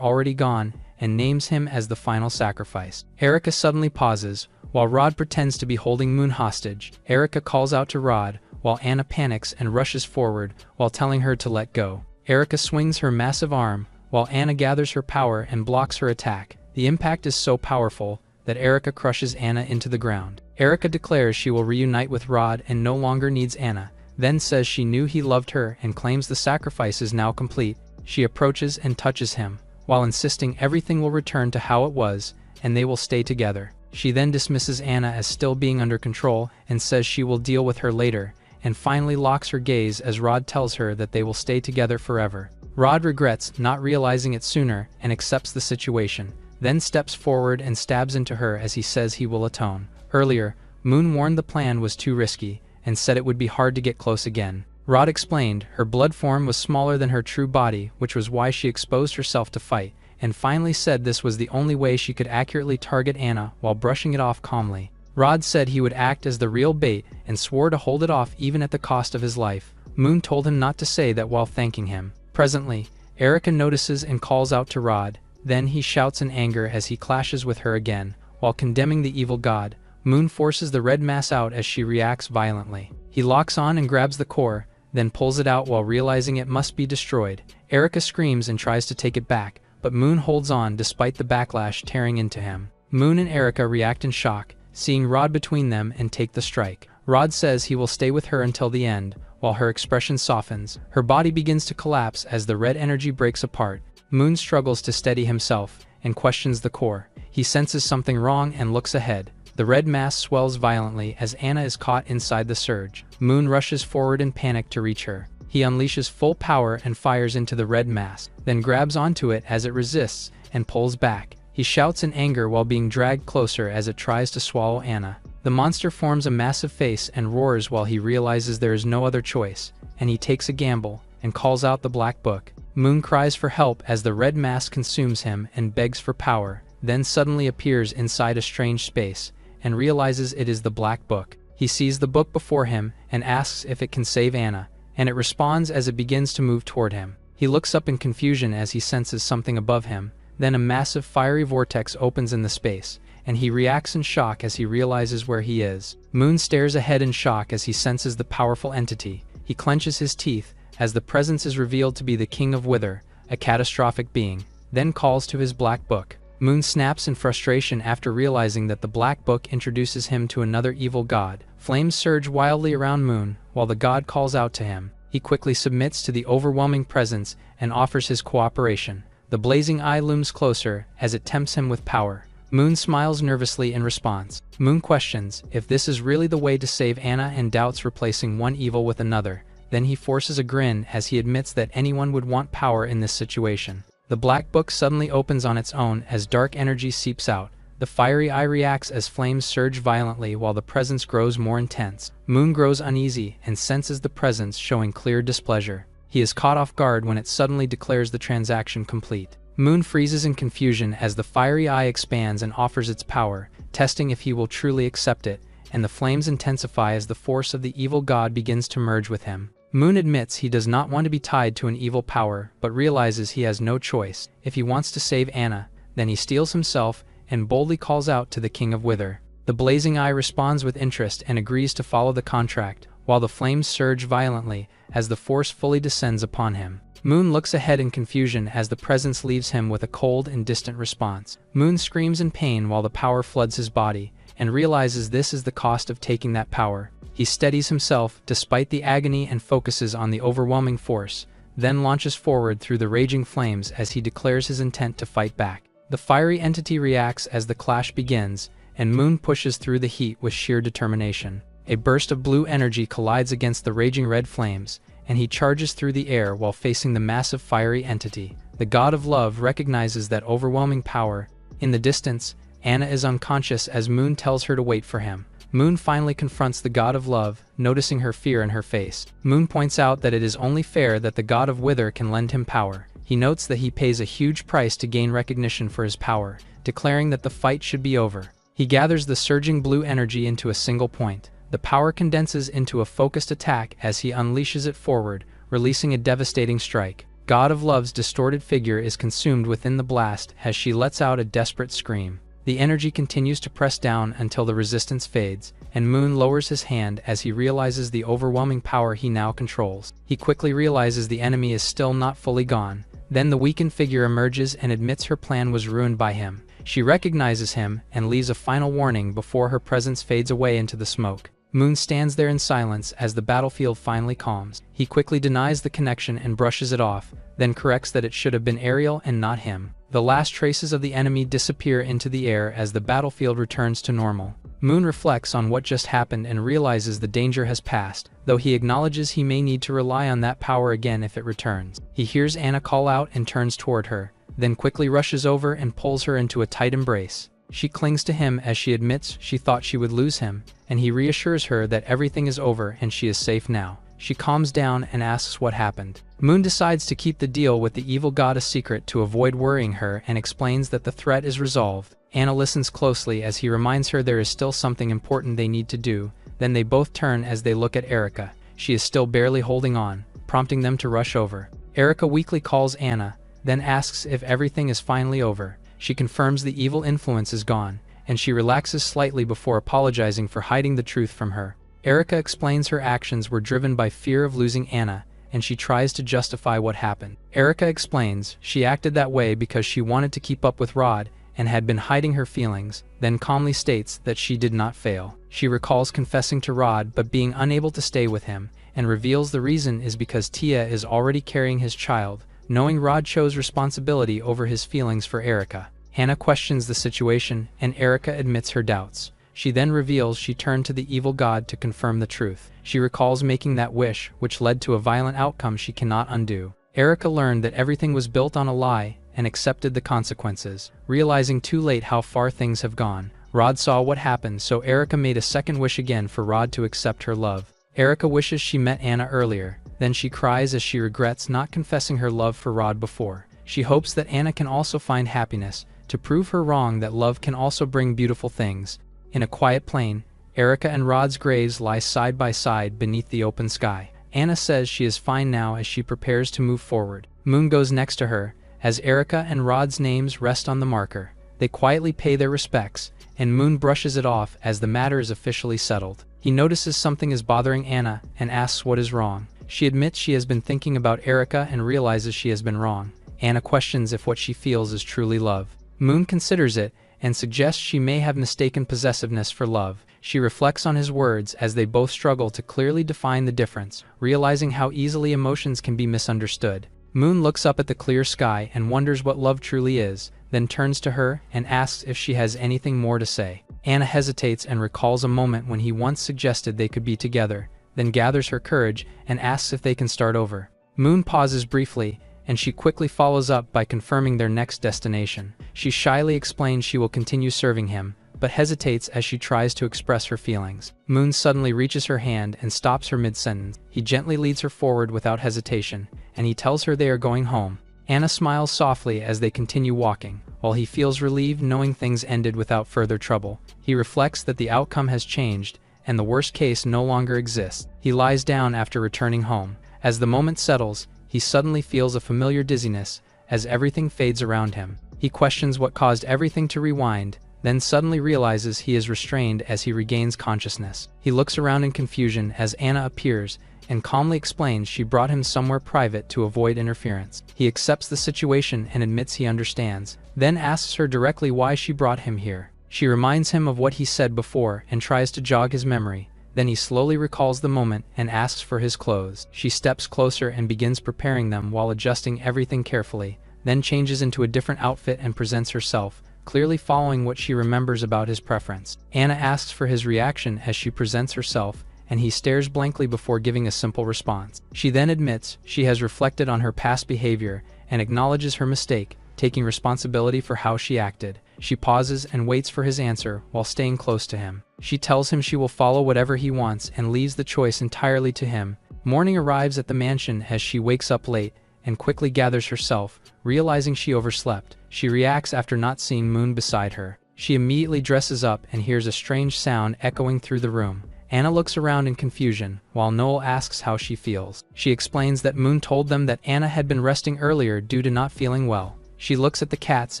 already gone and names him as the final sacrifice. Erika suddenly pauses, while Rod pretends to be holding Moon hostage. Erika calls out to Rod, while Anna panics and rushes forward while telling her to let go. Erika swings her massive arm, while Anna gathers her power and blocks her attack. The impact is so powerful that Erika crushes Anna into the ground. Erika declares she will reunite with Rod and no longer needs Anna, then says she knew he loved her and claims the sacrifice is now complete. She approaches and touches him, while insisting everything will return to how it was, and they will stay together. She then dismisses Anna as still being under control and says she will deal with her later, and finally locks her gaze as Rod tells her that they will stay together forever. Rod regrets not realizing it sooner and accepts the situation, then steps forward and stabs into her as he says he will atone. Earlier, Moon warned the plan was too risky and said it would be hard to get close again. Rod explained her blood form was smaller than her true body, which was why she exposed herself to fight, and finally said this was the only way she could accurately target Anna while brushing it off calmly. Rod said he would act as the real bait and swore to hold it off even at the cost of his life. Moon told him not to say that while thanking him. Presently, Erika notices and calls out to Rod, then he shouts in anger as he clashes with her again, while condemning the evil god. Moon forces the red mass out as she reacts violently. He locks on and grabs the core, then pulls it out while realizing it must be destroyed. Erika screams and tries to take it back, but Moon holds on despite the backlash tearing into him. Moon and Erika react in shock, seeing Rod between them and take the strike. Rod says he will stay with her until the end, while her expression softens. Her body begins to collapse as the red energy breaks apart. Moon struggles to steady himself and questions the core. He senses something wrong and looks ahead. The red mass swells violently as Anna is caught inside the surge. Moon rushes forward in panic to reach her. He unleashes full power and fires into the red mass, then grabs onto it as it resists and pulls back. He shouts in anger while being dragged closer as it tries to swallow Anna. The monster forms a massive face and roars while he realizes there is no other choice, and he takes a gamble and calls out the Black Book. Moon cries for help as the red mass consumes him and begs for power, then suddenly appears inside a strange space and realizes it is the Black Book. He sees the book before him and asks if it can save Anna, and it responds as it begins to move toward him. He looks up in confusion as he senses something above him. Then a massive fiery vortex opens in the space, and he reacts in shock as he realizes where he is. Moon stares ahead in shock as he senses the powerful entity. He clenches his teeth as the presence is revealed to be the King of Wither, a catastrophic being, then calls to his Black Book. Moon snaps in frustration after realizing that the Black Book introduces him to another evil god. Flames surge wildly around Moon while the god calls out to him. He quickly submits to the overwhelming presence and offers his cooperation. The blazing eye looms closer as it tempts him with power. Moon smiles nervously in response. Moon questions if this is really the way to save Anna and doubts replacing one evil with another. Then he forces a grin as he admits that anyone would want power in this situation. The Black Book suddenly opens on its own as dark energy seeps out. The fiery eye reacts as flames surge violently while the presence grows more intense. Moon grows uneasy and senses the presence showing clear displeasure. He is caught off guard when it suddenly declares the transaction complete. Moon freezes in confusion as the fiery eye expands and offers its power, testing if he will truly accept it, and the flames intensify as the force of the evil god begins to merge with him. Moon admits he does not want to be tied to an evil power, but realizes he has no choice. If he wants to save Anna, then he steels himself and boldly calls out to the King of Wither. The blazing eye responds with interest and agrees to follow the contract, while the flames surge violently as the force fully descends upon him. Moon looks ahead in confusion as the presence leaves him with a cold and distant response. Moon screams in pain while the power floods his body, and realizes this is the cost of taking that power. He steadies himself despite the agony and focuses on the overwhelming force, then launches forward through the raging flames as he declares his intent to fight back. The fiery entity reacts as the clash begins, and Moon pushes through the heat with sheer determination. A burst of blue energy collides against the raging red flames, and he charges through the air while facing the massive fiery entity. The god of love recognizes that overwhelming power. In the distance, Anna is unconscious as Moon tells her to wait for him. Moon finally confronts the god of love, noticing her fear in her face. Moon points out that it is only fair that the god of wither can lend him power. He notes that he pays a huge price to gain recognition for his power, declaring that the fight should be over. He gathers the surging blue energy into a single point. The power condenses into a focused attack as he unleashes it forward, releasing a devastating strike. God of Love's distorted figure is consumed within the blast as she lets out a desperate scream. The energy continues to press down until the resistance fades, and Moon lowers his hand as he realizes the overwhelming power he now controls. He quickly realizes the enemy is still not fully gone. Then the weakened figure emerges and admits her plan was ruined by him. She recognizes him and leaves a final warning before her presence fades away into the smoke. Moon stands there in silence as the battlefield finally calms. He quickly denies the connection and brushes it off, then corrects that it should have been Ariel and not him. The last traces of the enemy disappear into the air as the battlefield returns to normal. Moon reflects on what just happened and realizes the danger has passed, though he acknowledges he may need to rely on that power again if it returns. He hears Anna call out and turns toward her, then quickly rushes over and pulls her into a tight embrace. She clings to him as she admits she thought she would lose him, and he reassures her that everything is over and she is safe now. She calms down and asks what happened. Moon decides to keep the deal with the evil god a secret to avoid worrying her and explains that the threat is resolved. Anna listens closely as he reminds her there is still something important they need to do. Then they both turn as they look at Erica. She is still barely holding on, prompting them to rush over. Erica weakly calls Anna, then asks if everything is finally over. She confirms the evil influence is gone, and she relaxes slightly before apologizing for hiding the truth from her. Erica explains her actions were driven by fear of losing Anna, and she tries to justify what happened. Erica explains she acted that way because she wanted to keep up with Rod and had been hiding her feelings, then calmly states that she did not fail. She recalls confessing to Rod but being unable to stay with him, and reveals the reason is because Tia is already carrying his child, knowing Rod chose responsibility over his feelings for Erica. Anna questions the situation, and Erica admits her doubts. She then reveals she turned to the evil god to confirm the truth. She recalls making that wish, which led to a violent outcome she cannot undo. Erica learned that everything was built on a lie, and accepted the consequences. Realizing too late how far things have gone, Rod saw what happened, so Erica made a second wish again for Rod to accept her love. Erica wishes she met Anna earlier, then she cries as she regrets not confessing her love for Rod before. She hopes that Anna can also find happiness, to prove her wrong that love can also bring beautiful things. In a quiet plain, Erica and Rod's graves lie side by side beneath the open sky. Anna says she is fine now as she prepares to move forward. Moon goes next to her, as Erica and Rod's names rest on the marker. They quietly pay their respects, and Moon brushes it off as the matter is officially settled. He notices something is bothering Anna and asks what is wrong. She admits she has been thinking about Erica and realizes she has been wrong. Anna questions if what she feels is truly love. Moon considers it, and suggests she may have mistaken possessiveness for love. She reflects on his words as they both struggle to clearly define the difference, realizing how easily emotions can be misunderstood. Moon looks up at the clear sky and wonders what love truly is, then turns to her and asks if she has anything more to say. Anna hesitates and recalls a moment when he once suggested they could be together, then gathers her courage and asks if they can start over. Moon pauses briefly, and she quickly follows up by confirming their next destination. She shyly explains she will continue serving him, but hesitates as she tries to express her feelings. Moon suddenly reaches her hand and stops her mid-sentence. He gently leads her forward without hesitation, and he tells her they are going home. Anna smiles softly as they continue walking, while he feels relieved knowing things ended without further trouble. He reflects that the outcome has changed, and the worst case no longer exists. He lies down after returning home. As the moment settles, he suddenly feels a familiar dizziness, as everything fades around him. He questions what caused everything to rewind, then suddenly realizes he is restrained as he regains consciousness. He looks around in confusion as Anna appears and calmly explains she brought him somewhere private to avoid interference. He accepts the situation and admits he understands, then asks her directly why she brought him here. She reminds him of what he said before and tries to jog his memory. Then he slowly recalls the moment and asks for his clothes. She steps closer and begins preparing them while adjusting everything carefully, then changes into a different outfit and presents herself, clearly following what she remembers about his preference. Anna asks for his reaction as she presents herself, and he stares blankly before giving a simple response. She then admits she has reflected on her past behavior and acknowledges her mistake, taking responsibility for how she acted. She pauses and waits for his answer while staying close to him. She tells him she will follow whatever he wants and leaves the choice entirely to him. Morning arrives at the mansion as she wakes up late and quickly gathers herself, realizing she overslept. She reacts after not seeing Moon beside her. She immediately dresses up and hears a strange sound echoing through the room. Anna looks around in confusion, while Noel asks how she feels. She explains that Moon told them that Anna had been resting earlier due to not feeling well. She looks at the cats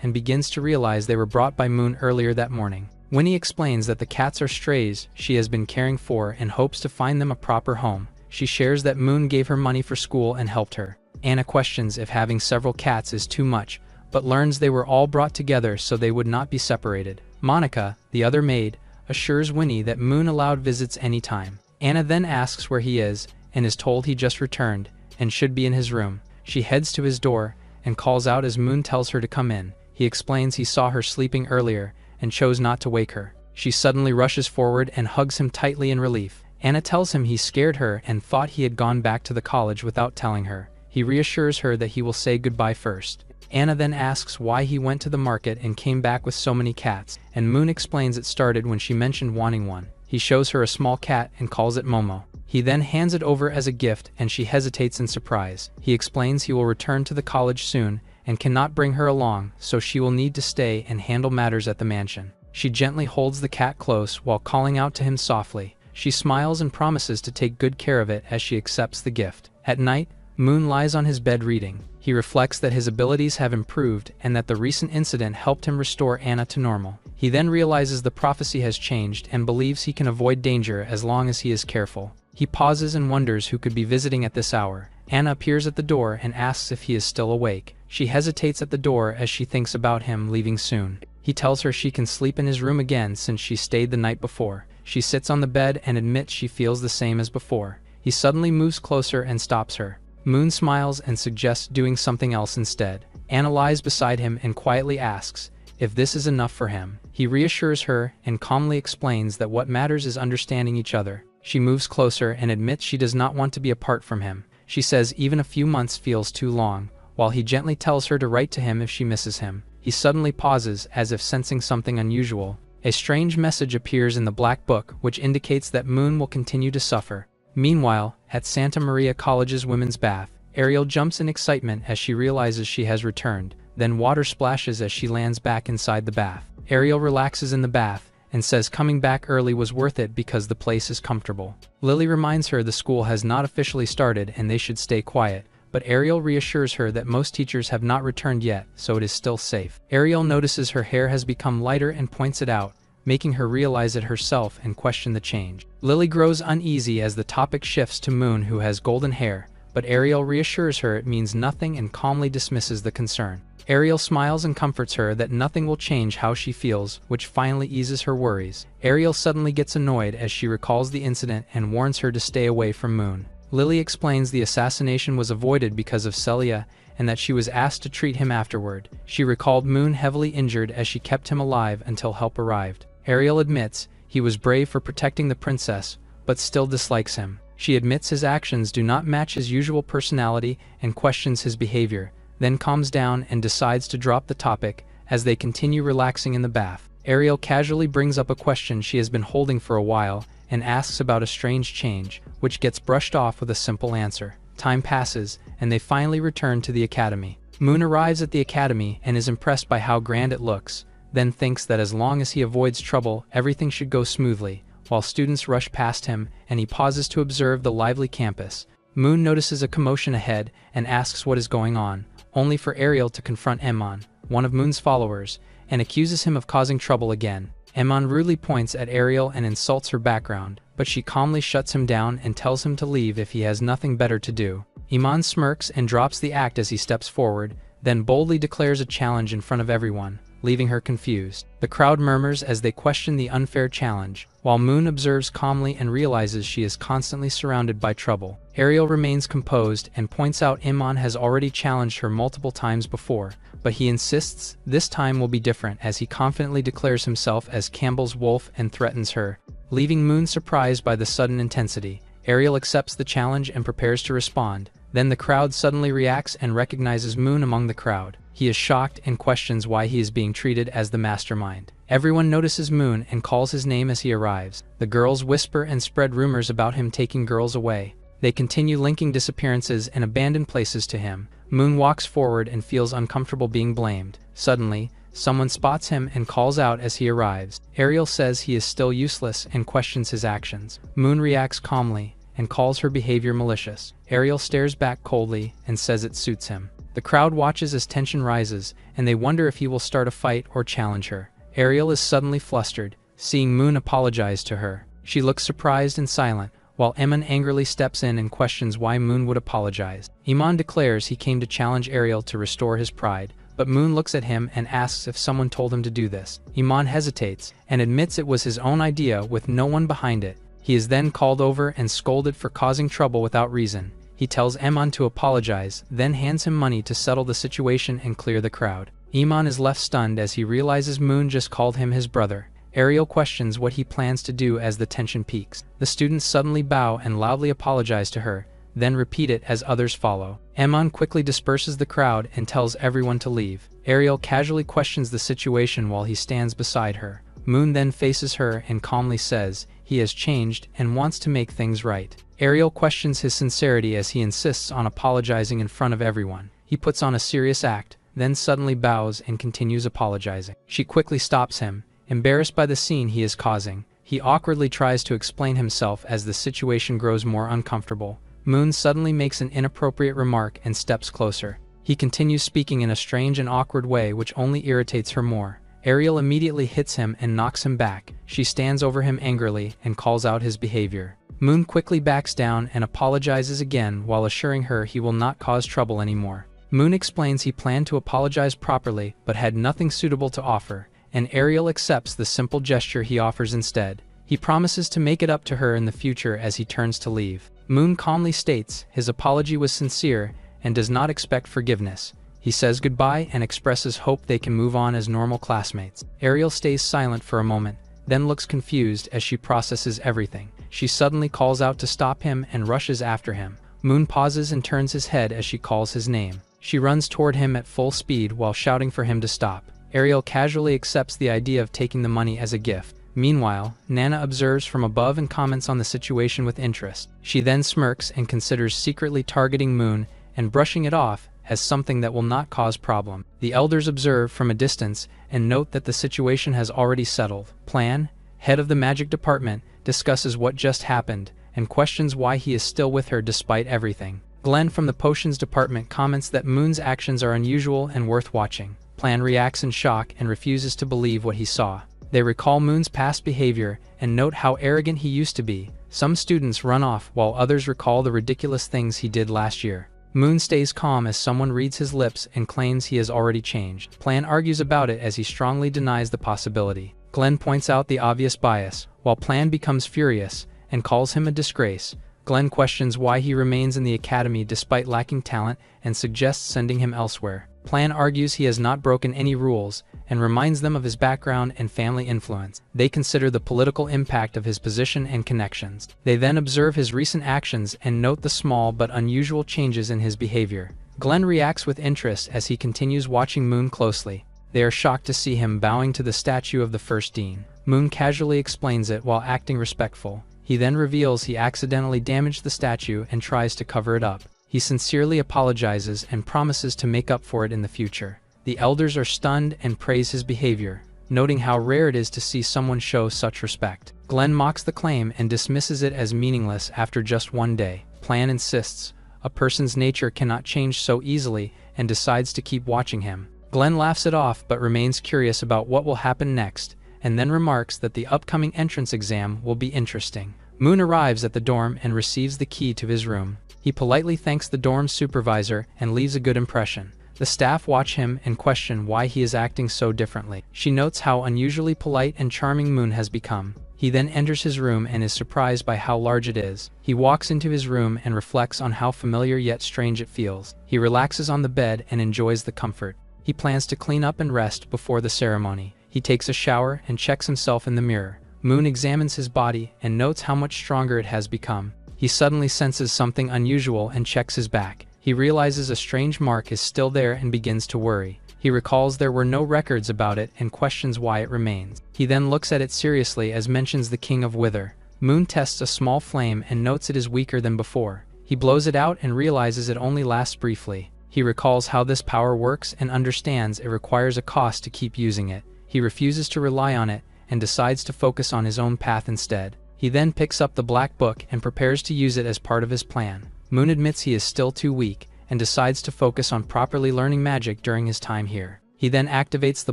and begins to realize they were brought by Moon earlier that morning. When he explains that the cats are strays she has been caring for and hopes to find them a proper home, she shares that Moon gave her money for school and helped her. Anna questions if having several cats is too much, but learns they were all brought together so they would not be separated. Monica, the other maid, assures Winnie that Moon allowed visits anytime. Anna then asks where he is and is told he just returned and should be in his room. She heads to his door and calls out as Moon tells her to come in. He explains he saw her sleeping earlier and chose not to wake her. She suddenly rushes forward and hugs him tightly in relief. Anna tells him he scared her and thought he had gone back to the college without telling her. He reassures her that he will say goodbye first. Anna then asks why he went to the market and came back with so many cats, and Moon explains it started when she mentioned wanting one. He shows her a small cat and calls it Momo. He then hands it over as a gift and she hesitates in surprise. He explains he will return to the college soon and cannot bring her along, so she will need to stay and handle matters at the mansion. She gently holds the cat close while calling out to him softly. She smiles and promises to take good care of it as she accepts the gift. At night, Moon lies on his bed reading. He reflects that his abilities have improved and that the recent incident helped him restore Anna to normal. He then realizes the prophecy has changed and believes he can avoid danger as long as he is careful. He pauses and wonders who could be visiting at this hour. Anna appears at the door and asks if he is still awake. She hesitates at the door as she thinks about him leaving soon. He tells her she can sleep in his room again since she stayed the night before. She sits on the bed and admits she feels the same as before. He suddenly moves closer and stops her. Moon smiles and suggests doing something else instead. Anna lies beside him and quietly asks if this is enough for him. He reassures her and calmly explains that what matters is understanding each other. She moves closer and admits she does not want to be apart from him. She says even a few months feels too long, while he gently tells her to write to him if she misses him. He suddenly pauses as if sensing something unusual. A strange message appears in the black book which indicates that Moon will continue to suffer. Meanwhile, at Santa Maria College's women's bath, Ariel jumps in excitement as she realizes she has returned, then water splashes as she lands back inside the bath. Ariel relaxes in the bath and says coming back early was worth it because the place is comfortable. Lily reminds her the school has not officially started and they should stay quiet, but Ariel reassures her that most teachers have not returned yet, so it is still safe. Ariel notices her hair has become lighter and points it out, making her realize it herself and question the change. Lily grows uneasy as the topic shifts to Moon, who has golden hair, but Ariel reassures her it means nothing and calmly dismisses the concern. Ariel smiles and comforts her that nothing will change how she feels, which finally eases her worries. Ariel suddenly gets annoyed as she recalls the incident and warns her to stay away from Moon. Lily explains the assassination was avoided because of Celia and that she was asked to treat him afterward. She recalled Moon heavily injured as she kept him alive until help arrived. Ariel admits he was brave for protecting the princess, but still dislikes him. She admits his actions do not match his usual personality and questions his behavior, then calms down and decides to drop the topic as they continue relaxing in the bath. Ariel casually brings up a question she has been holding for a while and asks about a strange change, which gets brushed off with a simple answer. Time passes, and they finally return to the academy. Moon arrives at the academy and is impressed by how grand it looks, then thinks that as long as he avoids trouble, everything should go smoothly, while students rush past him and he pauses to observe the lively campus. Moon notices a commotion ahead and asks what is going on, only for Ariel to confront Emon, one of Moon's followers, and accuses him of causing trouble again. Iman rudely points at Ariel and insults her background, but she calmly shuts him down and tells him to leave if he has nothing better to do. Iman smirks and drops the act as he steps forward, then boldly declares a challenge in front of everyone, leaving her confused. The crowd murmurs as they question the unfair challenge, while Moon observes calmly and realizes she is constantly surrounded by trouble. Ariel remains composed and points out Iman has already challenged her multiple times before, but he insists this time will be different as he confidently declares himself as Campbell's wolf and threatens her, leaving Moon surprised by the sudden intensity. Ariel accepts the challenge and prepares to respond. Then the crowd suddenly reacts and recognizes Moon among the crowd. He is shocked and questions why he is being treated as the mastermind. Everyone notices Moon and calls his name as he arrives. The girls whisper and spread rumors about him taking girls away. They continue linking disappearances and abandoned places to him. Moon walks forward and feels uncomfortable being blamed. Suddenly, someone spots him and calls out as he arrives. Ariel says he is still useless and questions his actions. Moon reacts calmly and calls her behavior malicious. Ariel stares back coldly and says it suits him. The crowd watches as tension rises, and they wonder if he will start a fight or challenge her. Ariel is suddenly flustered, seeing Moon apologize to her. She looks surprised and silent, while Iman angrily steps in and questions why Moon would apologize. Iman declares he came to challenge Ariel to restore his pride, but Moon looks at him and asks if someone told him to do this. Iman hesitates and admits it was his own idea with no one behind it. He is then called over and scolded for causing trouble without reason. He tells Iman to apologize, then hands him money to settle the situation and clear the crowd. Iman is left stunned as he realizes Moon just called him his brother. Ariel questions what he plans to do as the tension peaks. The students suddenly bow and loudly apologize to her, then repeat it as others follow. Iman quickly disperses the crowd and tells everyone to leave. Ariel casually questions the situation while he stands beside her. Moon then faces her and calmly says he has changed and wants to make things right. Ariel questions his sincerity as he insists on apologizing in front of everyone. He puts on a serious act, then suddenly bows and continues apologizing. She quickly stops him, embarrassed by the scene he is causing. He awkwardly tries to explain himself as the situation grows more uncomfortable. Moon suddenly makes an inappropriate remark and steps closer. He continues speaking in a strange and awkward way which only irritates her more. Ariel immediately hits him and knocks him back. She stands over him angrily and calls out his behavior. Moon quickly backs down and apologizes again while assuring her he will not cause trouble anymore. Moon explains he planned to apologize properly but had nothing suitable to offer, and Ariel accepts the simple gesture he offers instead. He promises to make it up to her in the future as he turns to leave. Moon calmly states his apology was sincere and does not expect forgiveness. He says goodbye and expresses hope they can move on as normal classmates. Ariel stays silent for a moment, then looks confused as she processes everything. She suddenly calls out to stop him and rushes after him. Moon pauses and turns his head as she calls his name. She runs toward him at full speed while shouting for him to stop. Ariel casually accepts the idea of taking the money as a gift. Meanwhile, Nana observes from above and comments on the situation with interest. She then smirks and considers secretly targeting Moon and brushing it off as something that will not cause problem. The elders observe from a distance and note that the situation has already settled. Plan, head of the magic department, discusses what just happened and questions why he is still with her despite everything. Glenn from the potions department comments that Moon's actions are unusual and worth watching. Plan reacts in shock and refuses to believe what he saw. They recall Moon's past behavior and note how arrogant he used to be. Some students run off while others recall the ridiculous things he did last year. Moon stays calm as someone reads his lips and claims he has already changed. Plan argues about it as he strongly denies the possibility. Glenn points out the obvious bias, while Plan becomes furious and calls him a disgrace. Glenn questions why he remains in the academy despite lacking talent and suggests sending him elsewhere. Plan argues he has not broken any rules and reminds them of his background and family influence. They consider the political impact of his position and connections. They then observe his recent actions and note the small but unusual changes in his behavior. Glenn reacts with interest as he continues watching Moon closely. They are shocked to see him bowing to the statue of the first dean. Moon casually explains it while acting respectful. He then reveals he accidentally damaged the statue and tries to cover it up. He sincerely apologizes and promises to make up for it in the future. The elders are stunned and praise his behavior, noting how rare it is to see someone show such respect. Glenn mocks the claim and dismisses it as meaningless after just one day. Plan insists a person's nature cannot change so easily and decides to keep watching him. Glenn laughs it off but remains curious about what will happen next, and then remarks that the upcoming entrance exam will be interesting. Moon arrives at the dorm and receives the key to his room. He politely thanks the dorm's supervisor and leaves a good impression. The staff watch him and question why he is acting so differently. She notes how unusually polite and charming Moon has become. He then enters his room and is surprised by how large it is. He walks into his room and reflects on how familiar yet strange it feels. He relaxes on the bed and enjoys the comfort. He plans to clean up and rest before the ceremony. He takes a shower and checks himself in the mirror. Moon examines his body and notes how much stronger it has become. He suddenly senses something unusual and checks his back. He realizes a strange mark is still there and begins to worry. He recalls there were no records about it and questions why it remains. He then looks at it seriously as mentions the King of Wither. Moon tests a small flame and notes it is weaker than before. He blows it out and realizes it only lasts briefly. He recalls how this power works and understands it requires a cost to keep using it. He refuses to rely on it and decides to focus on his own path instead. He then picks up the black book and prepares to use it as part of his plan. Moon admits he is still too weak and decides to focus on properly learning magic during his time here. He then activates the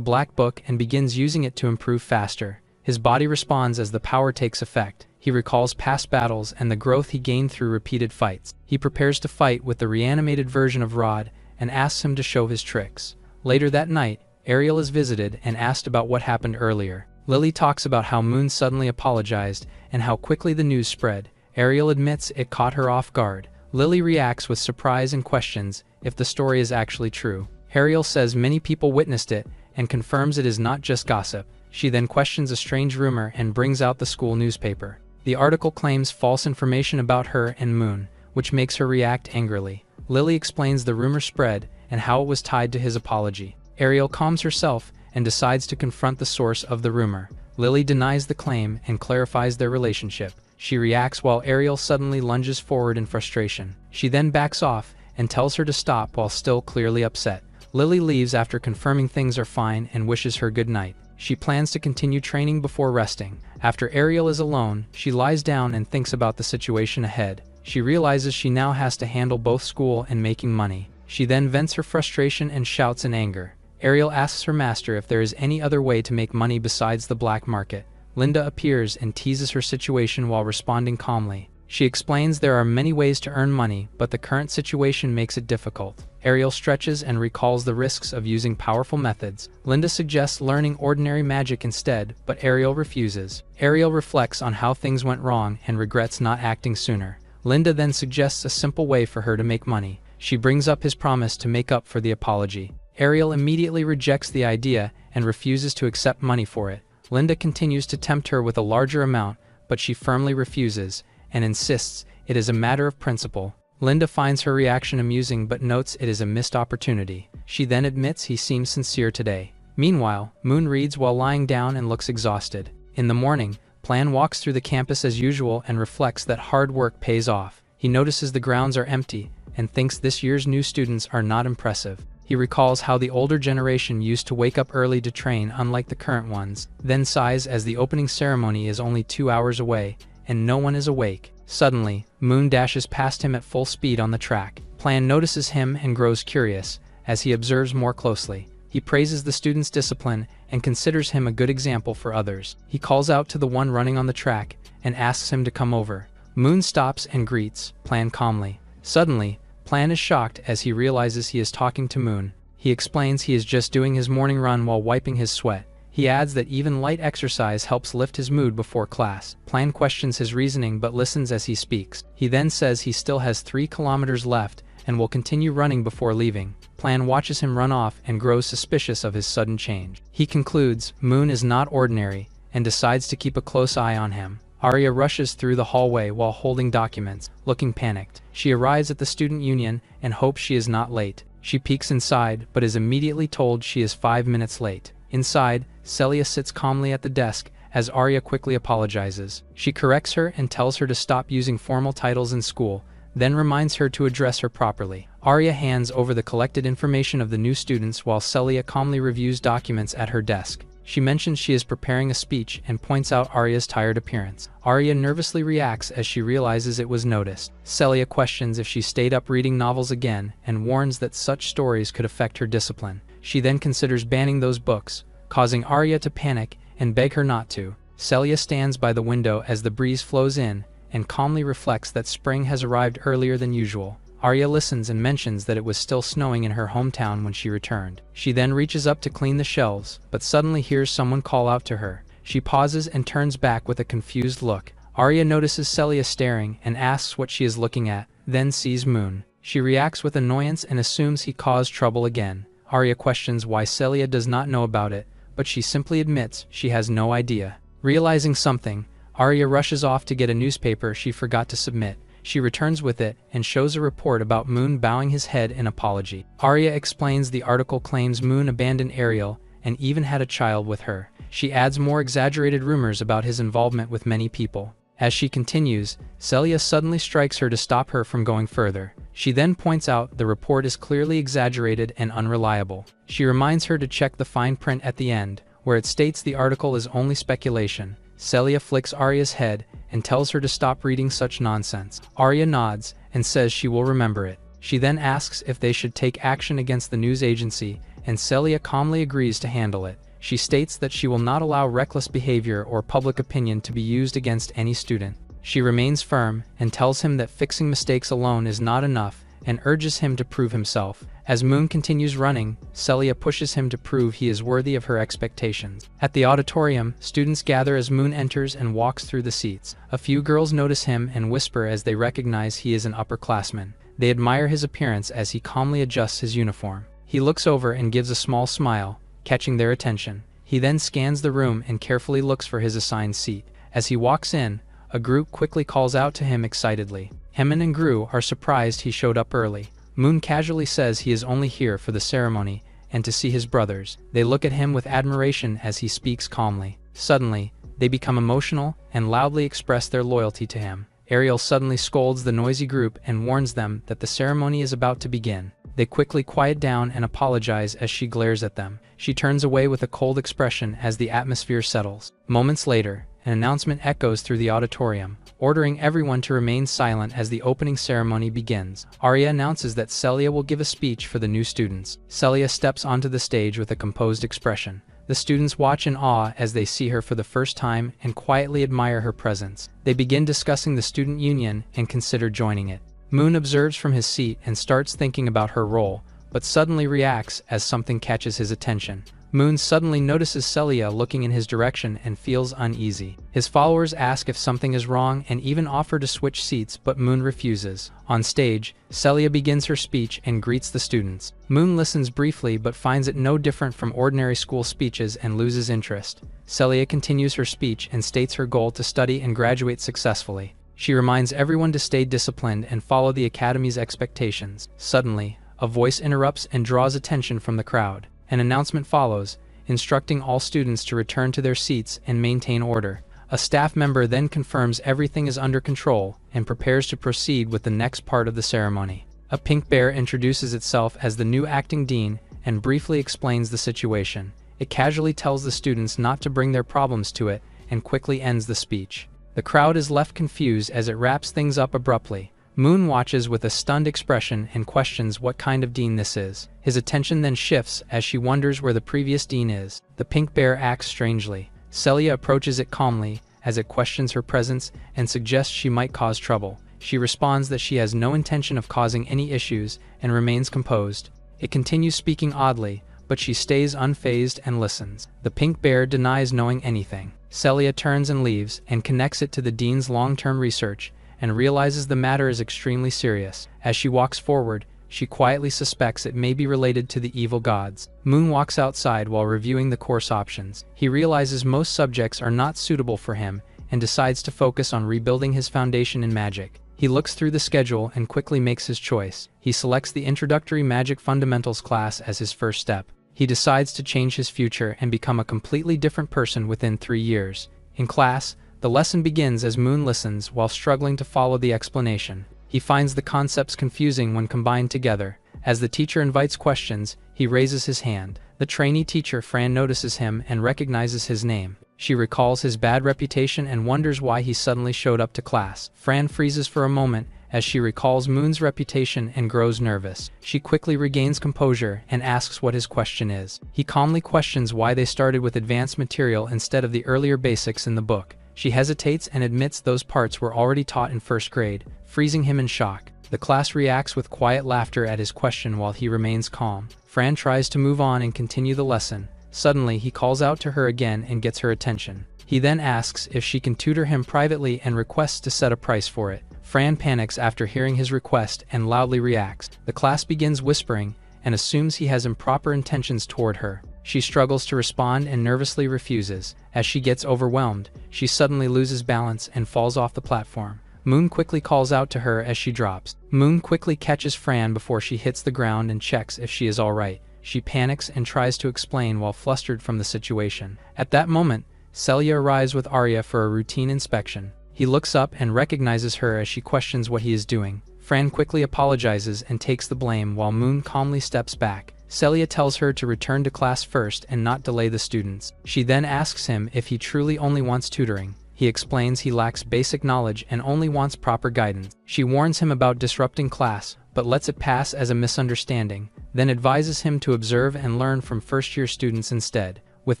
black book and begins using it to improve faster. His body responds as the power takes effect. He recalls past battles and the growth he gained through repeated fights. He prepares to fight with the reanimated version of Rod and asks him to show his tricks. Later that night, Ariel is visited and asked about what happened earlier. Lily talks about how Moon suddenly apologized and how quickly the news spread. Ariel admits it caught her off guard. Lily reacts with surprise and questions if the story is actually true. Ariel says many people witnessed it and confirms it is not just gossip. She then questions a strange rumor and brings out the school newspaper. The article claims false information about her and Moon, which makes her react angrily. Lily explains the rumor spread and how it was tied to his apology. Ariel calms herself and decides to confront the source of the rumor. Lily denies the claim and clarifies their relationship. She reacts while Ariel suddenly lunges forward in frustration. She then backs off and tells her to stop while still clearly upset. Lily leaves after confirming things are fine and wishes her good night. She plans to continue training before resting. After Ariel is alone, she lies down and thinks about the situation ahead. She realizes she now has to handle both school and making money. She then vents her frustration and shouts in anger. Ariel asks her master if there is any other way to make money besides the black market. Linda appears and teases her situation while responding calmly. She explains there are many ways to earn money, but the current situation makes it difficult. Ariel stretches and recalls the risks of using powerful methods. Linda suggests learning ordinary magic instead, but Ariel refuses. Ariel reflects on how things went wrong and regrets not acting sooner. Linda then suggests a simple way for her to make money. She brings up his promise to make up for the apology. Ariel immediately rejects the idea and refuses to accept money for it. Linda continues to tempt her with a larger amount, but she firmly refuses and insists it is a matter of principle. Linda finds her reaction amusing but notes it is a missed opportunity. She then admits he seems sincere today. Meanwhile, Moon reads while lying down and looks exhausted. In the morning, Plan walks through the campus as usual and reflects that hard work pays off. He notices the grounds are empty and thinks this year's new students are not impressive. He recalls how the older generation used to wake up early to train unlike the current ones, then sighs as the opening ceremony is only 2 hours away and no one is awake. Suddenly, Moon dashes past him at full speed on the track. Plan notices him and grows curious as he observes more closely. He praises the student's discipline and considers him a good example for others. He calls out to the one running on the track and asks him to come over. Moon stops and greets Plan calmly. Suddenly, Plan is shocked as he realizes he is talking to Moon. He explains he is just doing his morning run while wiping his sweat. He adds that even light exercise helps lift his mood before class. Plan questions his reasoning but listens as he speaks. He then says he still has 3 kilometers left and will continue running before leaving. Plan watches him run off and grows suspicious of his sudden change. He concludes Moon is not ordinary and decides to keep a close eye on him. Arya rushes through the hallway while holding documents, looking panicked. She arrives at the student union and hopes she is not late. She peeks inside but is immediately told she is 5 minutes late. Inside, Celia sits calmly at the desk as Arya quickly apologizes. She corrects her and tells her to stop using formal titles in school, then reminds her to address her properly. Arya hands over the collected information of the new students while Celia calmly reviews documents at her desk. She mentions she is preparing a speech and points out Arya's tired appearance. Arya nervously reacts as she realizes it was noticed. Celia questions if she stayed up reading novels again and warns that such stories could affect her discipline. She then considers banning those books, causing Arya to panic and beg her not to. Celia stands by the window as the breeze flows in, and calmly reflects that spring has arrived earlier than usual. Arya listens and mentions that it was still snowing in her hometown when she returned. She then reaches up to clean the shelves, but suddenly hears someone call out to her. She pauses and turns back with a confused look. Arya notices Celia staring and asks what she is looking at, then sees Moon. She reacts with annoyance and assumes he caused trouble again. Arya questions why Celia does not know about it, but she simply admits she has no idea. Realizing something, Arya rushes off to get a newspaper she forgot to submit. She returns with it and shows a report about Moon bowing his head in apology. Arya explains the article claims Moon abandoned Ariel and even had a child with her. She adds more exaggerated rumors about his involvement with many people. As she continues, Celia suddenly strikes her to stop her from going further. She then points out the report is clearly exaggerated and unreliable. She reminds her to check the fine print at the end, where it states the article is only speculation. Celia flicks Arya's head and tells her to stop reading such nonsense. Arya nods and says she will remember it. She then asks if they should take action against the news agency, and Celia calmly agrees to handle it. She states that she will not allow reckless behavior or public opinion to be used against any student. She remains firm and tells him that fixing mistakes alone is not enough and urges him to prove himself. As Moon continues running, Celia pushes him to prove he is worthy of her expectations. At the auditorium, students gather as Moon enters and walks through the seats. A few girls notice him and whisper as they recognize he is an upperclassman. They admire his appearance as he calmly adjusts his uniform. He looks over and gives a small smile, catching their attention. He then scans the room and carefully looks for his assigned seat. As he walks in, a group quickly calls out to him excitedly. Hemin and Gru are surprised he showed up early. Moon casually says he is only here for the ceremony and to see his brothers. They look at him with admiration as he speaks calmly. Suddenly, they become emotional and loudly express their loyalty to him. Ariel suddenly scolds the noisy group and warns them that the ceremony is about to begin. They quickly quiet down and apologize as she glares at them. She turns away with a cold expression as the atmosphere settles. Moments later, an announcement echoes through the auditorium, ordering everyone to remain silent as the opening ceremony begins. Arya announces that Celia will give a speech for the new students. Celia steps onto the stage with a composed expression. The students watch in awe as they see her for the first time and quietly admire her presence. They begin discussing the student union and consider joining it. Moon observes from his seat and starts thinking about her role, but suddenly reacts as something catches his attention. Moon suddenly notices Celia looking in his direction and feels uneasy. His followers ask if something is wrong and even offer to switch seats, but Moon refuses. On stage, Celia begins her speech and greets the students. Moon listens briefly but finds it no different from ordinary school speeches and loses interest. Celia continues her speech and states her goal to study and graduate successfully. She reminds everyone to stay disciplined and follow the academy's expectations. Suddenly, a voice interrupts and draws attention from the crowd. An announcement follows, instructing all students to return to their seats and maintain order. A staff member then confirms everything is under control and prepares to proceed with the next part of the ceremony. A pink bear introduces itself as the new acting dean and briefly explains the situation. It casually tells the students not to bring their problems to it and quickly ends the speech. The crowd is left confused as it wraps things up abruptly. Moon watches with a stunned expression and questions what kind of dean this is. His attention then shifts as she wonders where the previous dean is. The pink bear acts strangely. Celia approaches it calmly as it questions her presence and suggests she might cause trouble. She responds that she has no intention of causing any issues and remains composed. It continues speaking oddly, but she stays unfazed and listens. The pink bear denies knowing anything. Celia turns and leaves and connects it to the dean's long-term research and realizes the matter is extremely serious. As she walks forward, she quietly suspects it may be related to the evil gods. Moon walks outside while reviewing the course options. He realizes most subjects are not suitable for him and decides to focus on rebuilding his foundation in magic. He looks through the schedule and quickly makes his choice. He selects the Introductory Magic Fundamentals class as his first step. He decides to change his future and become a completely different person within 3 years. In class, the lesson begins as Moon listens while struggling to follow the explanation. He finds the concepts confusing when combined together. As the teacher invites questions, he raises his hand. The trainee teacher Fran notices him and recognizes his name. She recalls his bad reputation and wonders why he suddenly showed up to class. Fran freezes for a moment as she recalls Moon's reputation and grows nervous. She quickly regains composure and asks what his question is. He calmly questions why they started with advanced material instead of the earlier basics in the book. She hesitates and admits those parts were already taught in first grade, freezing him in shock. The class reacts with quiet laughter at his question while he remains calm. Fran tries to move on and continue the lesson. Suddenly, he calls out to her again and gets her attention. He then asks if she can tutor him privately and requests to set a price for it. Fran panics after hearing his request and loudly reacts. The class begins whispering and assumes he has improper intentions toward her. She struggles to respond and nervously refuses. As she gets overwhelmed, she suddenly loses balance and falls off the platform. Moon quickly calls out to her as she drops. Moon quickly catches Fran before she hits the ground and checks if she is alright. She panics and tries to explain while flustered from the situation. At that moment, Celia arrives with Arya for a routine inspection. He looks up and recognizes her as she questions what he is doing. Fran quickly apologizes and takes the blame while Moon calmly steps back. Celia tells her to return to class first and not delay the students. She then asks him if he truly only wants tutoring. He explains he lacks basic knowledge and only wants proper guidance. She warns him about disrupting class, but lets it pass as a misunderstanding, then advises him to observe and learn from first-year students instead. With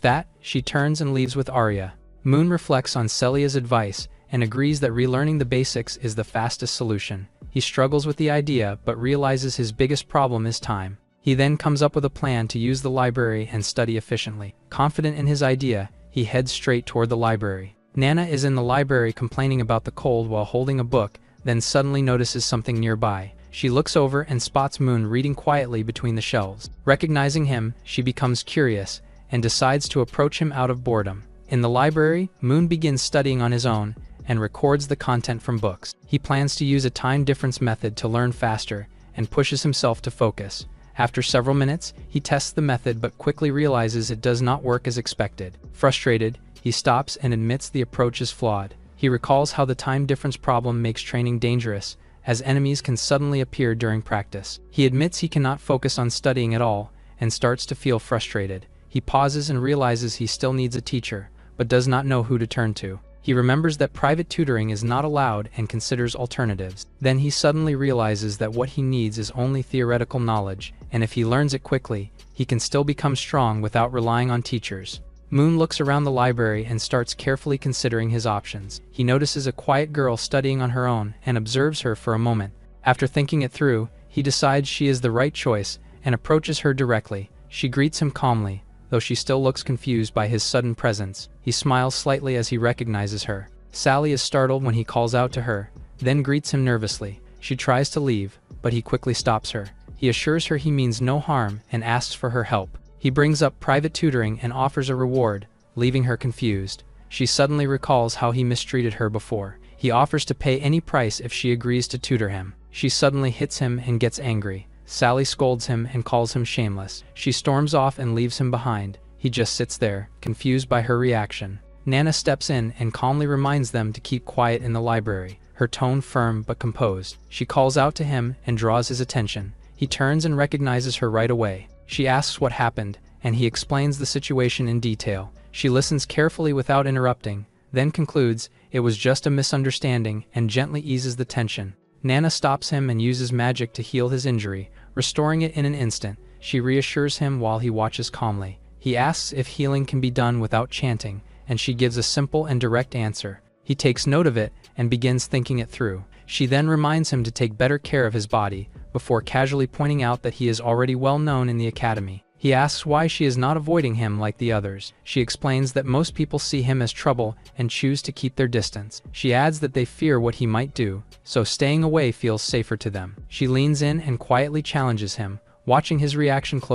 that, she turns and leaves with Arya. Moon reflects on Celia's advice and agrees that relearning the basics is the fastest solution. He struggles with the idea but realizes his biggest problem is time. He then comes up with a plan to use the library and study efficiently. Confident in his idea, he heads straight toward the library. Nana is in the library complaining about the cold while holding a book, then suddenly notices something nearby. She looks over and spots Moon reading quietly between the shelves. Recognizing him, she becomes curious and decides to approach him out of boredom. In the library, Moon begins studying on his own and records the content from books. He plans to use a time difference method to learn faster and pushes himself to focus. After several minutes, he tests the method but quickly realizes it does not work as expected. Frustrated, he stops and admits the approach is flawed. He recalls how the time difference problem makes training dangerous, as enemies can suddenly appear during practice. He admits he cannot focus on studying at all and starts to feel frustrated. He pauses and realizes he still needs a teacher, but does not know who to turn to. He remembers that private tutoring is not allowed and considers alternatives. Then he suddenly realizes that what he needs is only theoretical knowledge, and if he learns it quickly, he can still become strong without relying on teachers. Moon looks around the library and starts carefully considering his options. He notices a quiet girl studying on her own and observes her for a moment. After thinking it through, he decides she is the right choice and approaches her directly. She greets him calmly, though she still looks confused by his sudden presence. He smiles slightly as he recognizes her. Sally is startled when he calls out to her, then greets him nervously. She tries to leave, but he quickly stops her. He assures her he means no harm and asks for her help. He brings up private tutoring and offers a reward, leaving her confused. She suddenly recalls how he mistreated her before. He offers to pay any price if she agrees to tutor him. She suddenly hits him and gets angry. Sally scolds him and calls him shameless. She storms off and leaves him behind. He just sits there, confused by her reaction. Nana steps in and calmly reminds them to keep quiet in the library, her tone firm but composed. She calls out to him and draws his attention. He turns and recognizes her right away. She asks what happened, and he explains the situation in detail. She listens carefully without interrupting, then concludes it was just a misunderstanding and gently eases the tension. Nana stops him and uses magic to heal his injury, restoring it in an instant. She reassures him while he watches calmly. He asks if healing can be done without chanting, and she gives a simple and direct answer. He takes note of it and begins thinking it through. She then reminds him to take better care of his body, before casually pointing out that he is already well known in the academy. He asks why she is not avoiding him like the others. She explains that most people see him as trouble and choose to keep their distance. She adds that they fear what he might do, so staying away feels safer to them. She leans in and quietly challenges him, watching his reaction closely.